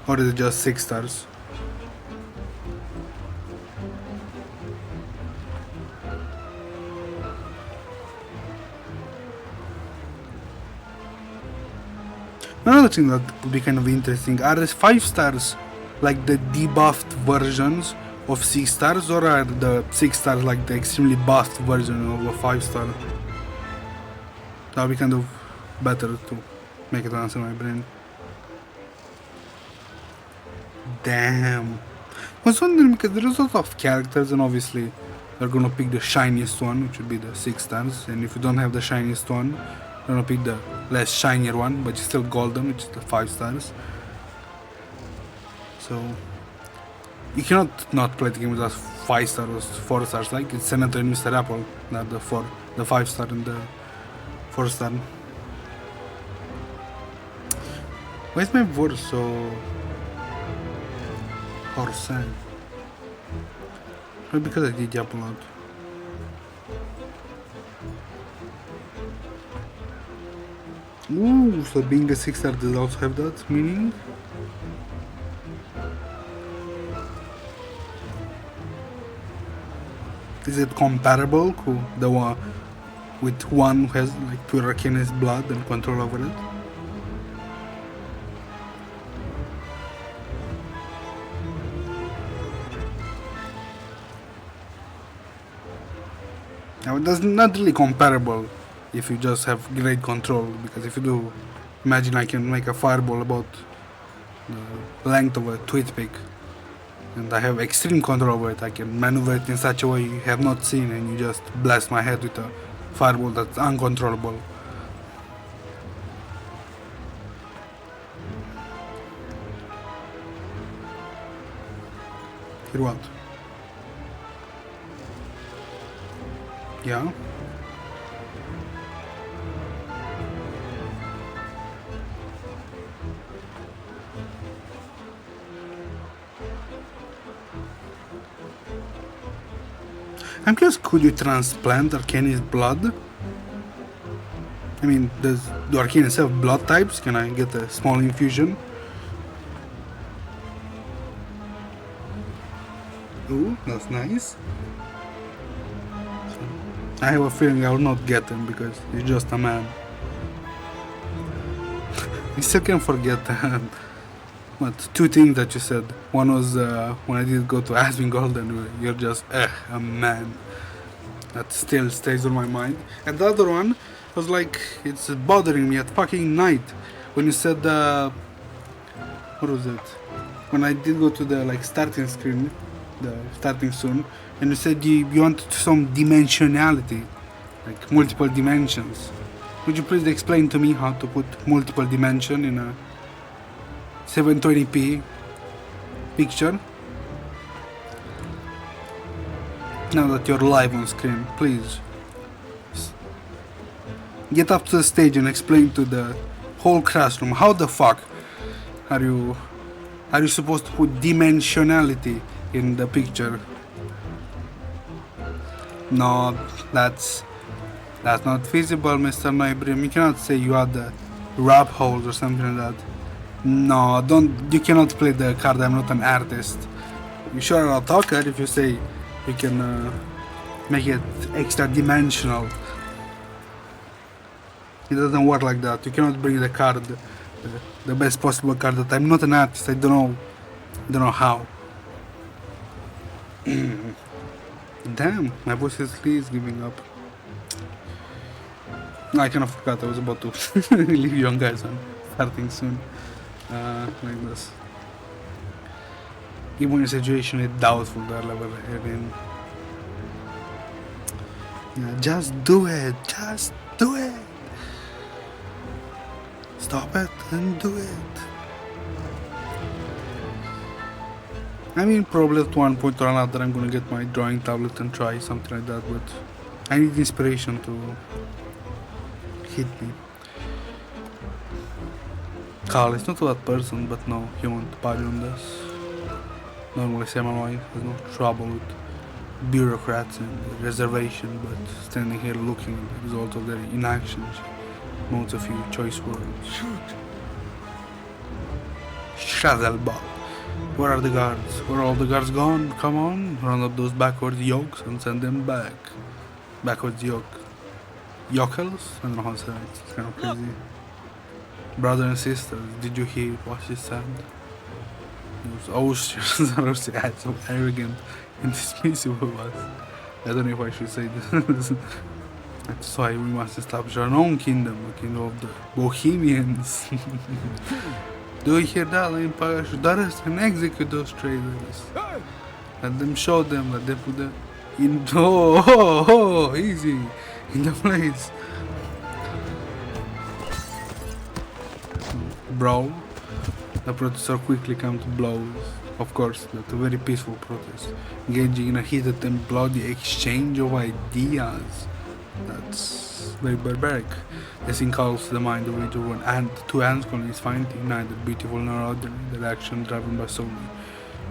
Or is it just 6 stars? Another thing that would be kind of interesting, are the 5 stars like the debuffed versions of 6 stars, or are the 6 stars like the extremely buffed version of a 5 star? That would be kind of better to make it answer my brain. Damn. I was wondering because there's a lot of characters and obviously they're gonna pick the shiniest one, which would be the 6 stars, and if you don't have the shiniest one, they're gonna pick the less shinier one, but it's still golden, which is the 5 stars. So you cannot not play the game with us 5 stars, 4 stars. Like it's Senator and Mr. Apple, not the 5 star and the 4 star. Why is my voice so hoarse? Maybe because I did upload. Ooh, so being a 6 star does also have that meaning? Is it comparable to the one with one who has like pure Arcanist blood and control over it? Now that's not really comparable if you just have great control, because if you do, imagine I can make a fireball about the length of a toothpick, and I have extreme control over it. I can maneuver it in such a way you have not seen, and you just blast my head with a fireball that's uncontrollable. Hear what? Yeah? I'm curious, could you transplant Arcani's blood? I mean, do Arcanians have blood types? Can I get a small infusion? Ooh, that's nice. I have a feeling I will not get him because he's just a man. I still can't forget what two things that you said. One was when I did go to Asmongold, and you're just a man. That still stays on my mind. And the other one was like, it's bothering me at fucking night when you said what was it? When I did go to the like starting screen, the starting soon, and you said you wanted some dimensionality, like multiple dimensions. Would you please explain to me how to put multiple dimension in a 720p picture? Now that you're live on screen, please get up to the stage and explain to the whole classroom how the fuck are you supposed to put dimensionality in the picture. No, that's not feasible, Mr. Nybrim. You cannot say you had the rub holes or something like that. No, you cannot play the card, I'm not an artist. You sure are a talker if you say you can make it extra dimensional. It doesn't work like that. You cannot bring the card, the best possible card. That I'm not an artist. I don't know how. Damn, my voice is please giving up. I kind of forgot I was about to leave you on, guys. I'm starting soon. Like this. Even in a situation it's doubtful that level in. Yeah, just do it. Just do it. Stop it and do it. I mean, probably at one point or another I'm gonna get my drawing tablet and try something like that, but I need inspiration to hit me. Carl is not that person, but no, he won't party on this. Normally Samuel has no trouble with bureaucrats and reservation, but standing here looking at the results of their inaction, she notes a few choice words. Shadelbot. Where are the guards? Where are all the guards gone? Come on, round up those backwards yokes and send them back. Backwards yoke. Yokels? I don't know how to say it. It's kind of crazy. Brothers and sisters, did you hear what she said? Those oceans are so arrogant and dismissive of us. I don't know if I should say this. That's why we must establish our own kingdom, a kingdom of the Bohemians. Do you hear that, Empire? Should arrest and execute those traitors. Let them show them, let them put them in. Oh, easy. In the place. Brawl. The protesters quickly come to blows. Of course, that's a very peaceful protest, engaging in a heated and bloody exchange of ideas. That's very barbaric. The scene calls to the mind of each one, and two ants colonies finding neither beautiful nor ordinary, their action driven by solely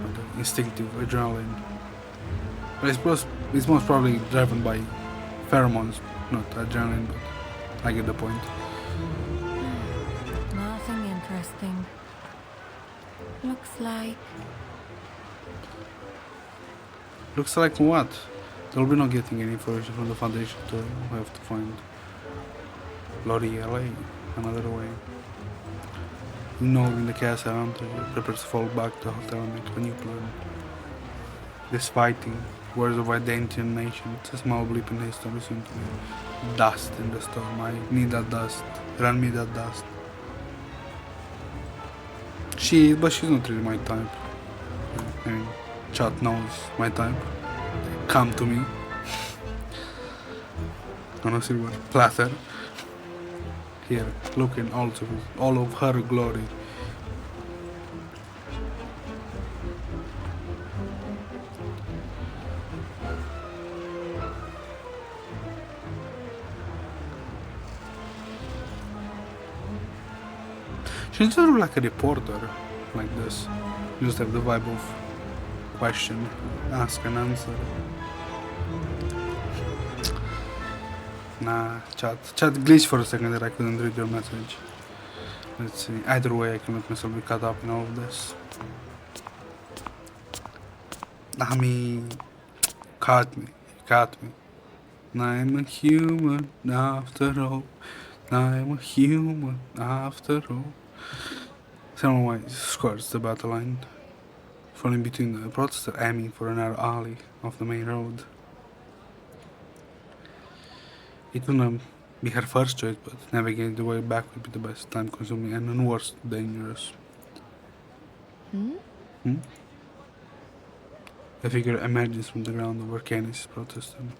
by the instinctive adrenaline. But I suppose it's most probably driven by pheromones, not adrenaline, but I get the point. Nothing interesting. Looks like what? They'll be not getting any information from the Foundation, so we have to find Lori LA another way. In the castle, Hunter prepares to fall back to the hotel and make a new plan. This fighting, words of identity and nation. It's a small blip in history soon to be dust in the storm. I need that dust. Run me that dust. She is, but she's not really my type. I mean, chat knows my type. Come to me. On a silver platter. Here, look in all of her glory. She's sort of like a reporter, like this. You just have the vibe of question, ask and answer. Nah, chat glitched for a second that I couldn't read your message. Let's see, either way I can let myself be caught up in all of this. I mean, caught me. I'm a human after all. I'm a human after all. Semmelweis scores the battle line, falling between the protester aiming for a narrow alley off the main road. It wouldn't be her first choice, but navigating the way back would be the best, time-consuming and worst dangerous. A figure emerges from the ground over Kenny's protesting.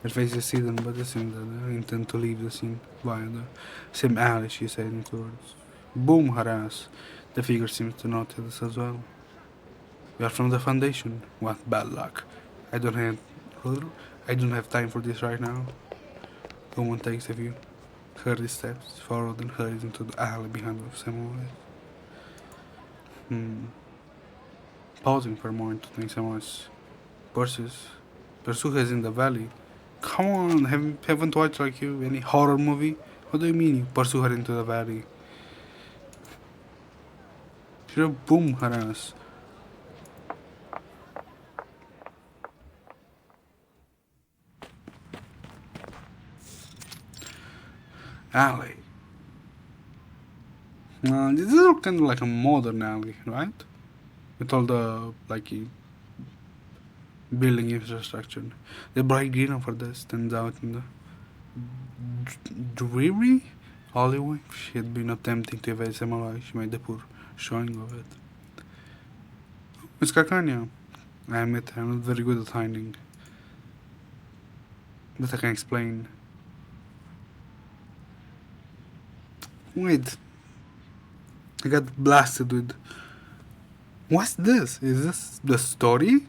Her face is hidden, but it seems that they intend to leave the scene via the same alley she's heading towards. Boom, her ass. The figure seems to notice this as well. We are from the Foundation. What bad luck. I don't have time for this right now. The woman takes a few hurried steps forward and hurries into the alley behind the Samurai. Pausing for a moment to think Samurai's pursue us in the valley. Come on, haven't watched like you any horror movie? What do you mean you pursue her into the valley? Should boom her ass. Alley. This is kind of like a modern alley, right? With all the building infrastructure. The bright green over there stands out in the dreary alleyway. If she had been attempting to evade Samurai, she made a poor showing of it. Miss Kakanya, I admit I'm not very good at hiding. But I can explain. Wait. I got blasted with... What's this? Is this the story?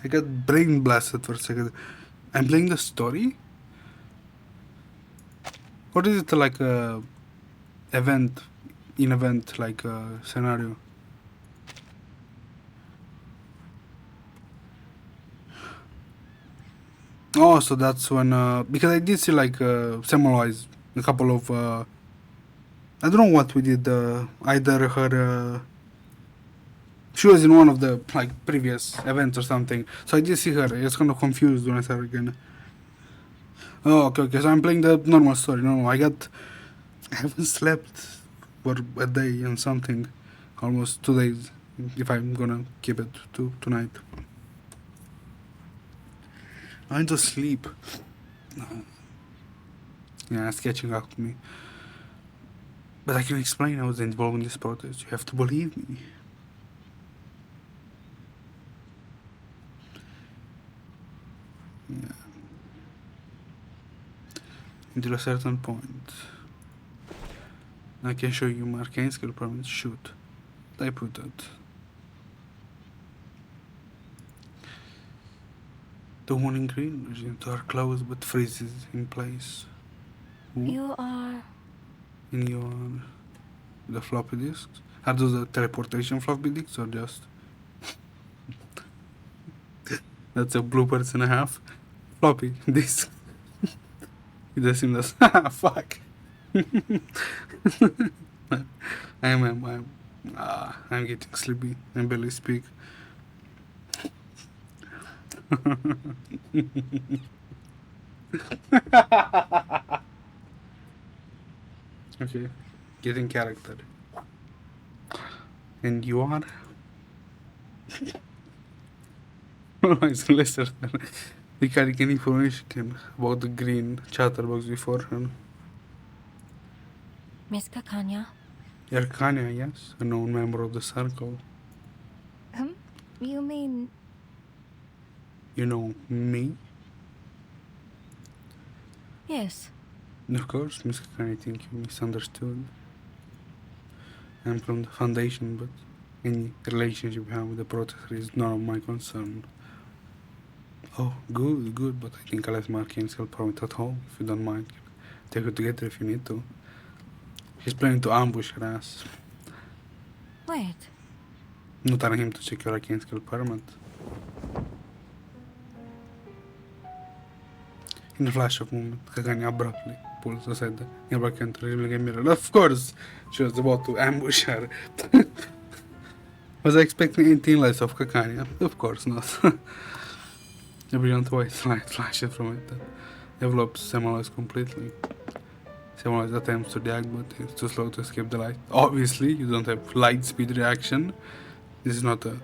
I got brain blasted for a second. I'm playing the story? Or is it like a event like a scenario? Oh, so that's when because I did see like Samurai's a couple of I don't know what we did, either her she was in one of the like previous events or something, so I did see her. I was kind of confused when I saw her again. Oh, okay, so I'm playing the normal story. No, I haven't slept for a day and something, almost 2 days, if I'm gonna keep it to tonight. I need to sleep. Yeah, it's catching up to me. But I can explain I was involved in this protest. You have to believe me. Yeah. Until a certain point. I can show you my arcane skill promise. Shoot. I put it. The one in green is into our clothes but freezes in place. Ooh. You are... In your... the floppy disks? Are those the teleportation floppy disks or just... That's a bloopers and a half. Floppy disk. It does seem that... Fuck. I'm getting sleepy. I barely speak. Okay, get in character. And you are? It's lesser than regarding any information about the green chatterbox beforehand. Miss Kakanya? You're Kanya, yes? A known member of the circle. You mean... You know me? Yes. Of course, Miss Kanya, I think you misunderstood. I'm from the Foundation, but any relationship you have with the Protector is none of my concern. Oh, good, but I think I'll let Marky still permit at home, if you don't mind. Take her together if you need to. She's planning to ambush her ass. Wait. Not telling him to secure a cane skill permit. In a flash of moment, Kagani abruptly pulls aside the nearby counter, revealing a mirror. Of course, she was about to ambush her. Was I expecting anything less of Kakanya? Of course not. A brilliant white light flashes from it that envelopes Semmelweis completely. Semmelweis attempts to react, but it's too slow to escape the light. Obviously, you don't have light speed reaction. This is not a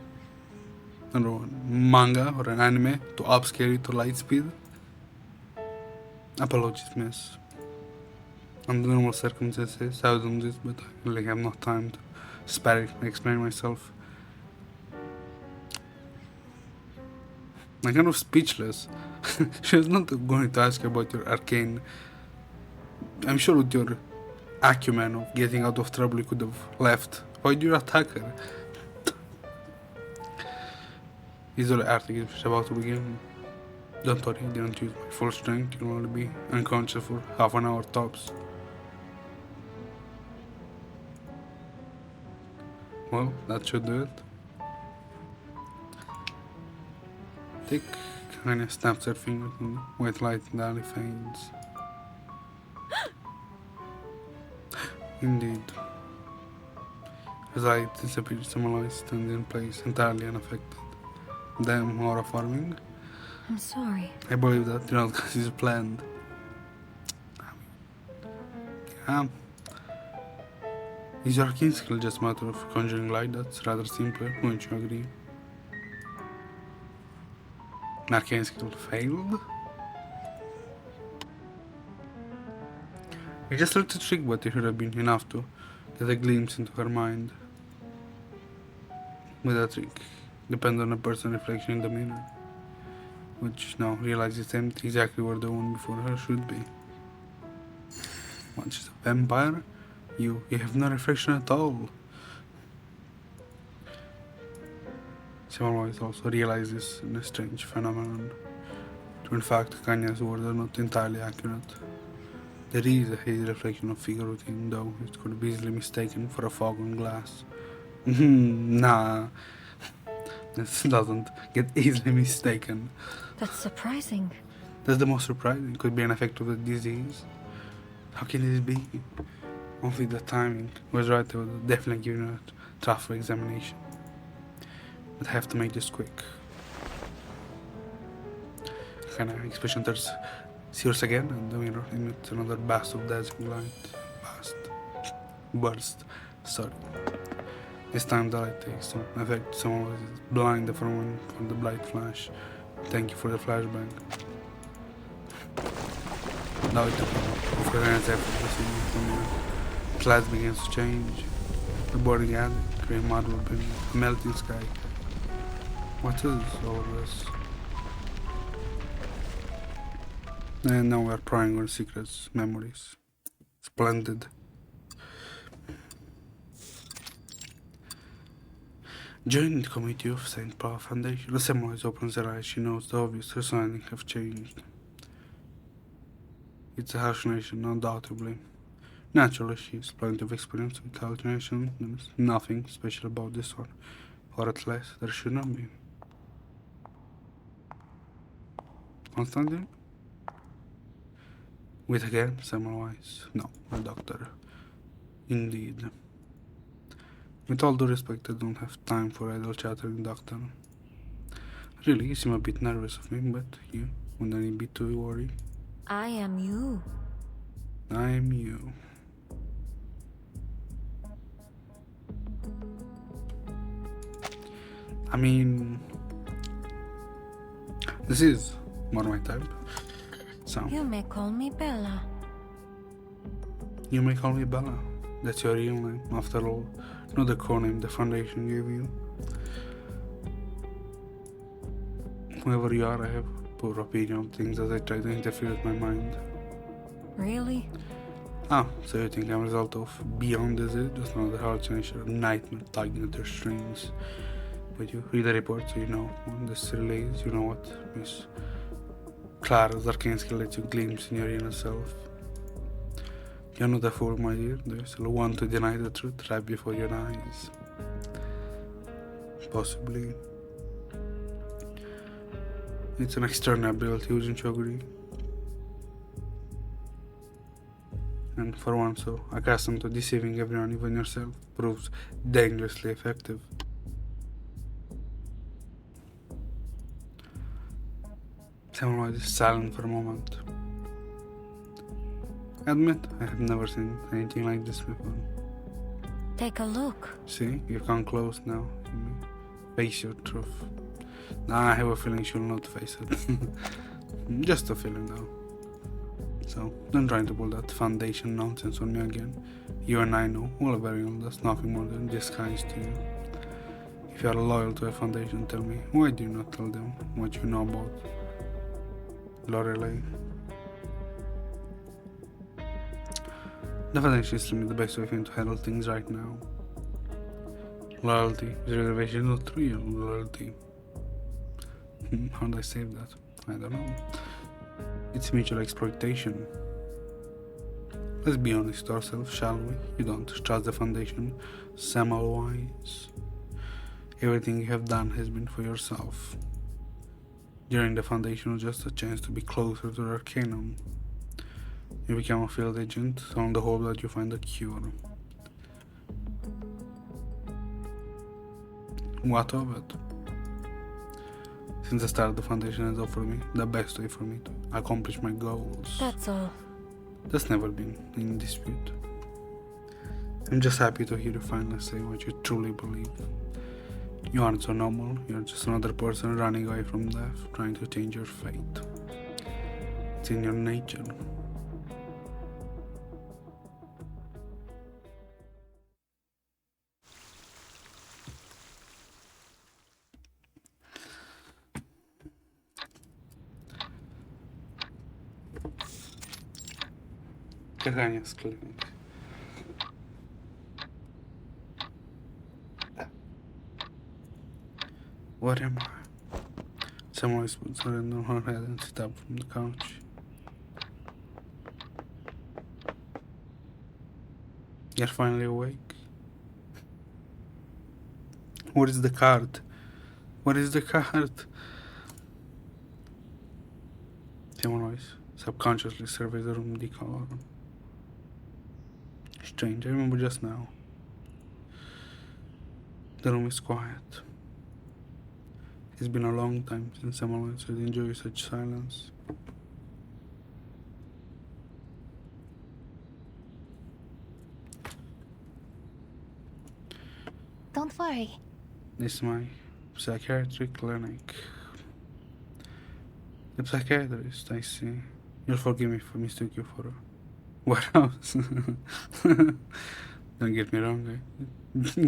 manga or an anime to upscale it to light speed. Apologies, miss. Under normal circumstances, I would do this, but I really have no time to spare it and explain myself. I'm kind of speechless. She was not going to ask about your arcane. I'm sure with your acumen of getting out of trouble you could have left. Why do you attack her? Easily article is about to begin. Don't worry, I didn't use my full strength. You'll only be unconscious for half an hour tops. Well, that should do it. Tick, Kanya snaps her fingers and the white light in the alley fades. Indeed. As light disappears, Semmelweis stands in place, entirely unaffected. Damn aura farming. I'm sorry. I believe that, because it's planned. Yeah. Is your arcane skill just a matter of conjuring light? That's rather simpler, wouldn't you agree? An arcane skill failed? I just looked at trick, but it should have been enough to get a glimpse into her mind. With that trick, depends on a person's reflection in the mirror, which now realizes it's empty, exactly where the one before her should be. What, she's a vampire? You have no reflection at all. Semmelweis also realizes a strange phenomenon. In fact, Kanya's words are not entirely accurate. There is a hazy reflection of figure within, though it could be easily mistaken for a fog on glass. Nah, this doesn't get easily mistaken. That's surprising. That's the most surprising. Could be an effect of the disease. How can this be? Only the timing was right. They would definitely give you a tougher examination. But I have to make this quick. Kind of expression turns serious again, and the mirror emits another burst of dazzling light. Burst. Sorry. This time the light takes some effect. Someone was blinded from the bright flash. Thank you for the flashbang. Now it took hands effortlessly with the mirror. The light begins to change. The burning attic, grey marble beneath, a melting sky. What is all this? And now we are prying on secrets, memories. Splendid. Joining the committee of St. Paul Foundation, Semmelweis opens her eyes. She knows the obvious. Her surroundings have changed. It's a hallucination, undoubtedly. Naturally, she has plenty of experience with hallucination. There's nothing special about this one, or at least there should not be. Constantine? Wait again, Semmelweis. No, the doctor. Indeed. With all due respect, I don't have time for idle chattering, doctor. Really, you seem a bit nervous of me, but you wouldn't need be too worried. I am you. I am you. I mean, this is more my type. So You may call me Bella. you may call me Bella. That's your real name, after all, not the core name the Foundation gave you. Whoever you are, I have poor opinion of things as I try to interfere with my mind. Really? Ah, so you think I'm a result of Beyond, is it? Just another hallucination, a nightmare tugging at your strings. But you read the report, so you know when this relays, you know what Miss Clara Zarkinski lets you glimpse in your inner self. You're not a fool, my dear. There's still one to deny the truth right before your eyes. Possibly. It's an external ability, wouldn't you agree? And for one so accustomed to deceiving everyone, even yourself, proves dangerously effective. Someone was silent for a moment. Admit, I have never seen anything like this before. Take a look. See, you've come close now. You may face your truth. Nah, I have a feeling she'll not face it. Just a feeling though. So, don't try to pull that foundation nonsense on me again. You and I know, all very well, that's nothing more than disguise to you. If you are loyal to a foundation, tell me, why do you not tell them what you know about Lorelei? The foundation is to me the best way for him to handle things right now. Loyalty is reservation, not real loyalty. How do I save that? I don't know. It's mutual exploitation. Let's be honest with ourselves, shall we? You don't trust the foundation, Semmelweis. Everything you have done has been for yourself. During the foundation was just a chance to be closer to their canon. You become a field agent on the hope that you find a cure. What of it? Since the start, the foundation has offered me the best way for me to accomplish my goals. That's all. That's never been in dispute. I'm just happy to hear you finally say what you truly believe. You aren't so normal, you're just another person running away from death, trying to change your fate. It's in your nature. Cagania sklenik. What am I? Someone puts her hand on her head and sit up from the couch. You're finally awake. Where is the card? Where is the card? Someone subconsciously surveys the room decor. Strange, I remember just now. The room is quiet. It's been a long time since someone else has enjoyed such silence. Don't worry. This is my psychiatric clinic. The psychiatrist, I see. You'll forgive me if I mistook you for a warehouse. Don't get me wrong,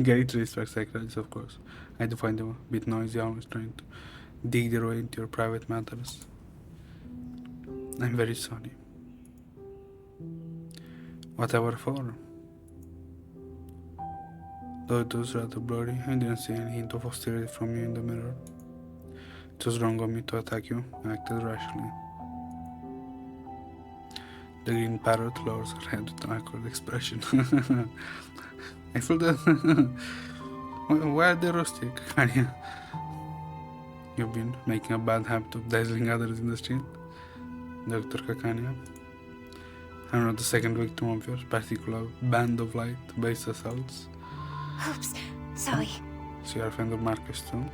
great respect psychiatrists, of course. I do find them a bit noisy, always trying to dig their way into your private matters. I'm very sorry. Whatever for. Though it was rather blurry, I didn't see any hint of hostility from you in the mirror. It was wrong of me to attack you. I acted rashly. The green parrot lowers her head with an awkward expression. I feel that. Why are they rustic? You've been making a bad habit of dazzling others in the street, Dr. Kakania. I'm not the second victim of your particular band of light-based assaults. Oops. Sorry. So you're a friend of Marcus too?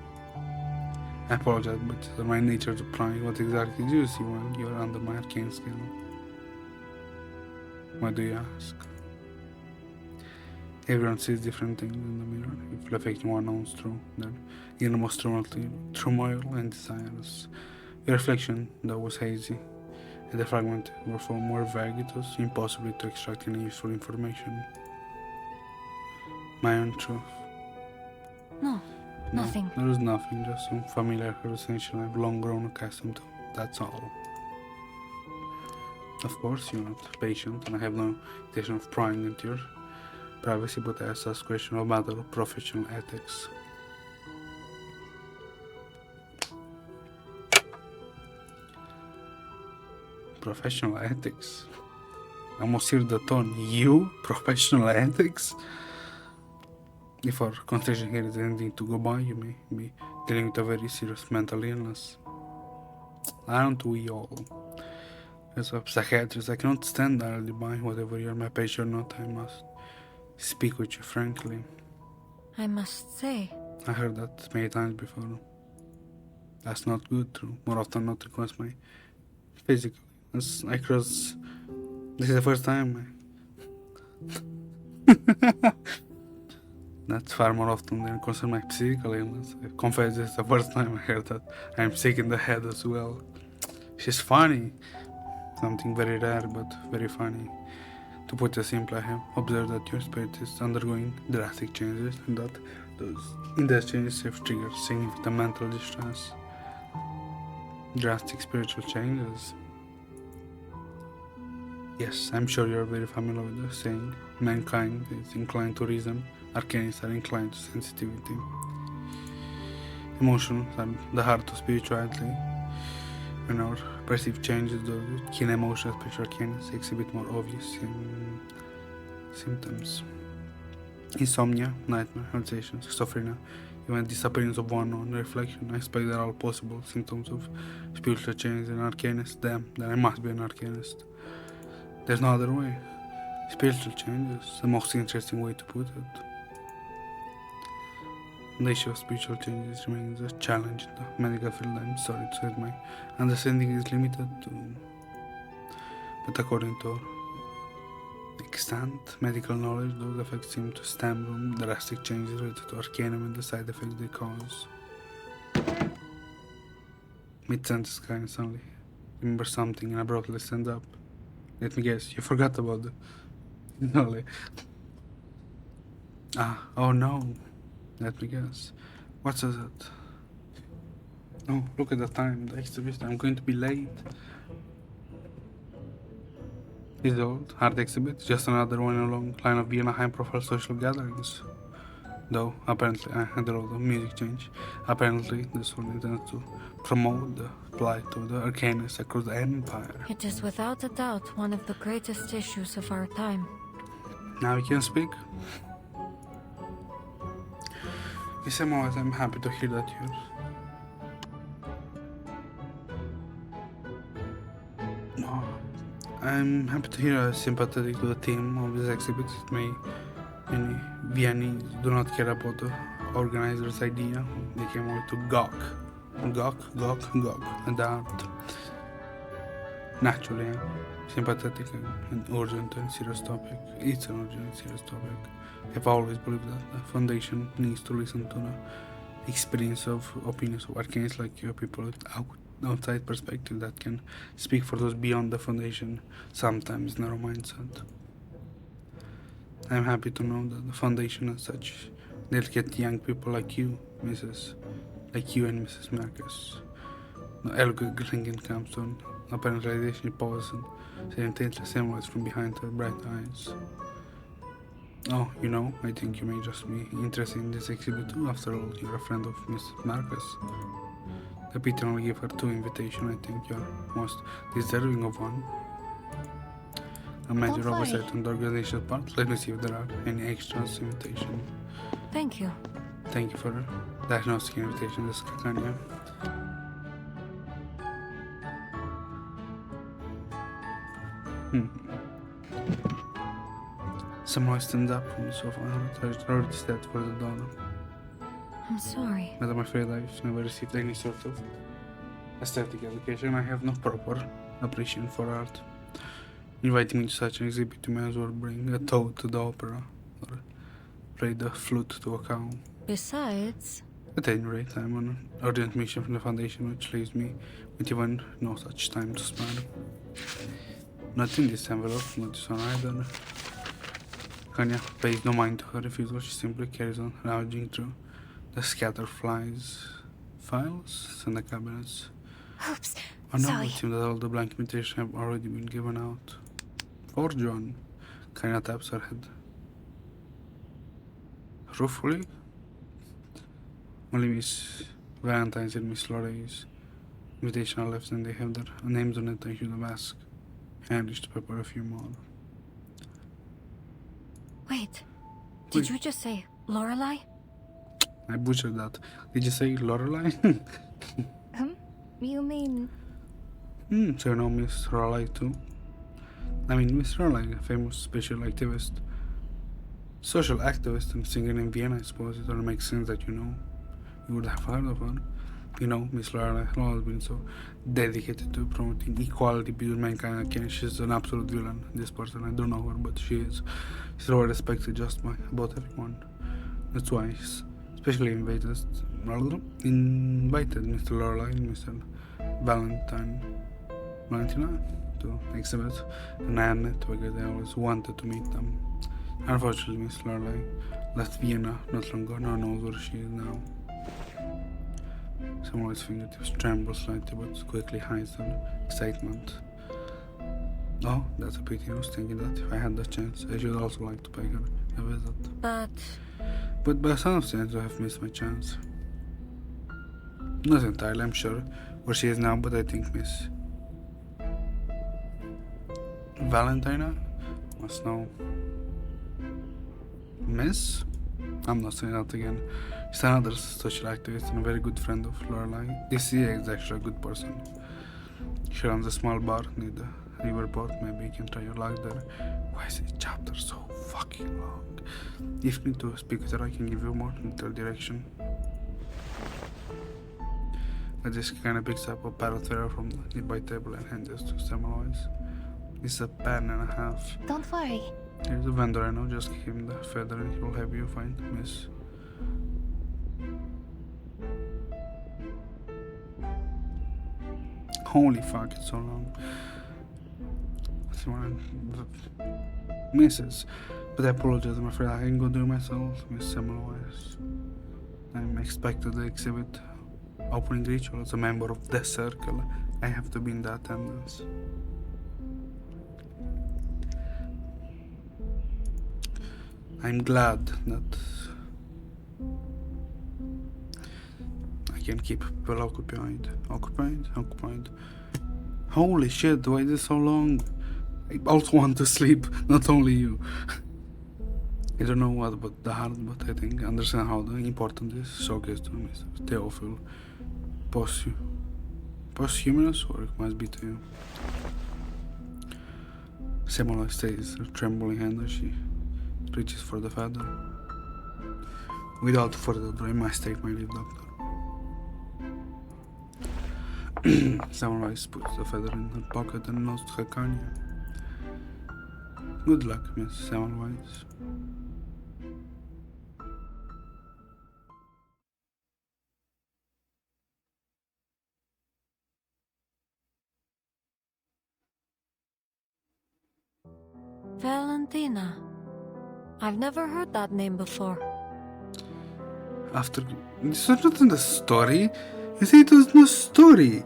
I apologize, but it's my nature to pry. What exactly do you see when you're under my arcane skin? Why do you ask? Everyone sees different things in the mirror, reflecting one own through their innermost turmoil and desires. The reflection, though, was hazy, and the fragment were far more vague. It was impossible to extract any useful information. My own truth. No, nothing. There was nothing, just some familiar hallucination I've long grown accustomed to. That's all. Of course, you're not patient, and I have no intention of prying into your privacy, but I ask this question of matter of professional ethics. Professional ethics? I almost hear the tone. You? Professional ethics? If our conversation here is anything to go by, you may be dealing with a very serious mental illness. Aren't we all? As a psychiatrist, I cannot stand idly by. Whatever you're my patient or not, I must speak with you frankly. I must say. I heard that many times before. That's not good, true. More often not requires my physical. This is the first time That's far more often than concern my physical illness. I confess this is the first time I heard that I'm sick in the head as well. She's funny. Something very rare but very funny. To put it simply, I have observed that your spirit is undergoing drastic changes and that those changes have triggered significant mental distress. Drastic spiritual changes. Yes, I'm sure you're very familiar with the saying, mankind is inclined to reason, arcanists are inclined to sensitivity. Emotions are the heart of spirituality. When our perceived changes, the keen emotions, especially arcanists, exhibit more obvious symptoms. Insomnia, nightmare, hallucinations, schizophrenia, even disappearance of one on reflection. I expect they're all possible symptoms of spiritual change in arcanist. Damn, then I must be an arcanist. There's no other way. Spiritual change is the most interesting way to put it. The issue of spiritual changes remains a challenge in the medical field. I'm sorry to say my understanding is limited to, but according to extant medical knowledge, those effects seem to stem from drastic changes related to arcanum and the side effects they cause. Mid-sentence guy suddenly remembers something and abruptly stands up. Let me guess, you forgot about the knowledge. Oh no. Let me guess. What is it? Oh, look at the time, the exhibition. I'm going to be late. Is old, hard exhibit, just another one in a long line of Vienna high-profile social gatherings. Though, apparently, there was a music change. Apparently, this one intends to promote the plight of the arcanists across the empire. It is without a doubt one of the greatest issues of our time. Now we can speak. Somehow I'm happy to hear that I'm happy to hear sympathetic to the theme of this exhibit. Many Viennese do not care about the organizer's idea. They came out to gawk, and art. Naturally, I'm sympathetic and urgent and serious topic. It's an urgent and serious topic. I've always believed that the Foundation needs to listen to the experience of opinions of arcanists like you, people with outside perspective that can speak for those beyond the Foundation, sometimes narrow mindset. I'm happy to know that the Foundation has such delicate young people like you, and Mrs. Marcus. No elegant comes to an apparent realization pause and say intently similar from behind her bright eyes. Oh, I think you may just be interested in this exhibit too. After all, you're a friend of Miss Marcus. The Peter only gave her 2 invitations. I think you're most deserving of one. A major oversight on the organization's part. Let me see if there are any extras invitation. Thank you. Thank you for the diagnostic invitation, this Kakanya. Someone stands up from the sofa and I already stepped for the door. I'm sorry. But I'm afraid I've never received any sort of aesthetic education. I have no proper appreciation for art. Inviting me to such an exhibit, you may as well bring a toad to the opera or play the flute to a cow. Besides, At any rate, I'm on an urgent mission from the Foundation, which leaves me with even no such time to spare. Not in this envelope, not this one either. Kanya pays no mind to her refusal. She simply carries on rummaging through the scattered files and the cabinets. oops, Oh no, sorry. it seems that all the blank invitations have already been given out. For John. Kanya taps her head. Ruefully, only Miss Valentine's and Miss Lorray's invitation are left, and they have their names on it. I should have asked Hamish to prepare a few more. Wait, did you just say Lorelei? I butchered that. Did you say Lorelei? You mean... So you know Miss Lorelei too? I mean, Miss Lorelei, a famous social activist and singer in Vienna, I suppose. It only makes sense that you would have heard of her. You know, Miss Lorelei has always been so dedicated to promoting equality between mankind and she's an absolute villain, this person. I don't know her, but she is. She's well respected just by about everyone. That's why especially invited Mr. Lorelei and Mr. Valentina to exhibit an Annette because I always wanted to meet them. Unfortunately, Miss Lorelei left Vienna not long ago. No one knows where she is now. Someone's fingertips tremble slightly but quickly hides their excitement. Oh, that's a pity. I was thinking that if I had the chance, I should also like to pay her a visit. But by some chance, I have missed my chance. Not entirely, I'm sure, where she is now, but I think Miss Valentina must know. Miss? I'm not saying that again. She's another social activist and a very good friend of Lorelei. This is actually a good person. She runs a small bar near the riverport. Maybe you can try your luck there. Why is the chapter so fucking long? If you need to speak with her, I can give you more detailed direction. I just kinda picks up a parrot feather from the nearby table and hands it to Semmelweis. This is a pen and a half. Don't worry. Here's a vendor I know, just give him the feather and he will have you find Miss. Holy fuck, it's so long. Mrs. But I apologize, I'm afraid I can go do it myself, Miss Semmelweis. I'm expected to exhibit opening ritual as a member of the circle. I have to be in the attendance. I'm glad that I can keep people occupied. Occupied. Holy shit, why is it so long? I also want to sleep, not only you. I don't know what about the heart, but I think understand how important this showcase to Mr. Theophil posthumous work must be to you. Semmelweis stays her trembling hand as she reaches for the feather. Without further ado, I must take my leave, Doctor. Semmelweis puts the feather in her pocket and nods to Kanya. Good luck, Miss Semmelweis. Valentina. I've never heard that name before. After this was not in the story. You say it was no story.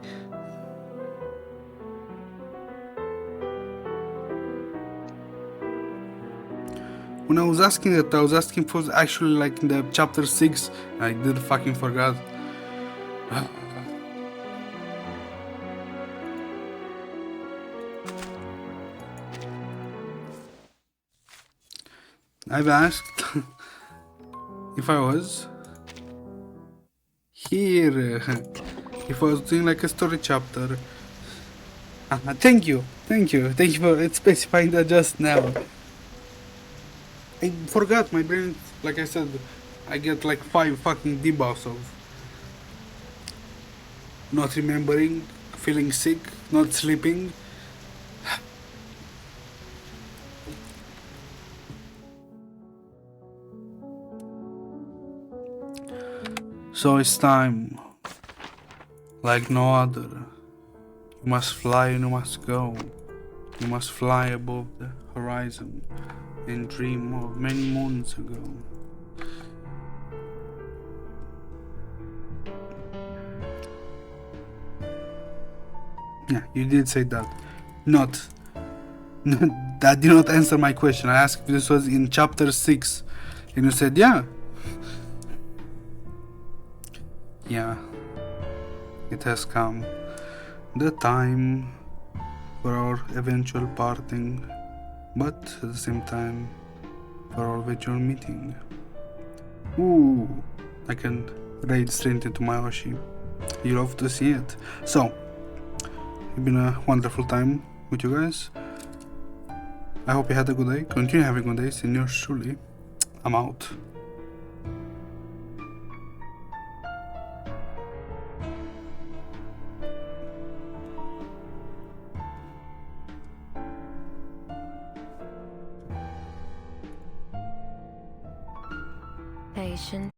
When I was asking that, I was asking for actually like in the chapter 6. I did fucking forgot. I've asked if I was here, if I was doing like a story chapter. Thank you for specifying that just now. I forgot, my brain, like I said, I get like 5 fucking debuffs of not remembering, feeling sick, not sleeping. So it's time, like no other. You must fly and you must go. You must fly above the horizon and dream of many moons ago. Yeah, you did say that. Not. That did not answer my question. I asked if this was in chapter 6. And you said, yeah. Yeah. It has come. The time for our eventual parting. But at the same time, for our eventual meeting. Ooh. I can raid straight into my Oshi. You love to see it. So, it's been a wonderful time with you guys. I hope you had a good day. Continue having good days. And yours truly, I'm out. Patient.